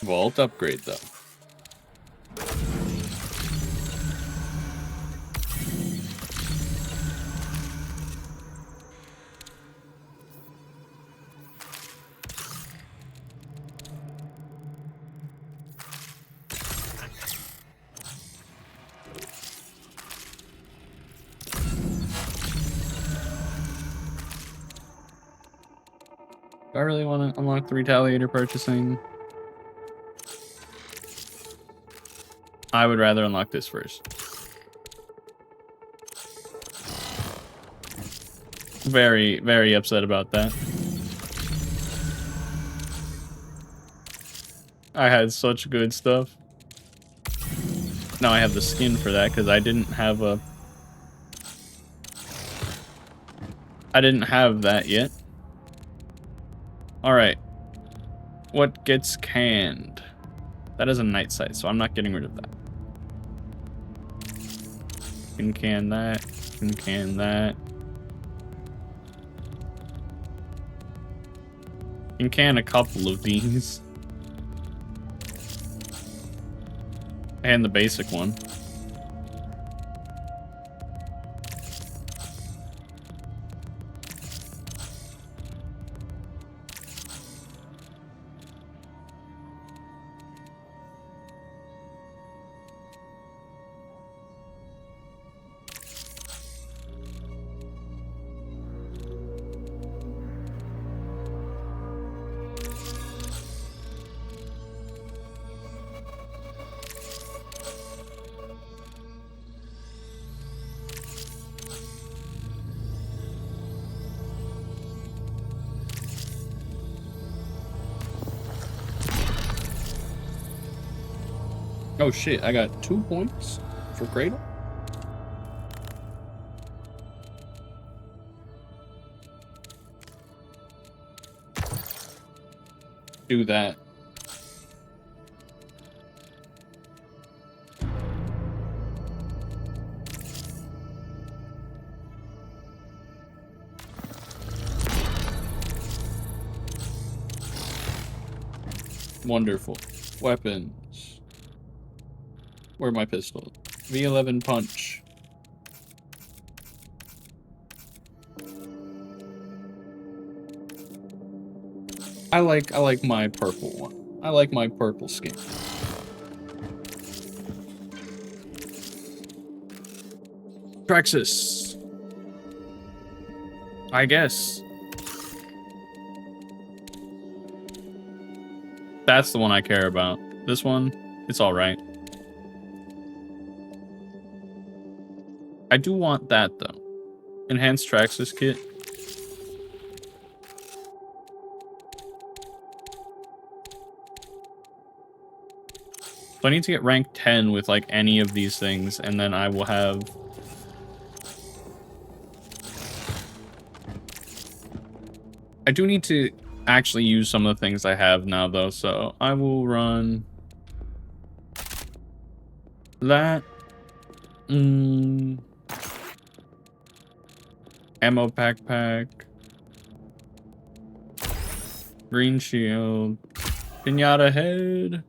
[SPEAKER 1] Vault upgrade though. Do I really want to unlock the retaliator purchasing? I would rather unlock this first. Very, very upset about that. I had such good stuff. Now I have the skin for that because I didn't have that yet. Alright. What gets canned? That is a night sight, so I'm not getting rid of that. Can can that. Can can that. Can can a couple of these. And the basic one. Oh shit, I got 2 points for Cradle. Do that. Wonderful. Weapons. Where are my pistols? V11 punch. I like my purple one. I like my purple skin. Praxis. I guess. That's the one I care about. This one, it's alright. I do want that, though. Enhanced Traxxas kit. So I need to get rank 10 with, like, any of these things, and then I will have... I do need to actually use some of the things I have now, though, so I will run... that. Ammo backpack. Green shield. Pinata head.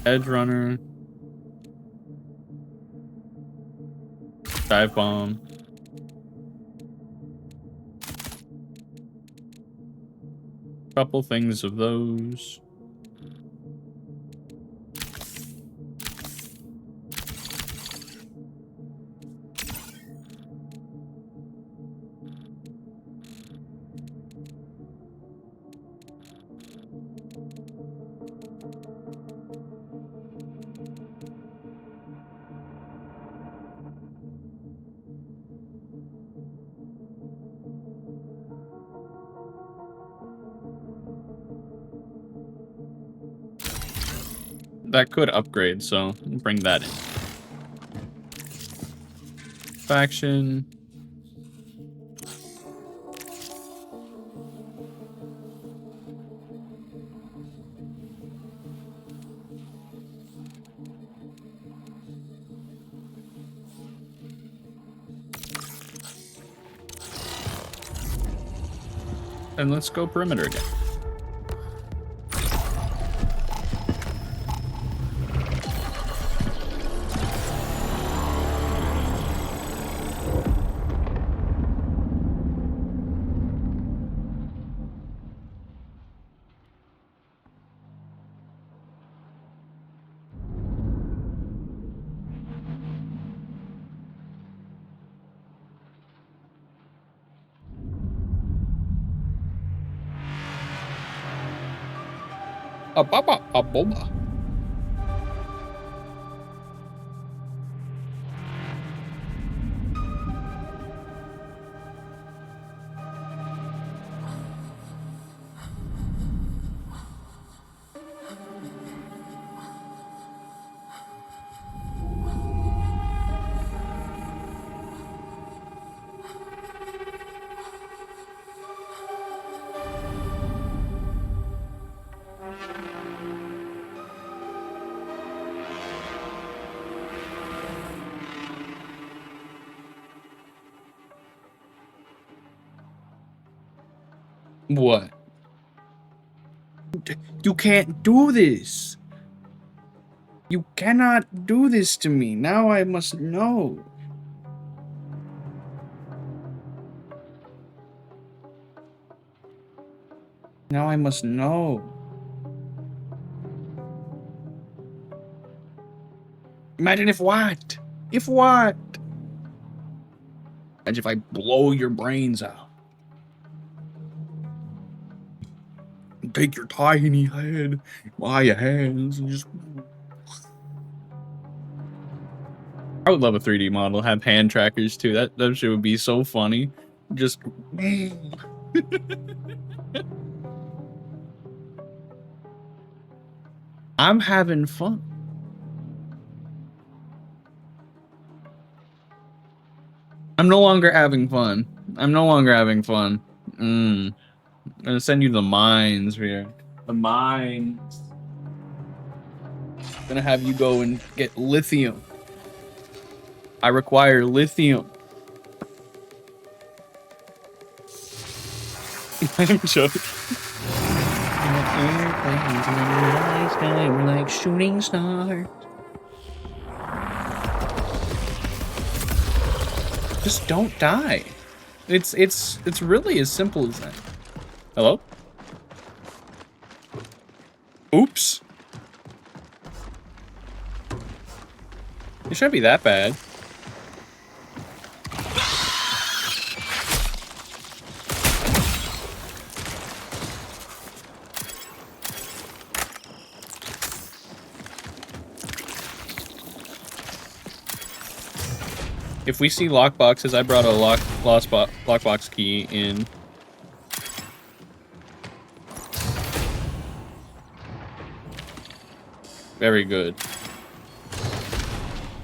[SPEAKER 1] Edge runner. Dive bomb. Couple things of those. That could upgrade, so bring that in. Faction. And let's go perimeter again. A baba, a boba. What? You can't do this. You cannot do this to me. Now I must know. Now I must know. Imagine if what? If what? Imagine if I blow your brains out. Take your tiny head by your hands and just... I would love a 3D model, have hand trackers too. That shit would be so funny. Just... I'm having fun. I'm no longer having fun. I'm no longer having fun. I'm gonna send you the mines here. The mines. I'm gonna have you go and get lithium. I require lithium. I'm joking. Airplanes in the night sky were like shooting stars. Just don't die. It's really as simple as that. Hello? Oops. It shouldn't be that bad. If we see lockboxes, I brought a lockbox key in. Very good.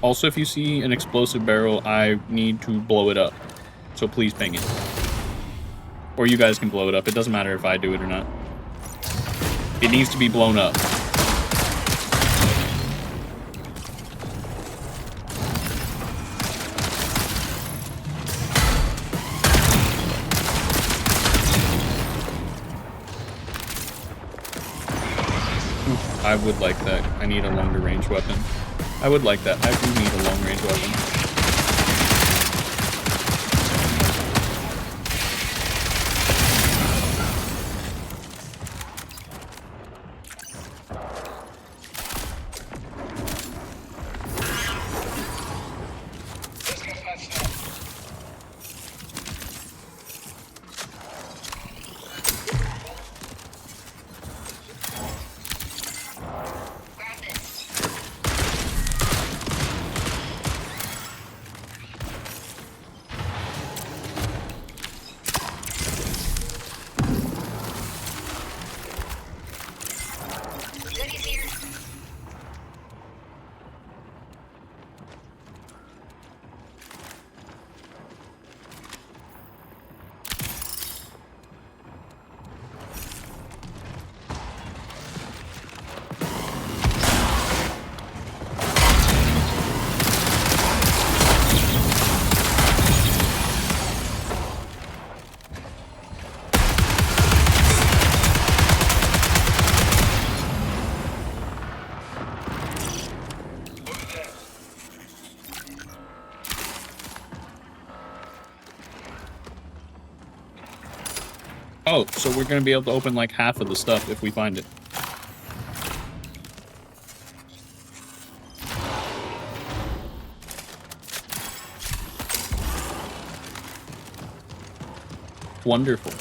[SPEAKER 1] Also, if you see an explosive barrel, I need to blow it up. So please ping it. Or you guys can blow it up. It doesn't matter if I do it or not. It needs to be blown up. I would like that. I need a longer range weapon. I would like that. I do need a long range weapon. Oh, so we're gonna be able to open like half of the stuff if we find it. Wonderful.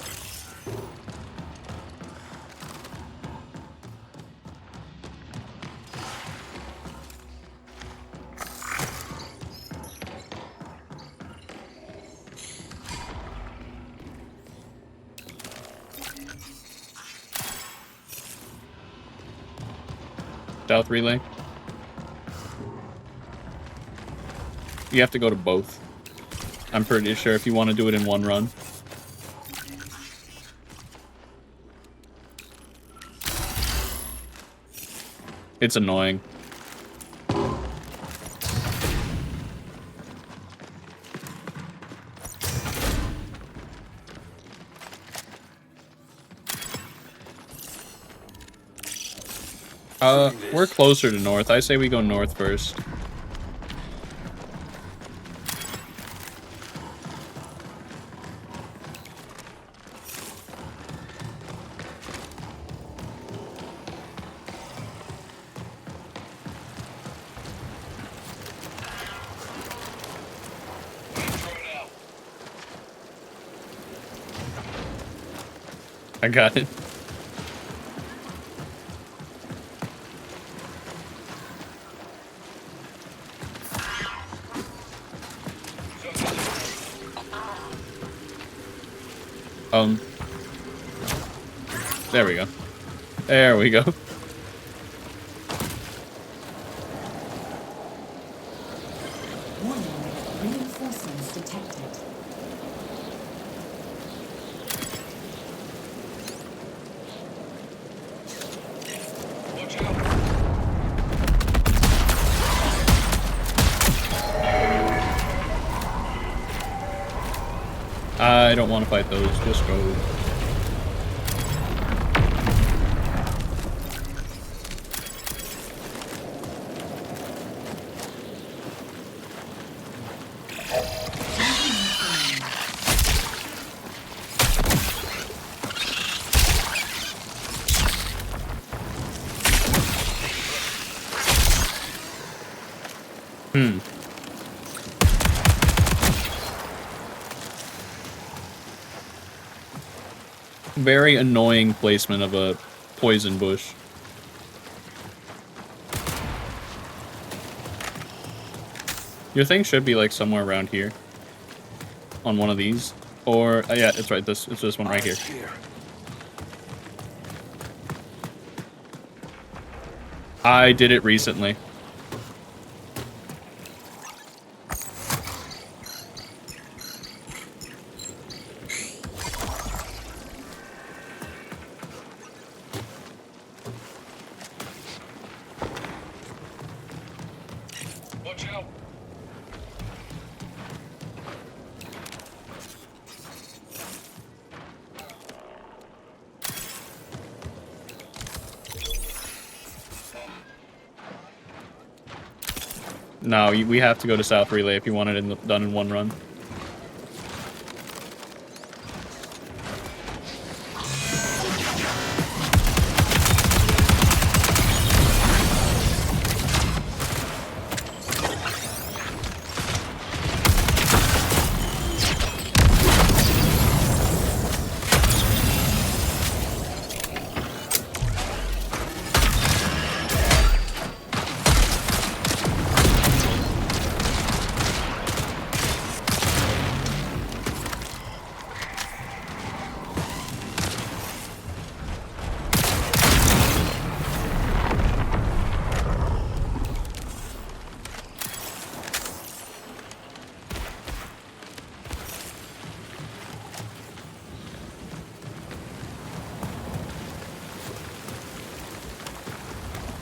[SPEAKER 1] South relay. You have to go to both. I'm pretty sure if you want to do it in one run. It's annoying. We're closer to north. I say we go north first. I got it. There we go. There we go.
[SPEAKER 2] Warning, reinforcements detected.
[SPEAKER 3] Watch out.
[SPEAKER 1] I don't want to fight those. Just go. Very annoying placement of a poison bush. Your thing should be like somewhere around here. On one of these. Or, yeah, it's right, it's this one right here. I did it recently.
[SPEAKER 3] Watch out.
[SPEAKER 1] No, we have to go to South Relay if you want it done in one run.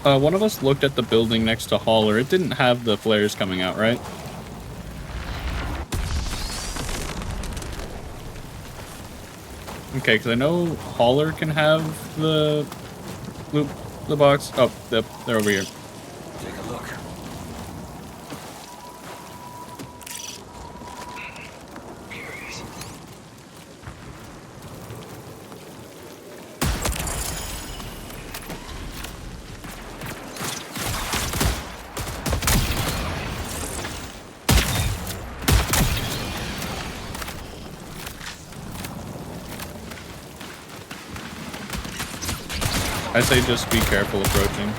[SPEAKER 1] One of us looked at the building next to Hauler. It didn't have the flares coming out, right? Okay, because I know Hauler can have the box. Oh, they're over here.
[SPEAKER 4] Take a look.
[SPEAKER 1] I say just be careful approaching.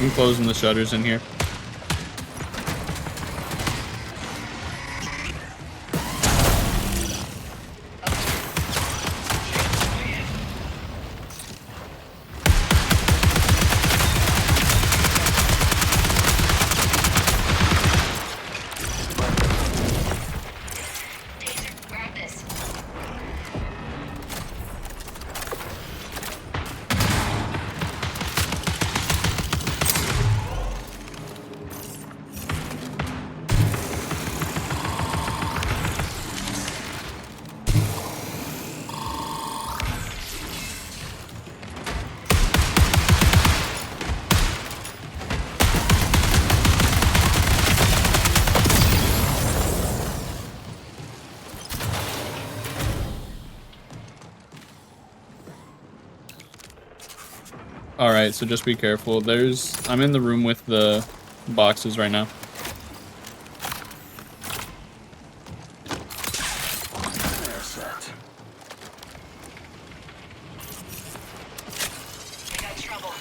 [SPEAKER 1] I'm closing the shutters in here.
[SPEAKER 2] Grab this.
[SPEAKER 1] All right, so just be careful. I'm in the room with the boxes right now.
[SPEAKER 4] They're set.
[SPEAKER 2] We got trouble.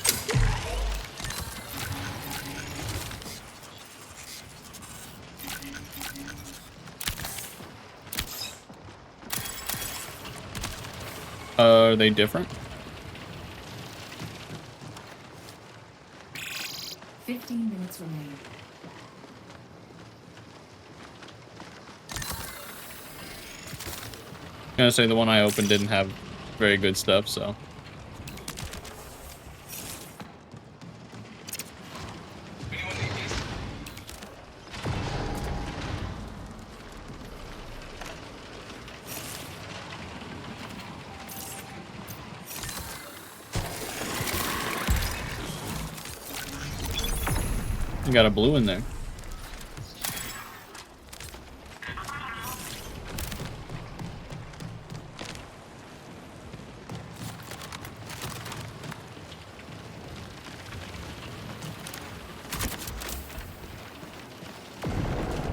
[SPEAKER 1] Are they different?
[SPEAKER 2] 15 minutes remain.
[SPEAKER 1] I'm gonna say the one I opened didn't have very good stuff, so.
[SPEAKER 3] Anyone need this?
[SPEAKER 1] You got a blue in there.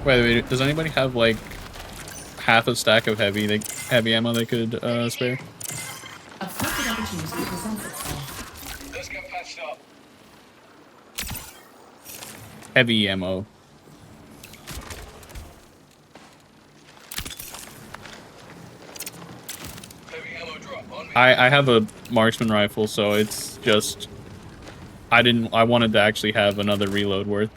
[SPEAKER 1] Wait, does anybody have like half a stack of heavy ammo they could spare?
[SPEAKER 2] A perfect opportunity presents itself.
[SPEAKER 3] Let's get patched up.
[SPEAKER 1] Heavy ammo.
[SPEAKER 3] Heavy ammo drop on me.
[SPEAKER 1] I have a marksman rifle, so it's just I wanted to actually have another reload worth.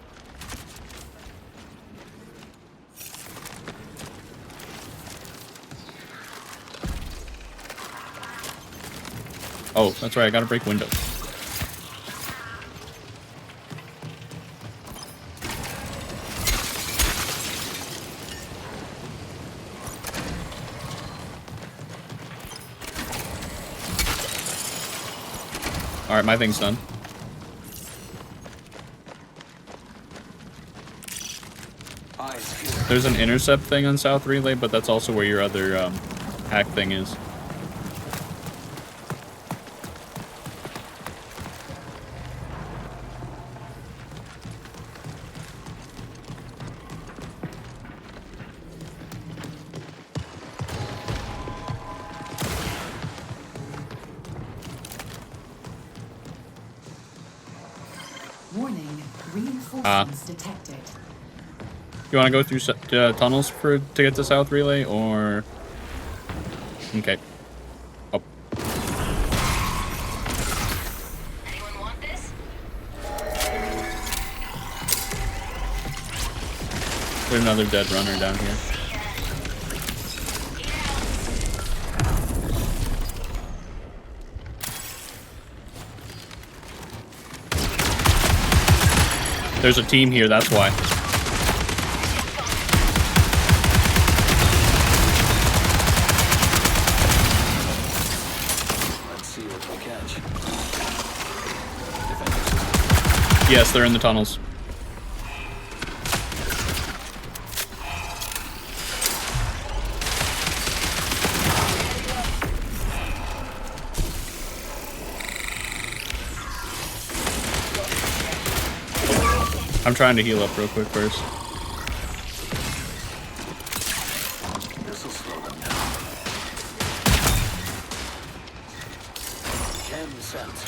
[SPEAKER 1] Oh, that's right, I gotta break windows. Alright, my thing's done.
[SPEAKER 4] Eyes here.
[SPEAKER 1] There's an intercept thing on South Relay, but that's also where your other hack thing is.
[SPEAKER 2] Warning, reinforcements detected.
[SPEAKER 1] You want to go through tunnels to get to South Relay, or... Okay. Oh.
[SPEAKER 2] Anyone want this?
[SPEAKER 1] There's another dead runner down here. There's a team here, that's why. Yes, they're in the tunnels. I'm trying to heal up real quick first.
[SPEAKER 4] This'll slow them down. Chem sent.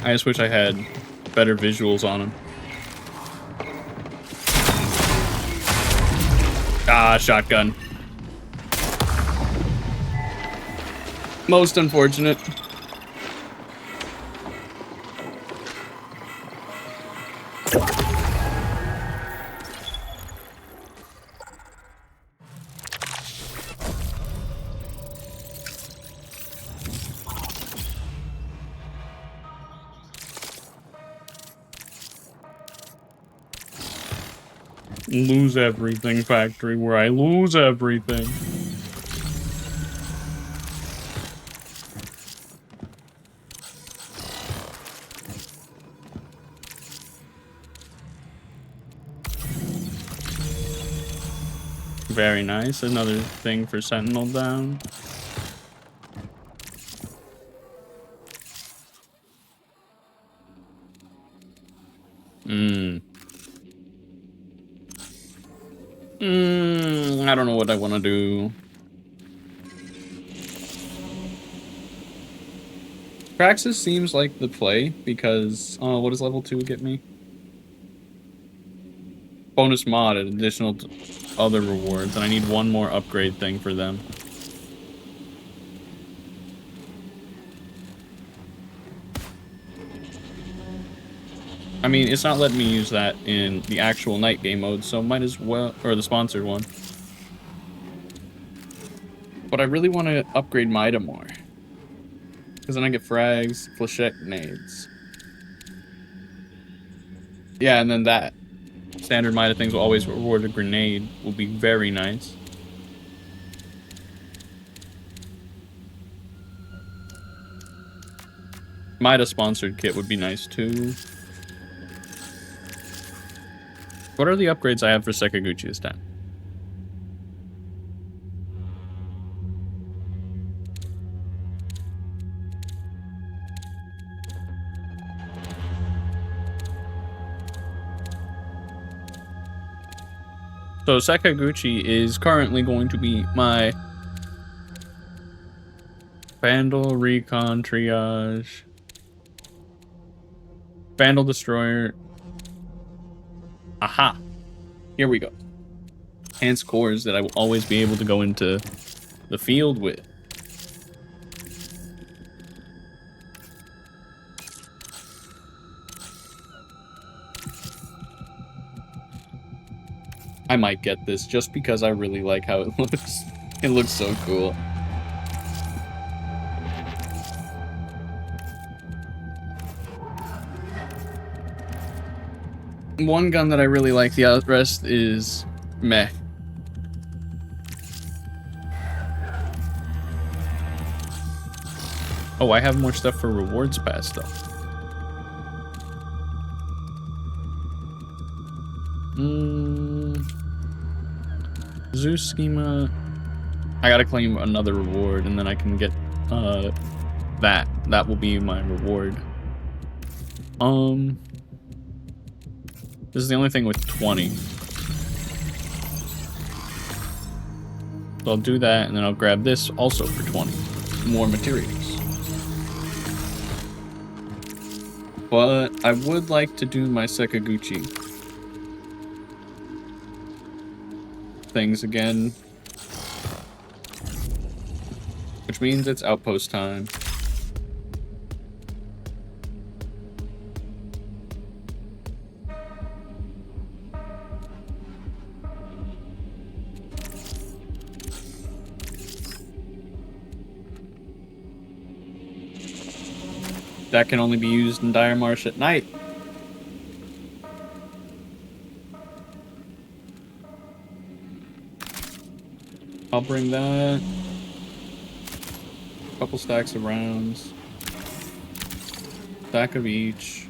[SPEAKER 1] I just wish I had better visuals on him. Ah, shotgun. Most unfortunate. Lose everything factory where I lose everything. Very nice. Another thing for Sentinel down. I don't know what I want to do. Praxis seems like the play because, what does level 2 get me? Bonus mod and additional other rewards, and I need one more upgrade thing for them. I mean, it's not letting me use that in the actual night game mode, so might as well, or the sponsored one. But I really want to upgrade Mida more. Because then I get frags, flechette grenades. Yeah, and then that. Standard Mida things will always reward a grenade. Will be very nice. Mida sponsored kit would be nice too. What are the upgrades I have for Sakaguchi this time? So Sakaguchi is currently going to be my Vandal Recon Triage, Vandal Destroyer. Aha! Here we go. Enhanced cores that I will always be able to go into the field with. I might get this just because I really like how it looks. It looks so cool. One gun that I really like, the rest is meh. Oh, I have more stuff for rewards pass though. Zeus schema. I gotta claim another reward and then I can get that. That will be my reward. This is the only thing with 20. So I'll do that and then I'll grab this also for 20. More materials. But I would like to do my Sekaguchi things again. Which means it's outpost time. That can only be used in Dire Marsh at night. I'll bring that. Couple stacks of rounds. Stack of each.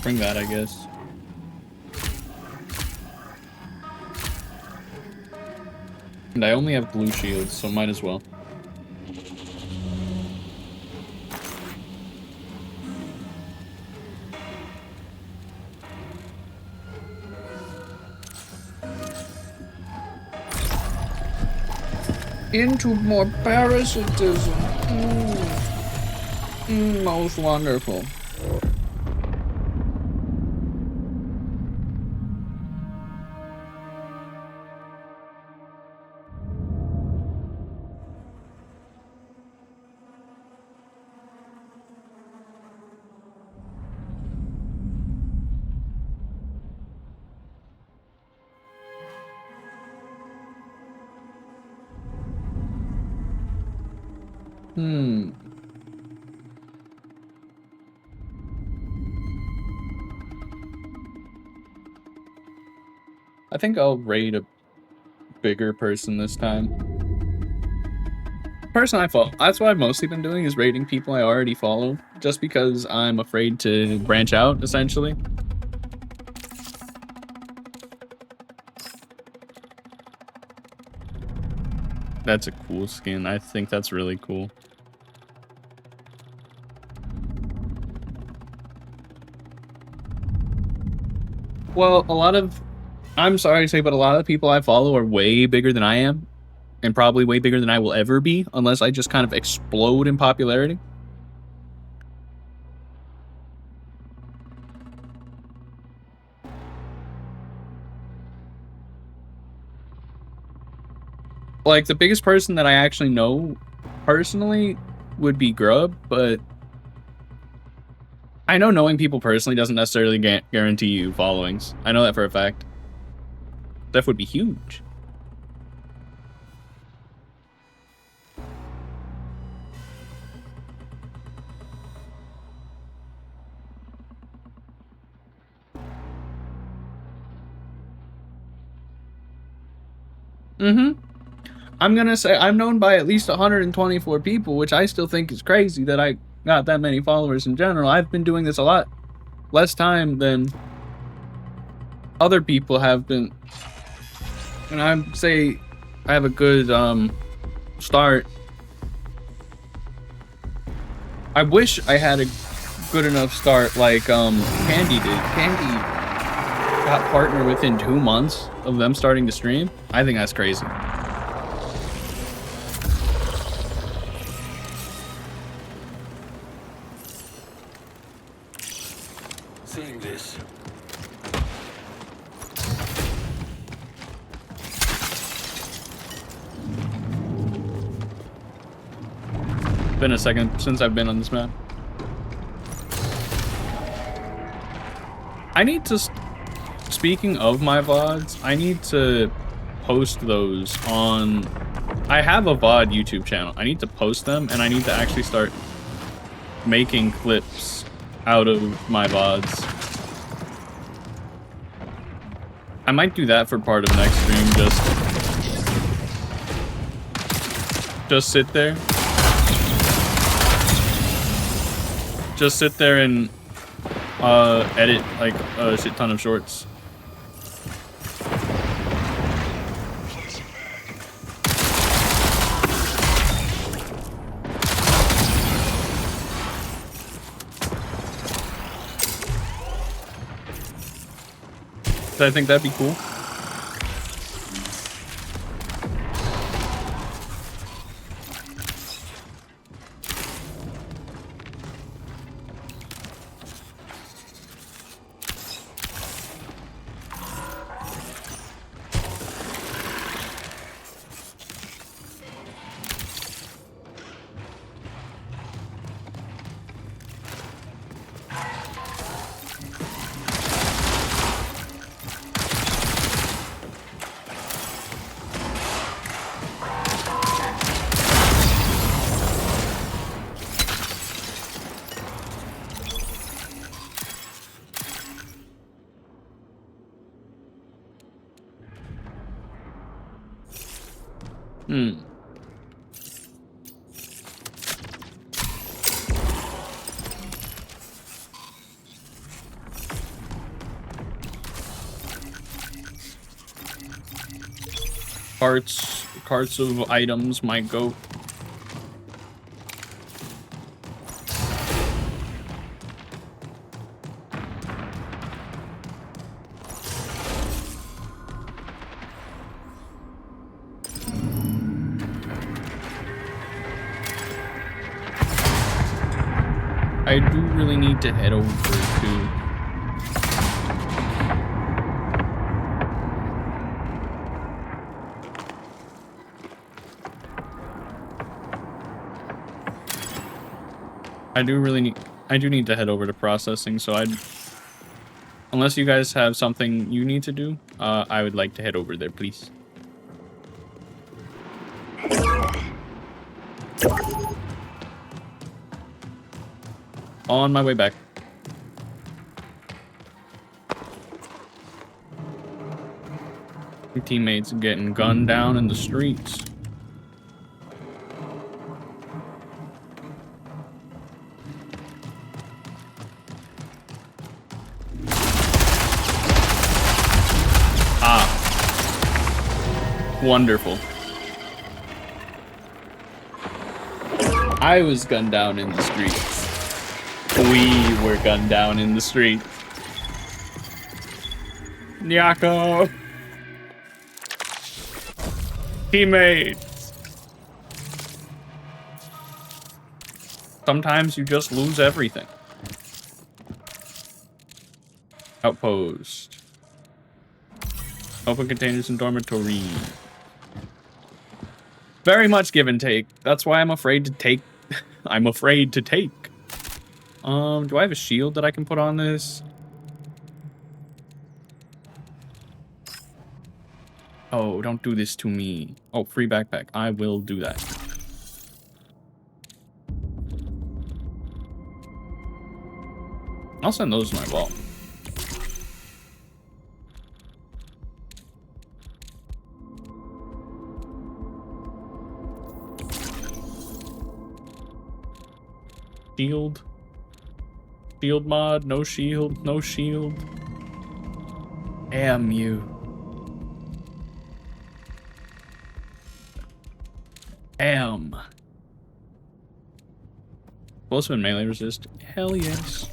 [SPEAKER 1] Bring that, I guess. And I only have blue shields, so might as well. Into more parasitism. Most wonderful. I think I'll raid a bigger person this time. Person I follow. That's what I've mostly been doing, is raiding people I already follow. Just because I'm afraid to branch out, essentially. That's a cool skin. I think that's really cool. Well, I'm sorry to say, but a lot of the people I follow are way bigger than I am. And probably way bigger than I will ever be, unless I just kind of explode in popularity. Like, the biggest person that I actually know personally would be Grub, but I know knowing people personally doesn't necessarily guarantee you followings. I know that for a fact. That would be huge. I'm gonna say I'm known by at least 124 people, which I still think is crazy that I got that many followers in general. I've been doing this a lot less time than other people have been. And I'd say I have a good start. I wish I had a good enough start like Candy did. Candy got partnered within 2 months of them starting to stream. I think that's crazy.
[SPEAKER 4] Seeing this.
[SPEAKER 1] Been a second since I've been on this map. I need to, speaking of my VODs, I need to post those on, I have a VOD YouTube channel. I need to post them, and I need to actually start making clips out of my VODs. I might do that for part of next stream, just sit there. Just sit there and edit like a shit ton of shorts. So I think that'd be cool. Hmm. Carts of items might go. I do really need to head over to. I do need to head over to processing, so unless you guys have something you need to do, I would like to head over there, please. On my way back. Your teammates getting gunned down in the streets. Wonderful. I was gunned down in the streets. We were gunned down in the street. Nyako! Teammates! Sometimes you just lose everything. Outpost. Open containers in dormitory. Very much give and take. That's why I'm afraid to take. I'm afraid to take. Do I have a shield that I can put on this? Oh, don't do this to me. Oh, free backpack. I will do that. I'll send those to my vault. Shield. Shield mod, no shield, no shield. Damn you. Damn. Explosive and melee resist. Hell yes.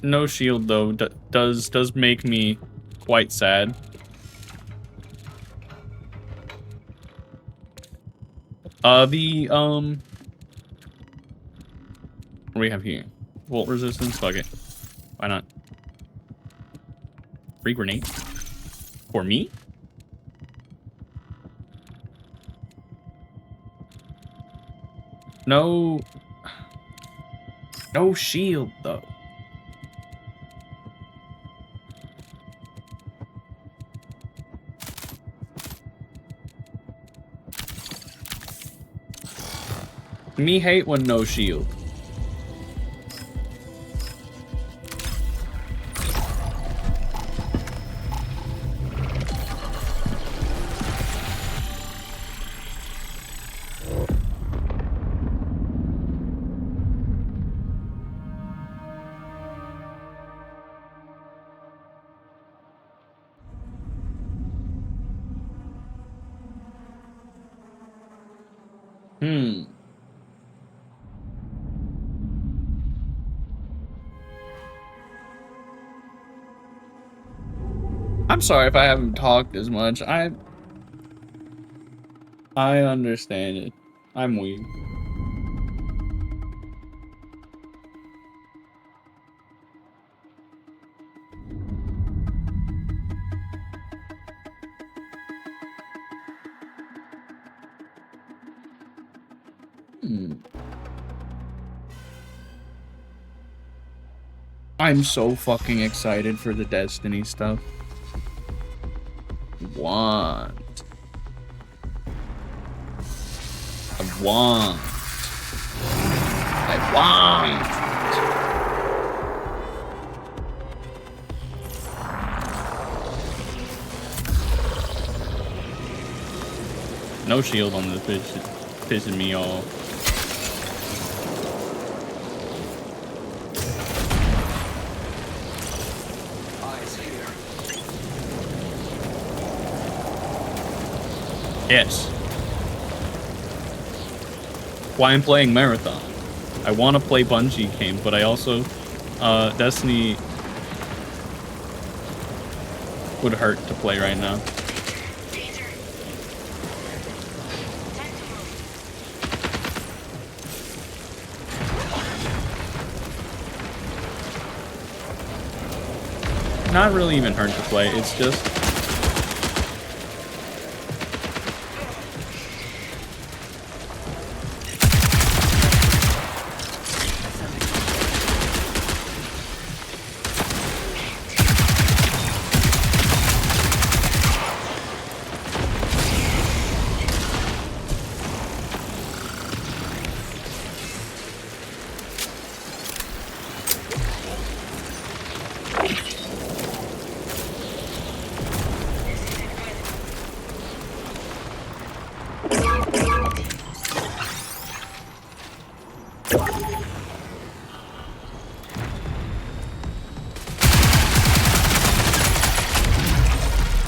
[SPEAKER 1] No shield though does make me quite sad. What do we have here? Volt resistance? Fuck it. Why not? Free grenade? For me? No. No shield, though. Me hate when no shield. I'm sorry if I haven't talked as much. I understand it. I'm weak. I'm so fucking excited for the Destiny stuff. I want. No shield on the fish, pissing me off.
[SPEAKER 4] Eyes here.
[SPEAKER 1] Yes. Why I'm playing Marathon. I want to play Bungie games, but I also, Destiny would hurt to play right now. Not really even hard to play, it's just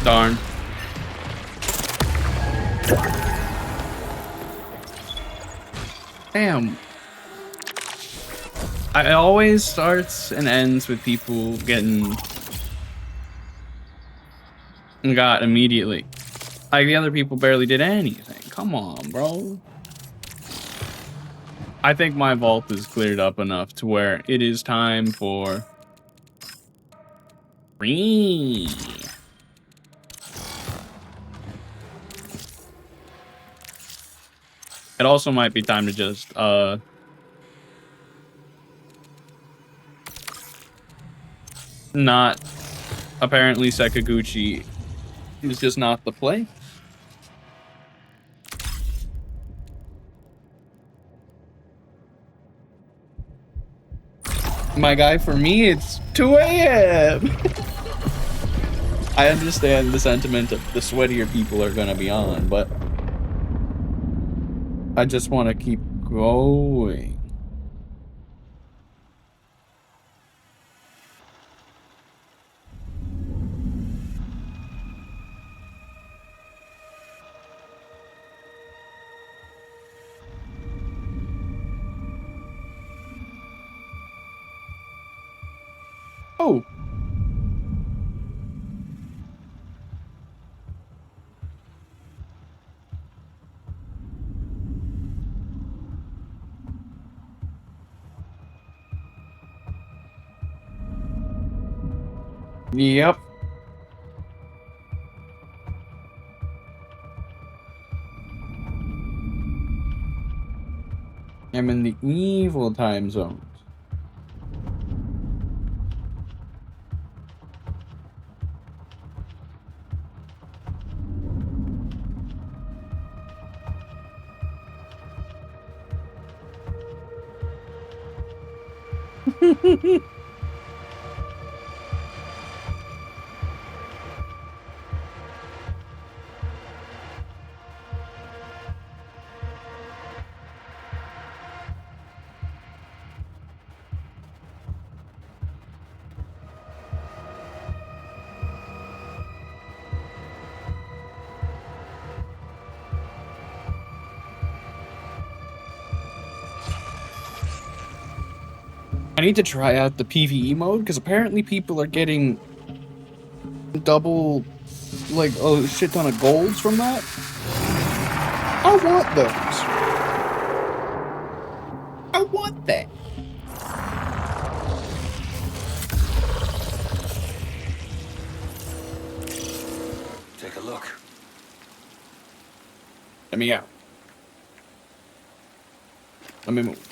[SPEAKER 1] darn. Damn. It always starts and ends with people getting got immediately. Like the other people barely did anything. Come on, bro. I think my vault is cleared up enough to where it is time for free. It also might be time to just not apparently Sakaguchi is just not the play. My guy, for me, it's 2 a.m. I understand the sentiment of the sweatier people are gonna be on, but I just want to keep going. Oh. Yep. I'm in the evil time zones. I need to try out the PvE mode because apparently people are getting double, like, a shit ton of golds from that. I want those. I want that.
[SPEAKER 4] Take a look.
[SPEAKER 1] Let me out. Let me move.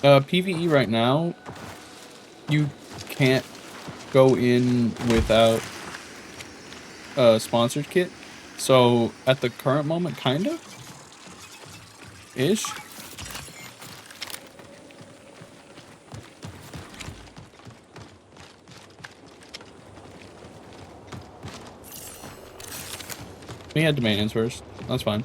[SPEAKER 1] PvE right now, you can't go in without a sponsored kit. So at the current moment, kinda. Ish. We had to maintenance first. That's fine.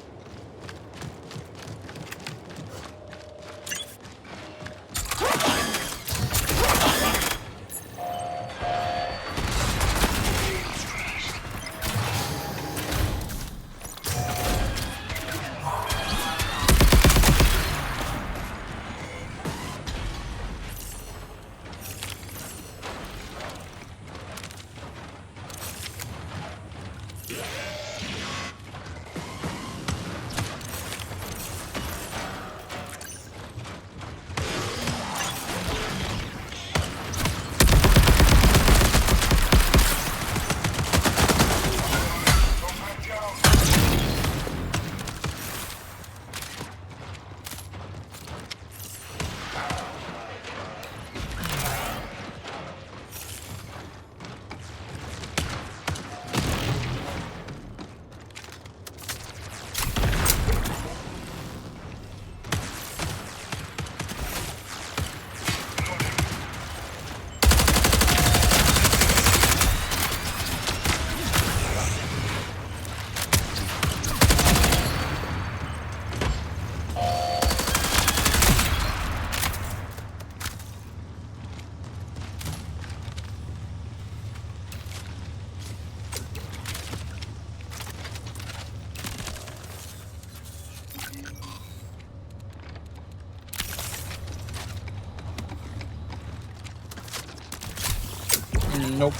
[SPEAKER 1] Nope.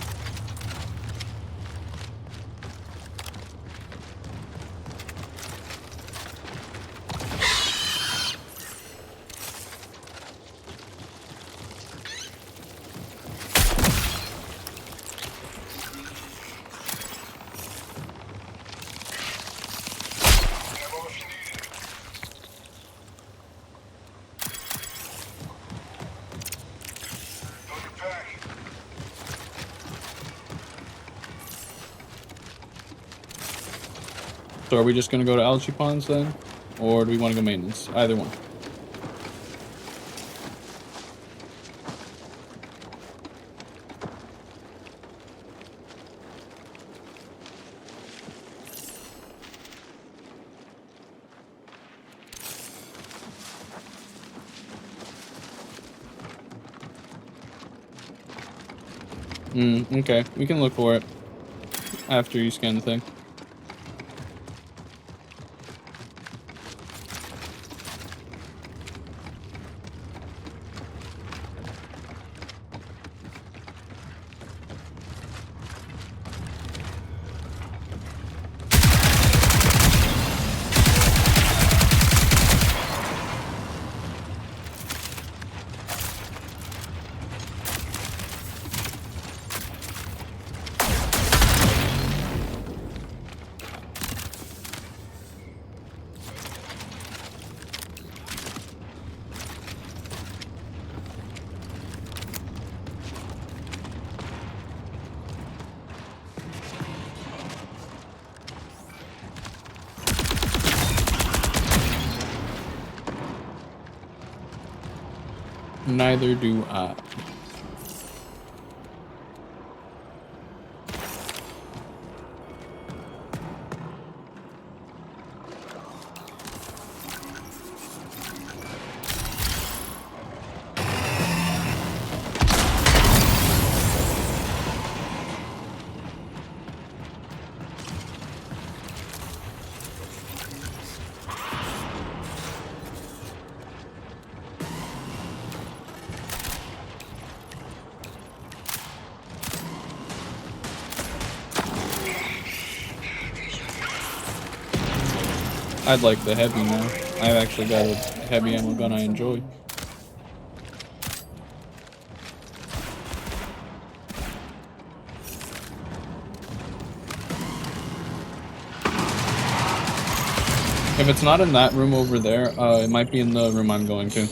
[SPEAKER 3] Ammo if you need it. Load your pack.
[SPEAKER 1] So are we just gonna go to algae ponds then? Or do we want to go maintenance? Either one. Okay. We can look for it after you scan the thing. Neither do I. I'd like the heavy now. I've actually got a heavy ammo gun I enjoy. If it's not in that room over there, it might be in the room I'm going to.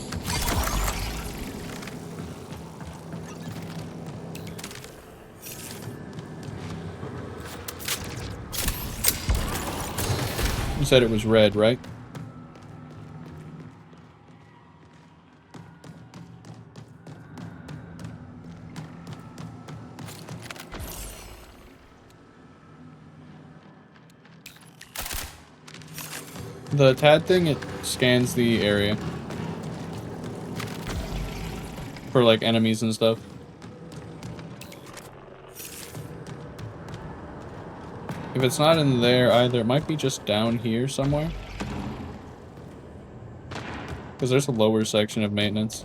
[SPEAKER 1] You said it was red, right? The TAD thing, it scans the area for like enemies and stuff. If it's not in there either, it might be just down here somewhere. Because there's a lower section of maintenance.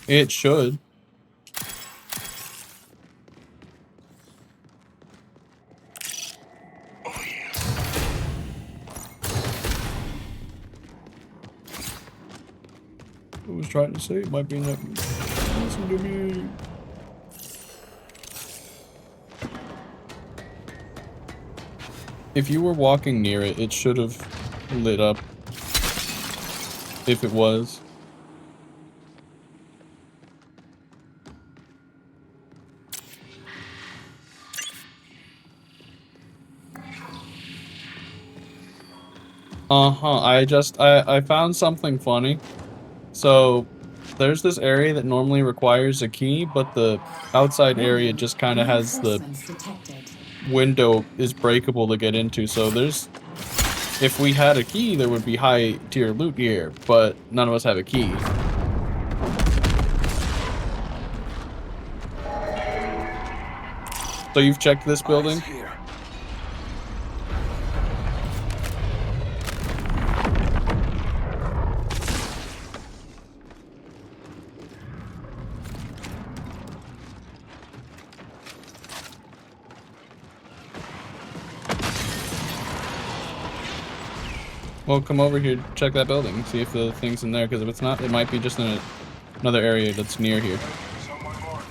[SPEAKER 1] It should. I was trying to say it might be enough. Listen to me. If you were walking near it, it should have lit up. If it was. Uh-huh. I found something funny. So, there's this area that normally requires a key, but the outside area
[SPEAKER 2] Warning,
[SPEAKER 1] just kind of has the
[SPEAKER 2] reinforcements detected.
[SPEAKER 1] window is breakable to get into. So there's, if we had a key, there would be high tier loot here, but none of us have a key. So you've checked this building?
[SPEAKER 4] Eyes here.
[SPEAKER 1] Well, come over here, check that building, see if the thing's in there, because if it's not, it might be just in another area that's near here.
[SPEAKER 3] Enemies on my mark.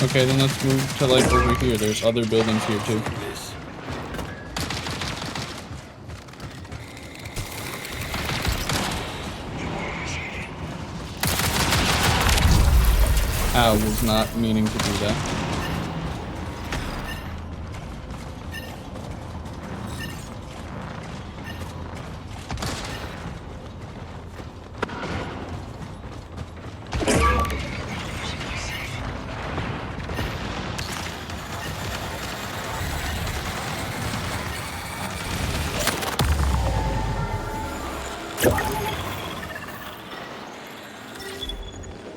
[SPEAKER 1] Okay, then let's move to like over here. There's other buildings here too.
[SPEAKER 4] This.
[SPEAKER 1] I was not meaning to do that.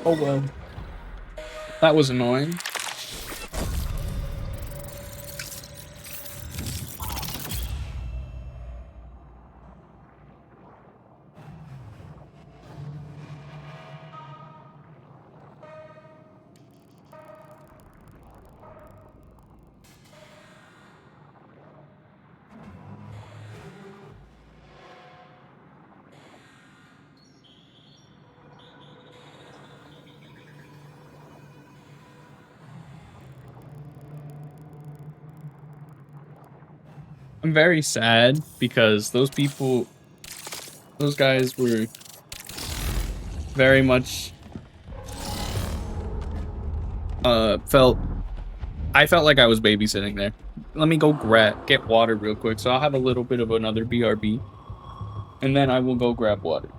[SPEAKER 1] Oh well. That was annoying. I'm very sad because those guys were very much, I felt like I was babysitting there. Let me go get water real quick, so I'll have a little bit of another BRB, and then I will go grab water.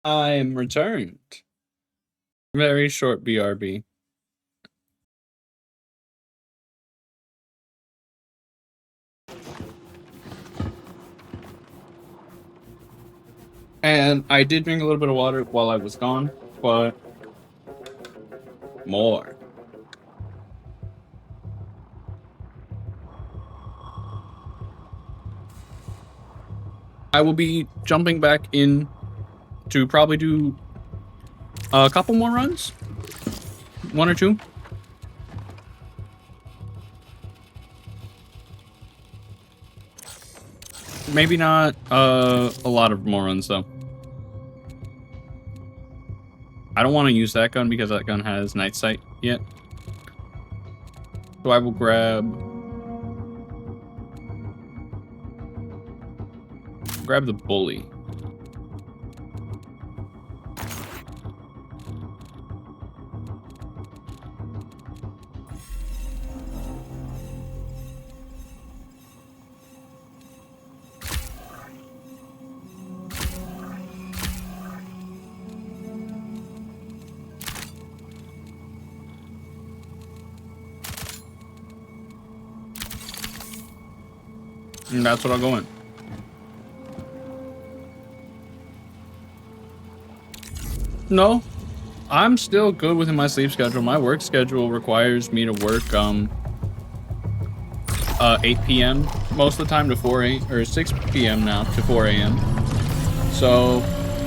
[SPEAKER 1] I'm returned. Very short BRB. And I did drink a little bit of water while I was gone, but more. I will be jumping back in to probably do a couple more runs. 1 or 2. Maybe not a lot of more runs though. I don't want to use that gun because that gun has night sight yet. So I will grab the bully. And that's what I'll go in. No, I'm still good within my sleep schedule. My work schedule requires me to work 8 p.m. most of the time to 4 a.m. or 6 p.m. now to 4 a.m. So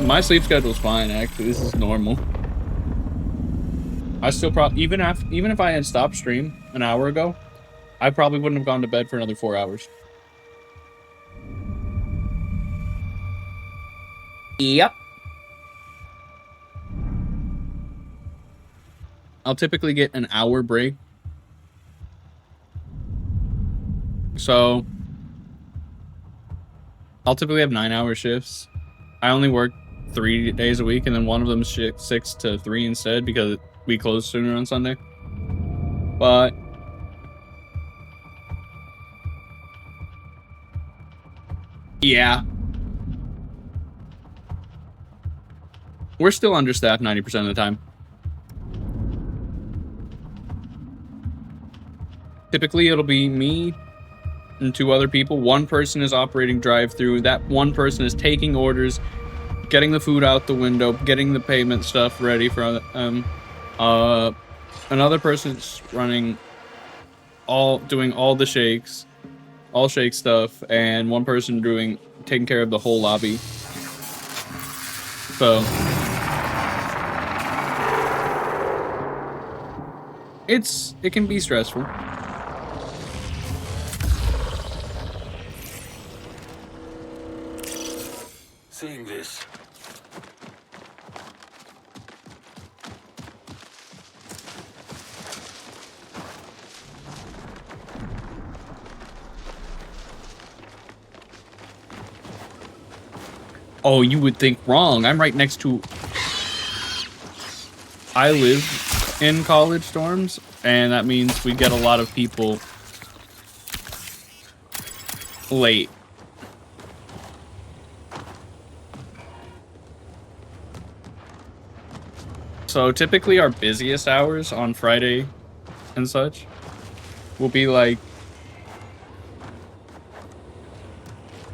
[SPEAKER 1] my sleep schedule is fine. Actually, this is normal. I still probably even if I had stopped stream an hour ago, I probably wouldn't have gone to bed for another 4 hours. Yep. I'll typically get an hour break. So I'll typically have 9-hour shifts. I only work 3 days a week, and then one of them is 6 to 3 instead because we close sooner on Sunday. But yeah, we're still understaffed 90% of the time. Typically, it'll be me and 2 other people. One person is operating drive-through. That one person is taking orders, getting the food out the window, getting the payment stuff ready for another person's doing all the shakes, all shake stuff, and one person taking care of the whole lobby. So it can be stressful.
[SPEAKER 4] Seeing this.
[SPEAKER 1] Oh, you would think wrong. I'm right next to... I live in college dorms, and that means we get a lot of people late. So typically our busiest hours on Friday and such will be like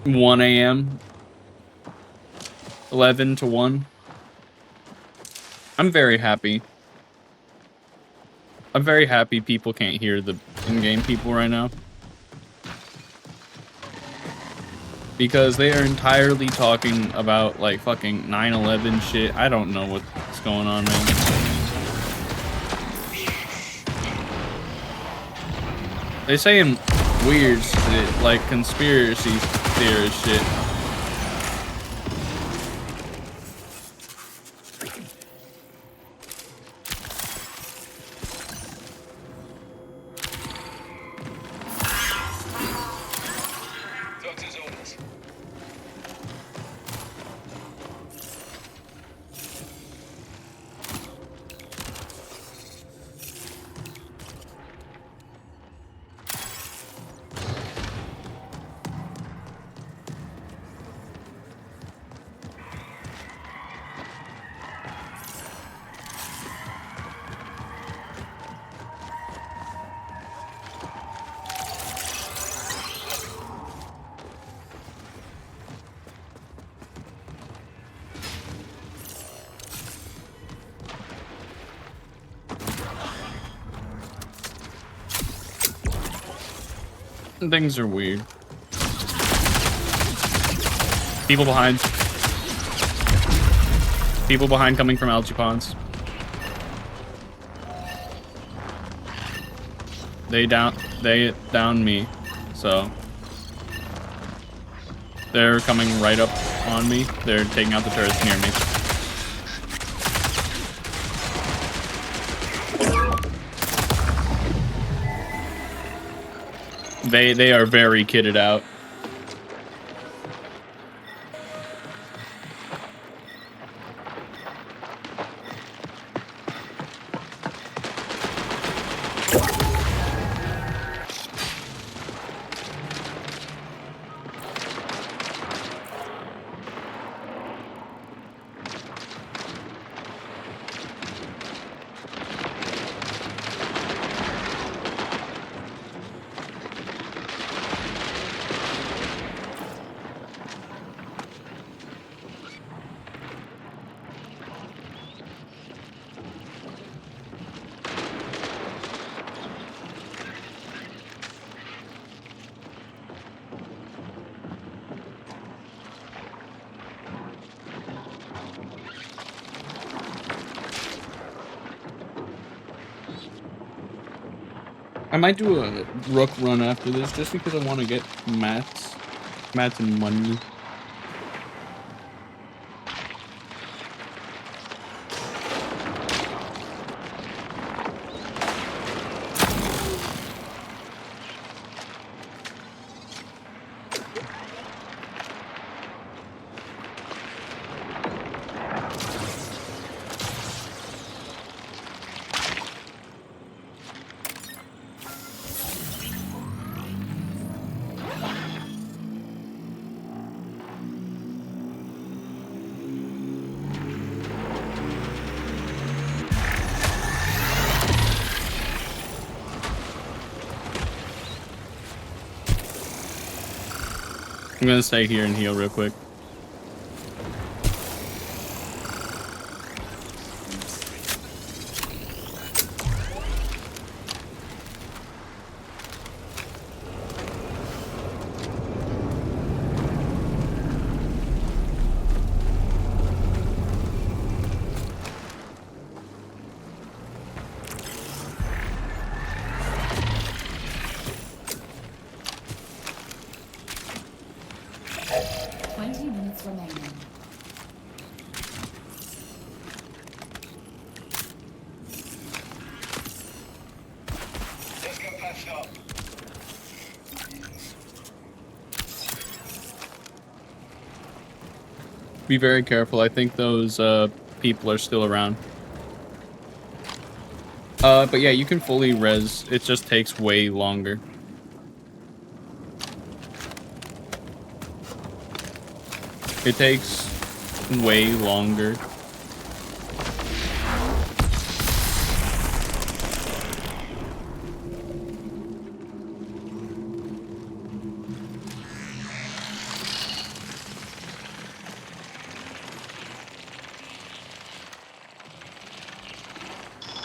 [SPEAKER 1] 1 a.m. 11 to 1. I'm very happy. I'm very happy people can't hear the in-game people right now. Because they are entirely talking about, like, fucking 9/11 shit. I don't know what's going on, man. They saying weird shit, like conspiracy theorist shit.
[SPEAKER 3] Doctor's orders.
[SPEAKER 1] Things are weird. People behind. People behind coming from algae ponds. They downed me, so they're coming right up on me. They're taking out the turrets near me. They are very kitted out. I might do a rook run after this just because I want to get mats and money. I'm gonna stay here and heal real quick. Be very careful. I think those people are still around. But yeah, you can fully res. It just takes way longer. It takes way longer.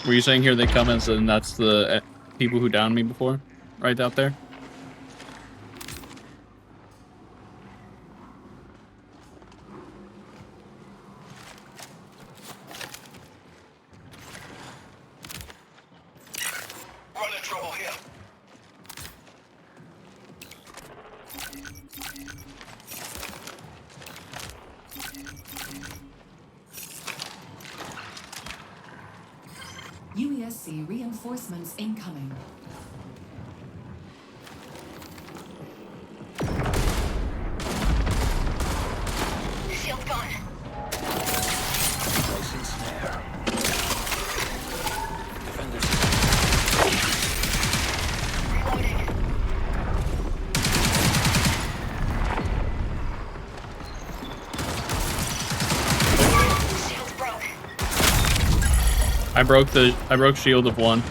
[SPEAKER 1] Were you saying here they come as and that's the people who downed me before? Right out there?
[SPEAKER 3] Run into trouble here.
[SPEAKER 2] UESC reinforcements incoming.
[SPEAKER 3] Shield gone.
[SPEAKER 4] Placing snare. Defenders.
[SPEAKER 3] Reloading. Shield broke.
[SPEAKER 1] I broke shield of one.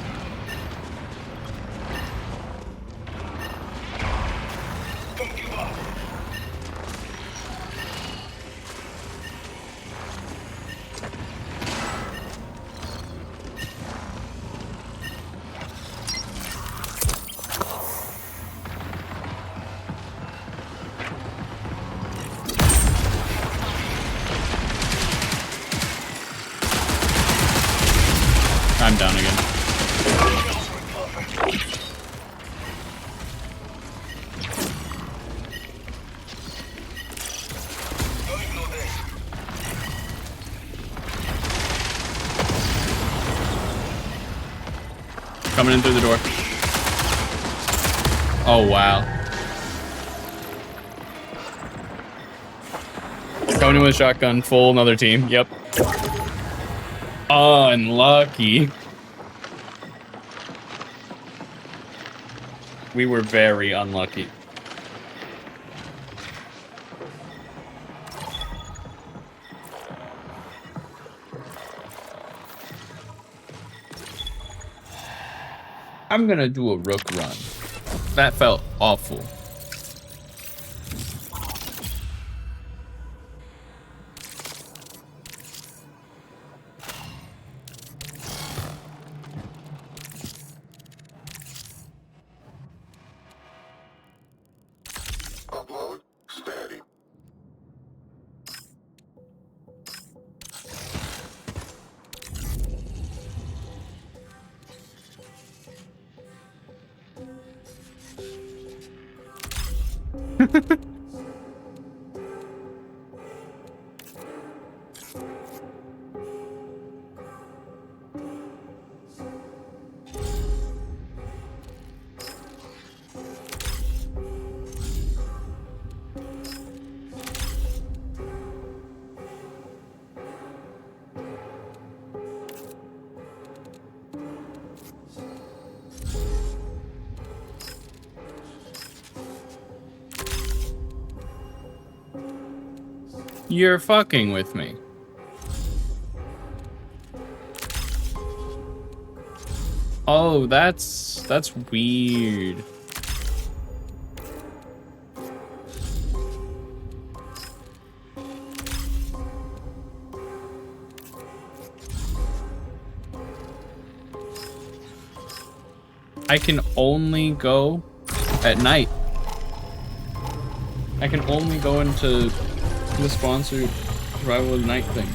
[SPEAKER 3] Don't give up.
[SPEAKER 1] down again.
[SPEAKER 3] Kills were perfect. Don't ignore this.
[SPEAKER 1] Coming in through the door. Oh, wow. Coming in with a shotgun, full another team. Yep. Unlucky. We were very unlucky. I'm gonna do a rook run. That felt awful.
[SPEAKER 4] Upload. Steady.
[SPEAKER 1] You're fucking with me. Oh, that's weird. I can only go at night. I can only go into the sponsored survival at night things.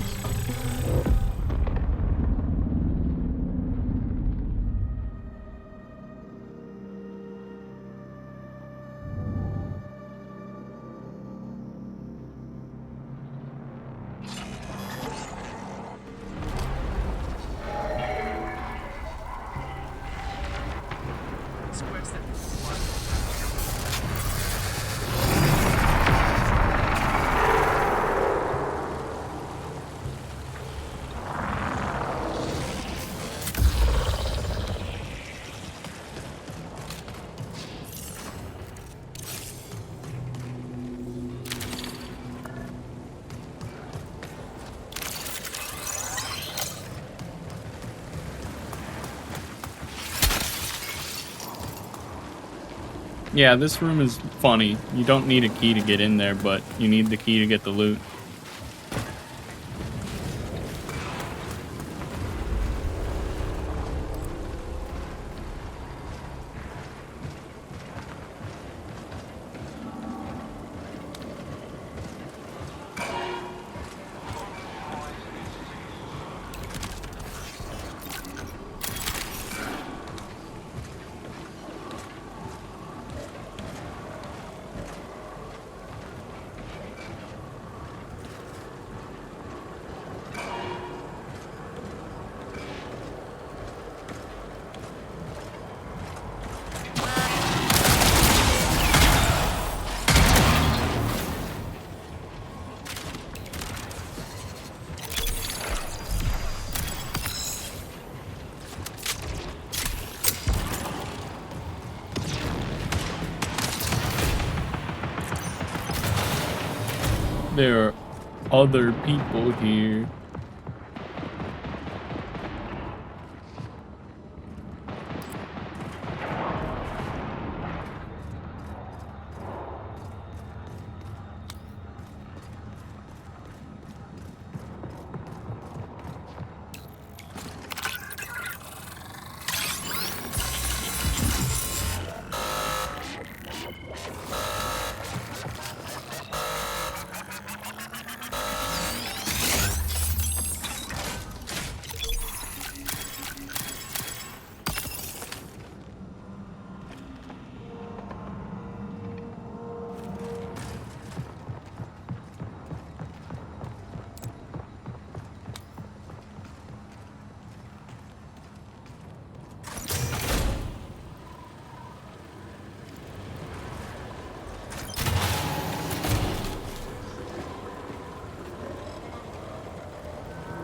[SPEAKER 1] Yeah, this room is funny. You don't need a key to get in there, but you need the key to get the loot. There are other people here.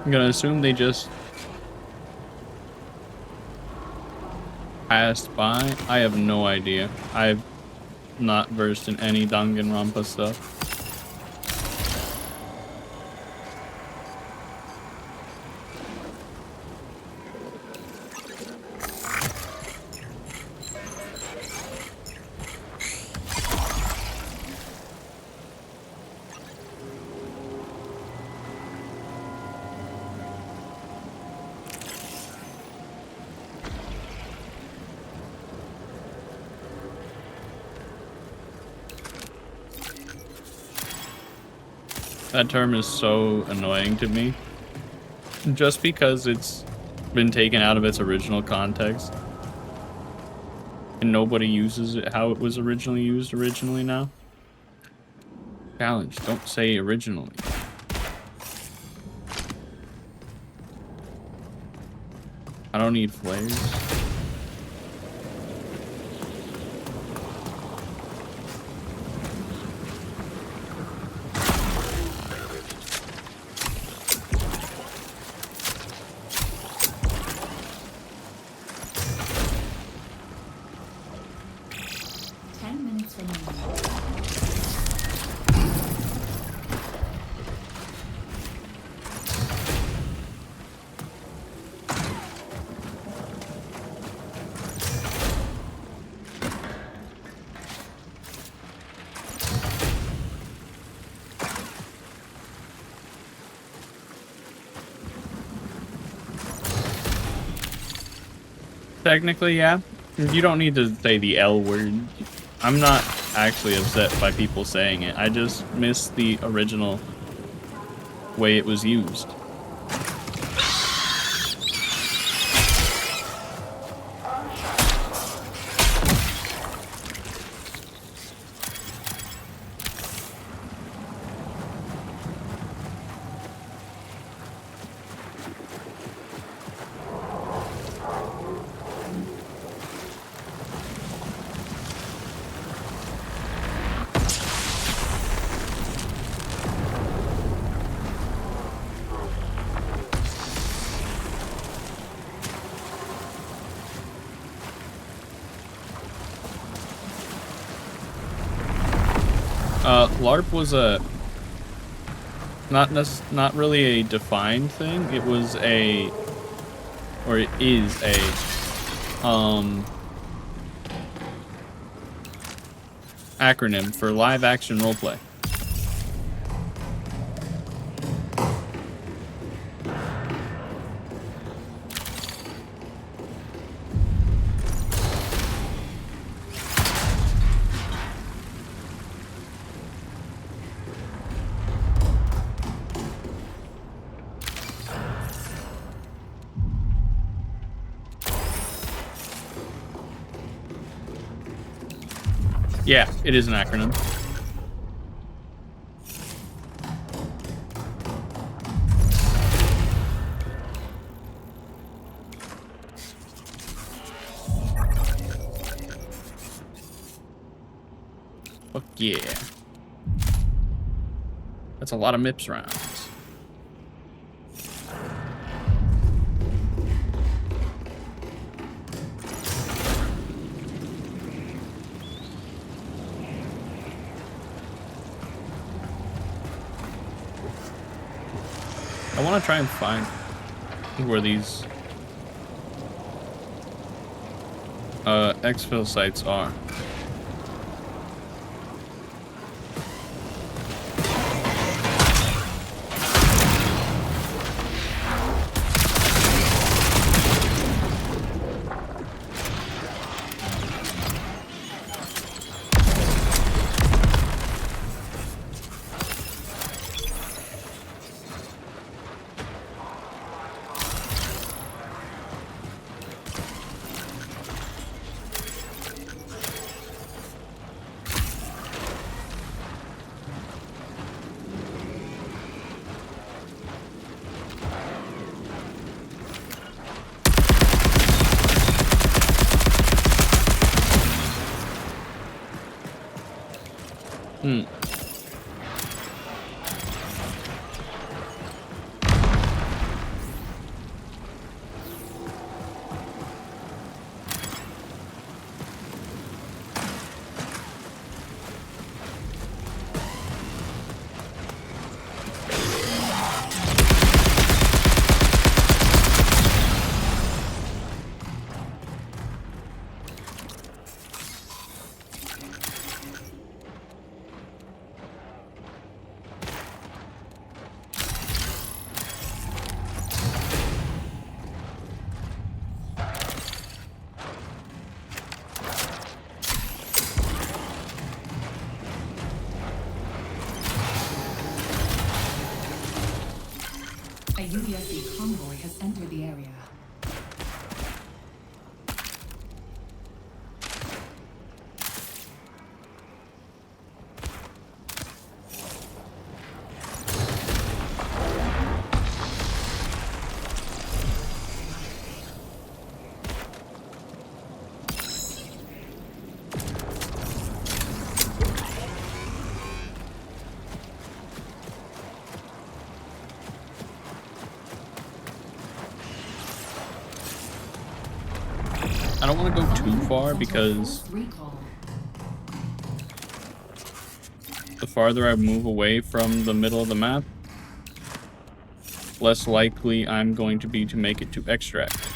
[SPEAKER 1] I'm gonna assume they just passed by. I have no idea. I've not versed in any Danganronpa stuff. That term is so annoying to me. Just because it's been taken out of its original context. And nobody uses it how it was originally used now. Challenge, don't say originally. I don't need flares. Technically, yeah. You don't need to say the L word. I'm not actually upset by people saying it. I just miss the original way it was used. LARP was a not really a defined thing. It was a, or it is a acronym for live action roleplay. Yeah, it is an acronym. Fuck yeah. That's a lot of MIPS rounds. I want to try and find where these exfil sites are.
[SPEAKER 2] A USC convoy has entered the area.
[SPEAKER 1] I don't want to go too far because
[SPEAKER 2] Recall.
[SPEAKER 1] the farther I move away from the middle of the map, less likely I'm going to be to make it to extract.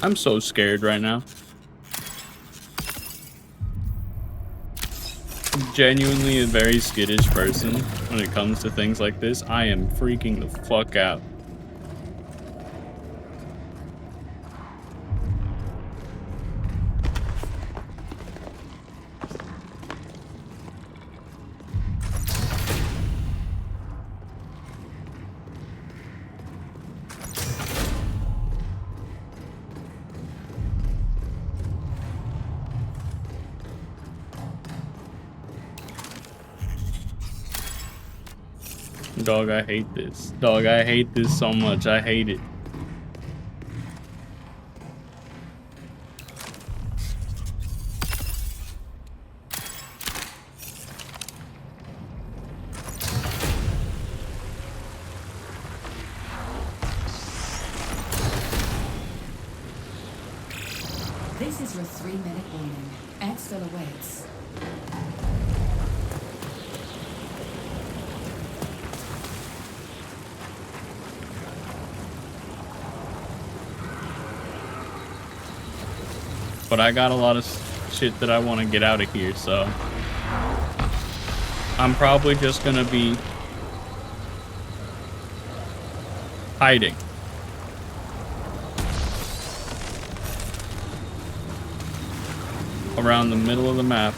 [SPEAKER 1] I'm so scared right now. I'm genuinely a very skittish person when it comes to things like this. I am freaking the fuck out. Dog, I hate this. Dog, I hate this so much. I hate it.
[SPEAKER 2] This is your 3-minute warning. Exfil awaits.
[SPEAKER 1] But I got a lot of shit that I want to get out of here, so I'm probably just gonna be hiding. Around the middle of the map.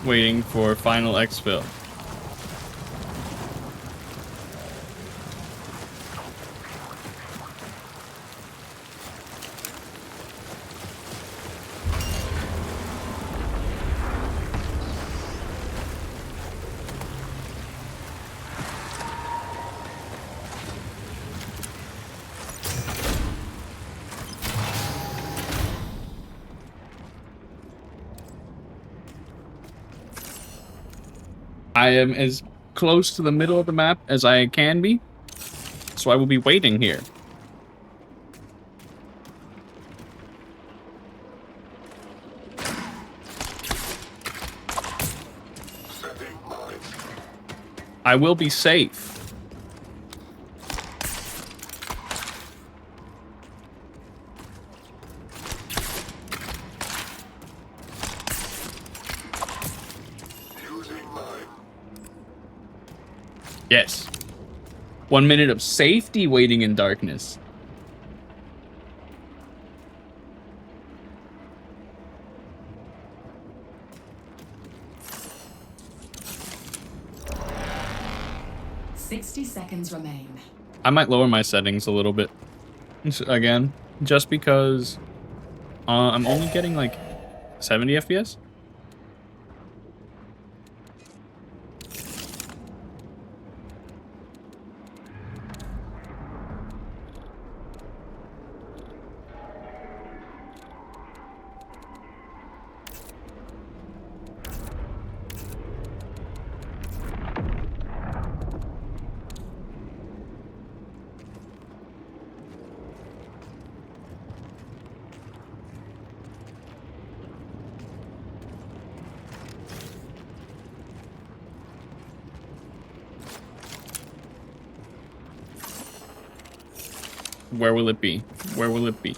[SPEAKER 1] Waiting for final exfil. I am as close to the middle of the map as I can be, so I will be waiting here. I will be safe. Yes. 1 minute of safety waiting in darkness.
[SPEAKER 2] Seconds remain.
[SPEAKER 1] I might lower my settings a little bit again, just because I'm only getting like 70 FPS. Where will it be? Where will it be?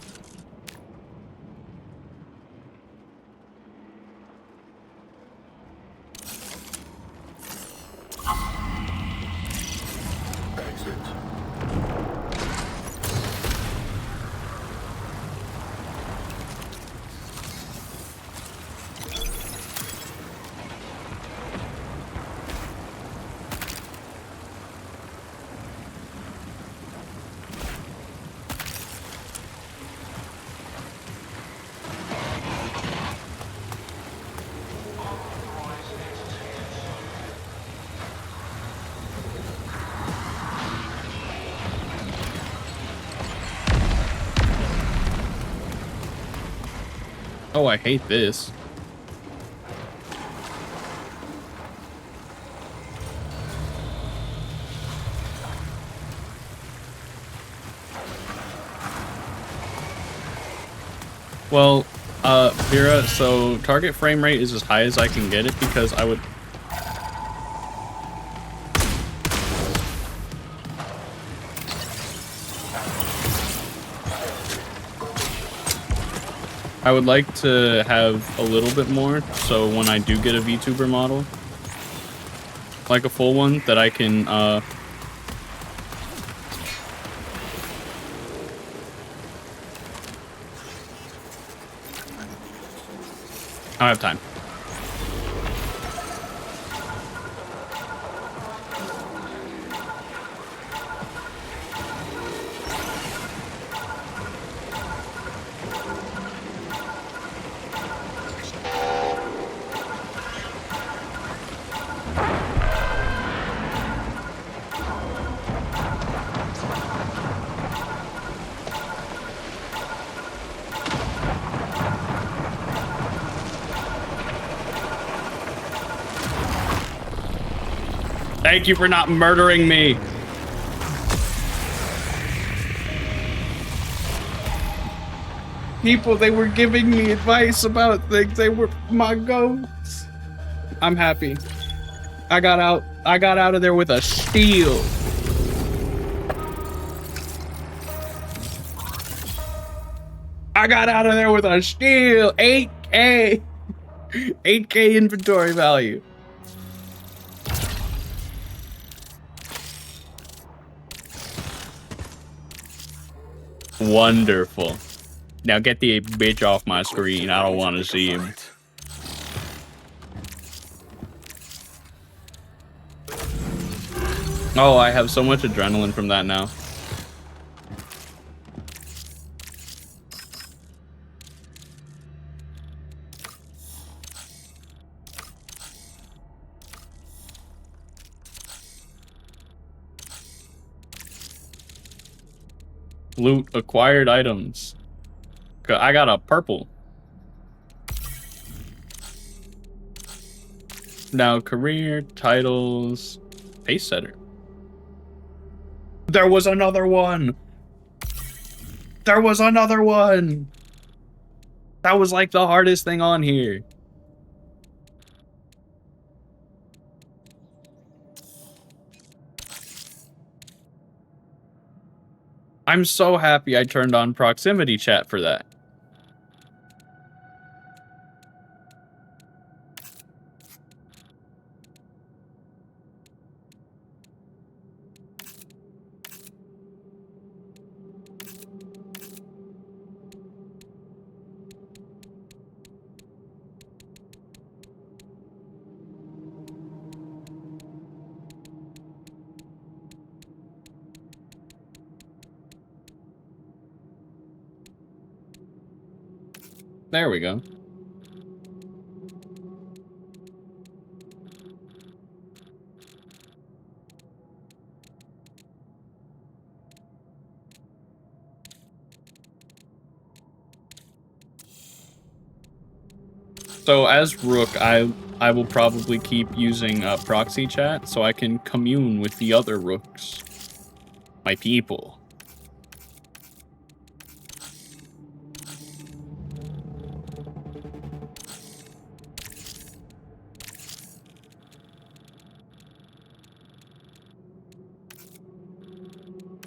[SPEAKER 4] Exit.
[SPEAKER 1] Oh, I hate this. Well, Vera, so target frame rate is as high as I can get it because I would like to have a little bit more, so when I do get a VTuber model, like a full one, that I can, I don't have time. Thank you for not murdering me. People, they were giving me advice about things. They were my goats. I'm happy. I got out of there with a steal. I got out of there with a steal. 8K. 8K inventory value. Wonderful. Now get the bitch off my screen. I don't want to see him. Oh, I have so much adrenaline from that now. Loot acquired items. I got a purple. Now career, titles, pace setter. There was another one. There was another one. That was like the hardest thing on here. I'm so happy I turned on proximity chat for that. There we go. So as Rook, I will probably keep using proxy chat so I can commune with the other Rooks. My people.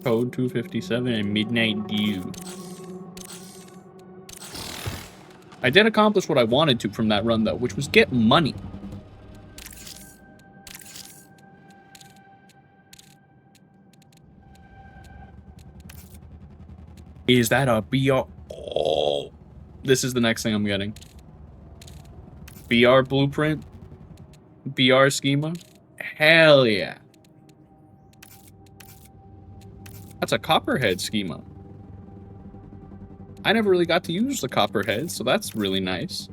[SPEAKER 1] Code 257 and Midnight Dew. I did accomplish what I wanted to from that run, though, which was get money. Is that a BR? Oh, this is the next thing I'm getting. BR blueprint? BR schema? Hell yeah. That's a copperhead schema. I never really got to use the copperhead, so that's really nice.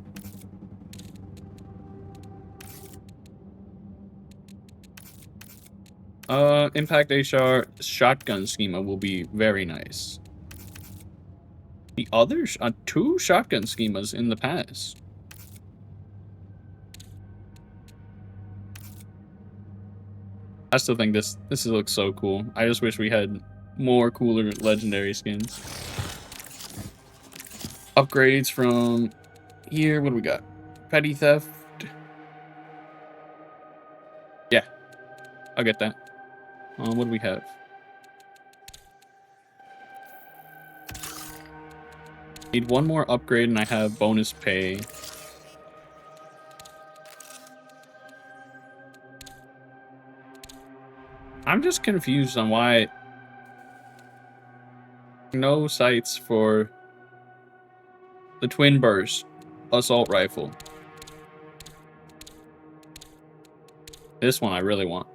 [SPEAKER 1] Impact HR shotgun schema will be very nice. The other two shotgun schemas in the past. I still think this looks so cool. I just wish we had more cooler legendary skins. Upgrades from here. What do we got? Petty theft. Yeah, I'll get that. What do we have? Need one more upgrade and I have bonus pay. I'm just confused on why no sights for the twin burst assault rifle. This one I really want.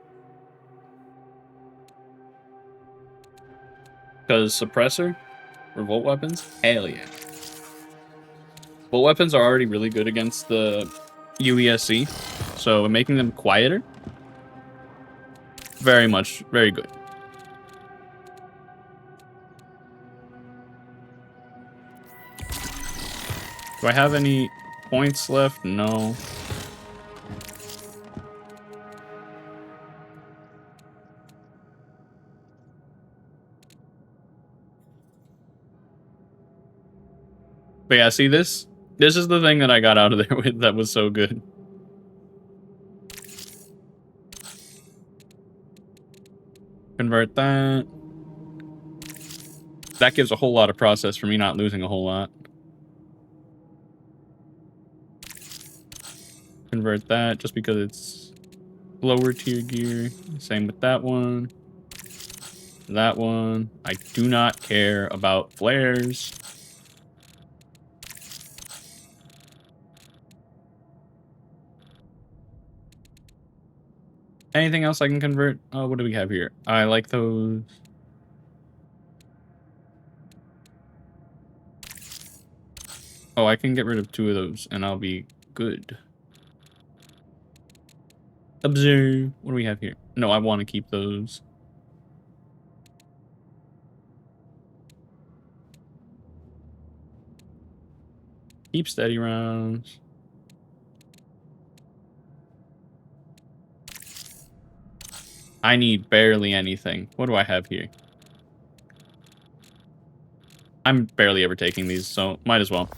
[SPEAKER 1] Because suppressor? Revolt weapons? Hell yeah. Revolt weapons are already really good against the UESC, so making them quieter, very good. Do I have any points left? No. But yeah, see this? This is the thing that I got out of there with that was so good. Convert that. That gives a whole lot of process for me not losing a whole lot. Convert that just because it's lower tier gear. Same with that one. That one. I do not care about flares. Anything else I can convert? Oh, what do we have here? I like those. Oh, I can get rid of 2 of those and I'll be good. Observe. What do we have here? No, I want to keep those. Keep steady rounds. I need barely anything. What do I have here? I'm barely ever taking these, so might as well.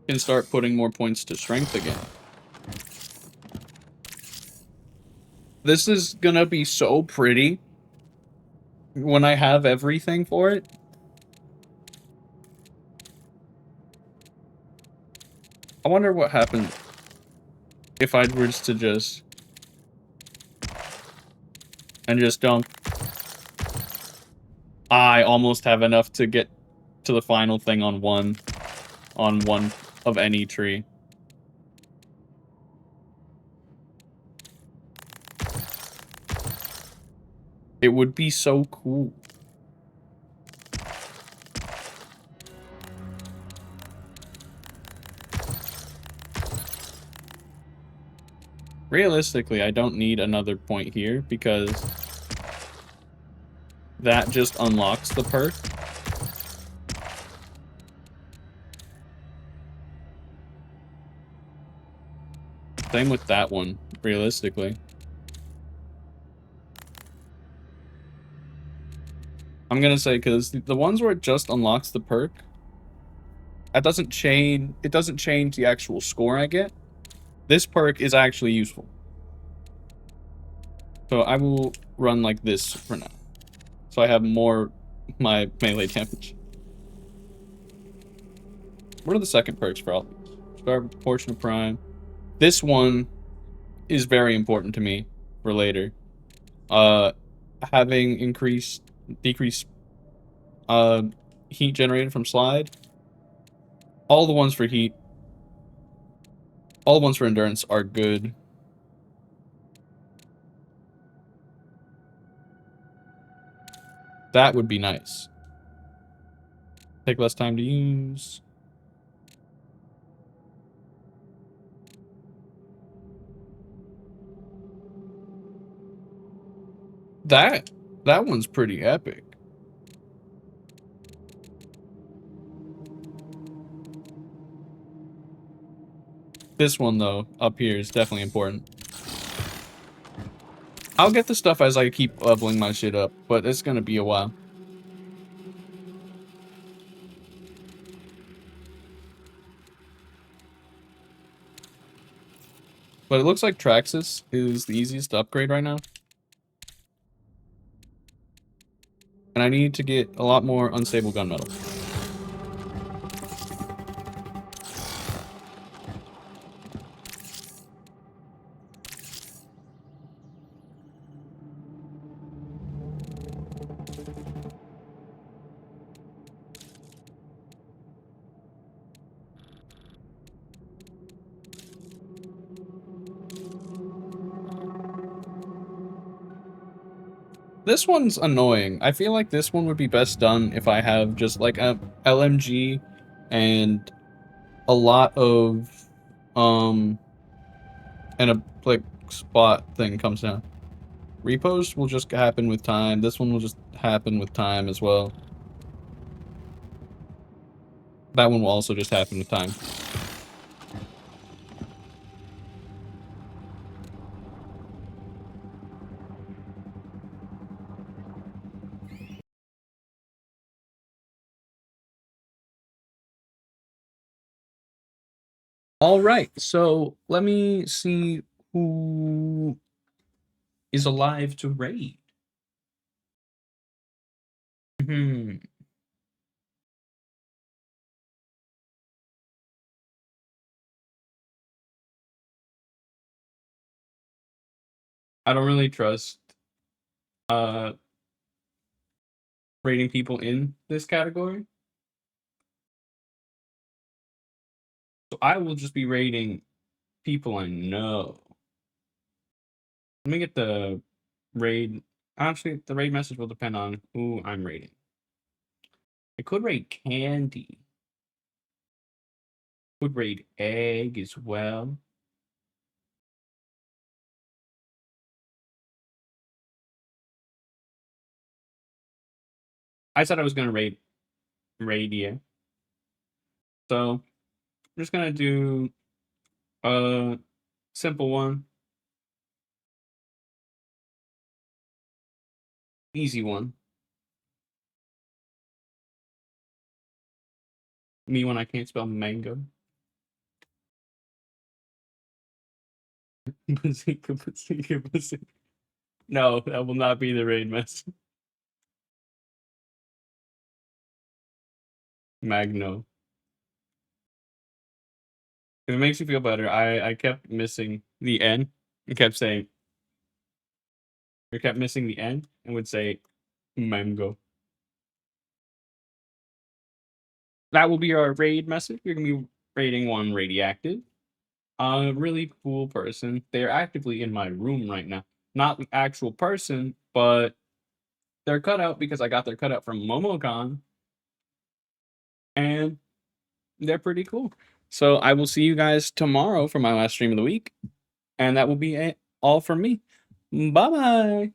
[SPEAKER 1] Can start putting more points to strength again. This is gonna be so pretty when I have everything for it. I wonder what happens if I was to just dump. I almost have enough to get to the final thing on one of any tree. It would be so cool. Realistically, I don't need another point here because that just unlocks the perk. Same with that one, realistically. I'm gonna say, because the ones where it just unlocks the perk, that doesn't change, it doesn't change the actual score I get. This perk is actually useful. So I will run like this for now. So I have more my melee damage. What are the second perks for all these? Start portion of prime. This one is very important to me for later. Having decreased heat generated from slide. All the ones for heat, all the ones for endurance are good. That would be nice. Take less time to use. That one's pretty epic. This one, though, up here is definitely important. I'll get the stuff as I keep leveling my shit up, but it's gonna be a while. But it looks like Traxxas is the easiest to upgrade right now. And I need to get a lot more unstable gunmetal. This one's annoying. I feel like this one would be best done if I have just like a LMG and a lot of and a like spot thing comes down. Repos will just happen with time. This one will just happen with time as well. That one will also just happen with time. All right, so let me see who is alive to raid. Hmm. I don't really trust raiding people in this category. So I will just be raiding people I know. Let me get the raid. Actually, the raid message will depend on who I'm raiding. I could raid Candy. Could raid Egg as well. I said I was gonna raid Radia. So I'm just gonna do a simple one. Easy one. Me when I can't spell mango. Bazooka, bazooka, bazooka. No, that will not be the raid message. Magno. If it makes you feel better, I kept missing the N and kept saying, I kept missing the N and would say mango. That will be our raid message. We're gonna be raiding one radioactive. A really cool person. They're actively in my room right now. Not the actual person, but they're cut out because I got their cutout from MomoCon. And they're pretty cool. So I will see you guys tomorrow for my last stream of the week. And that will be it all from me. Bye-bye.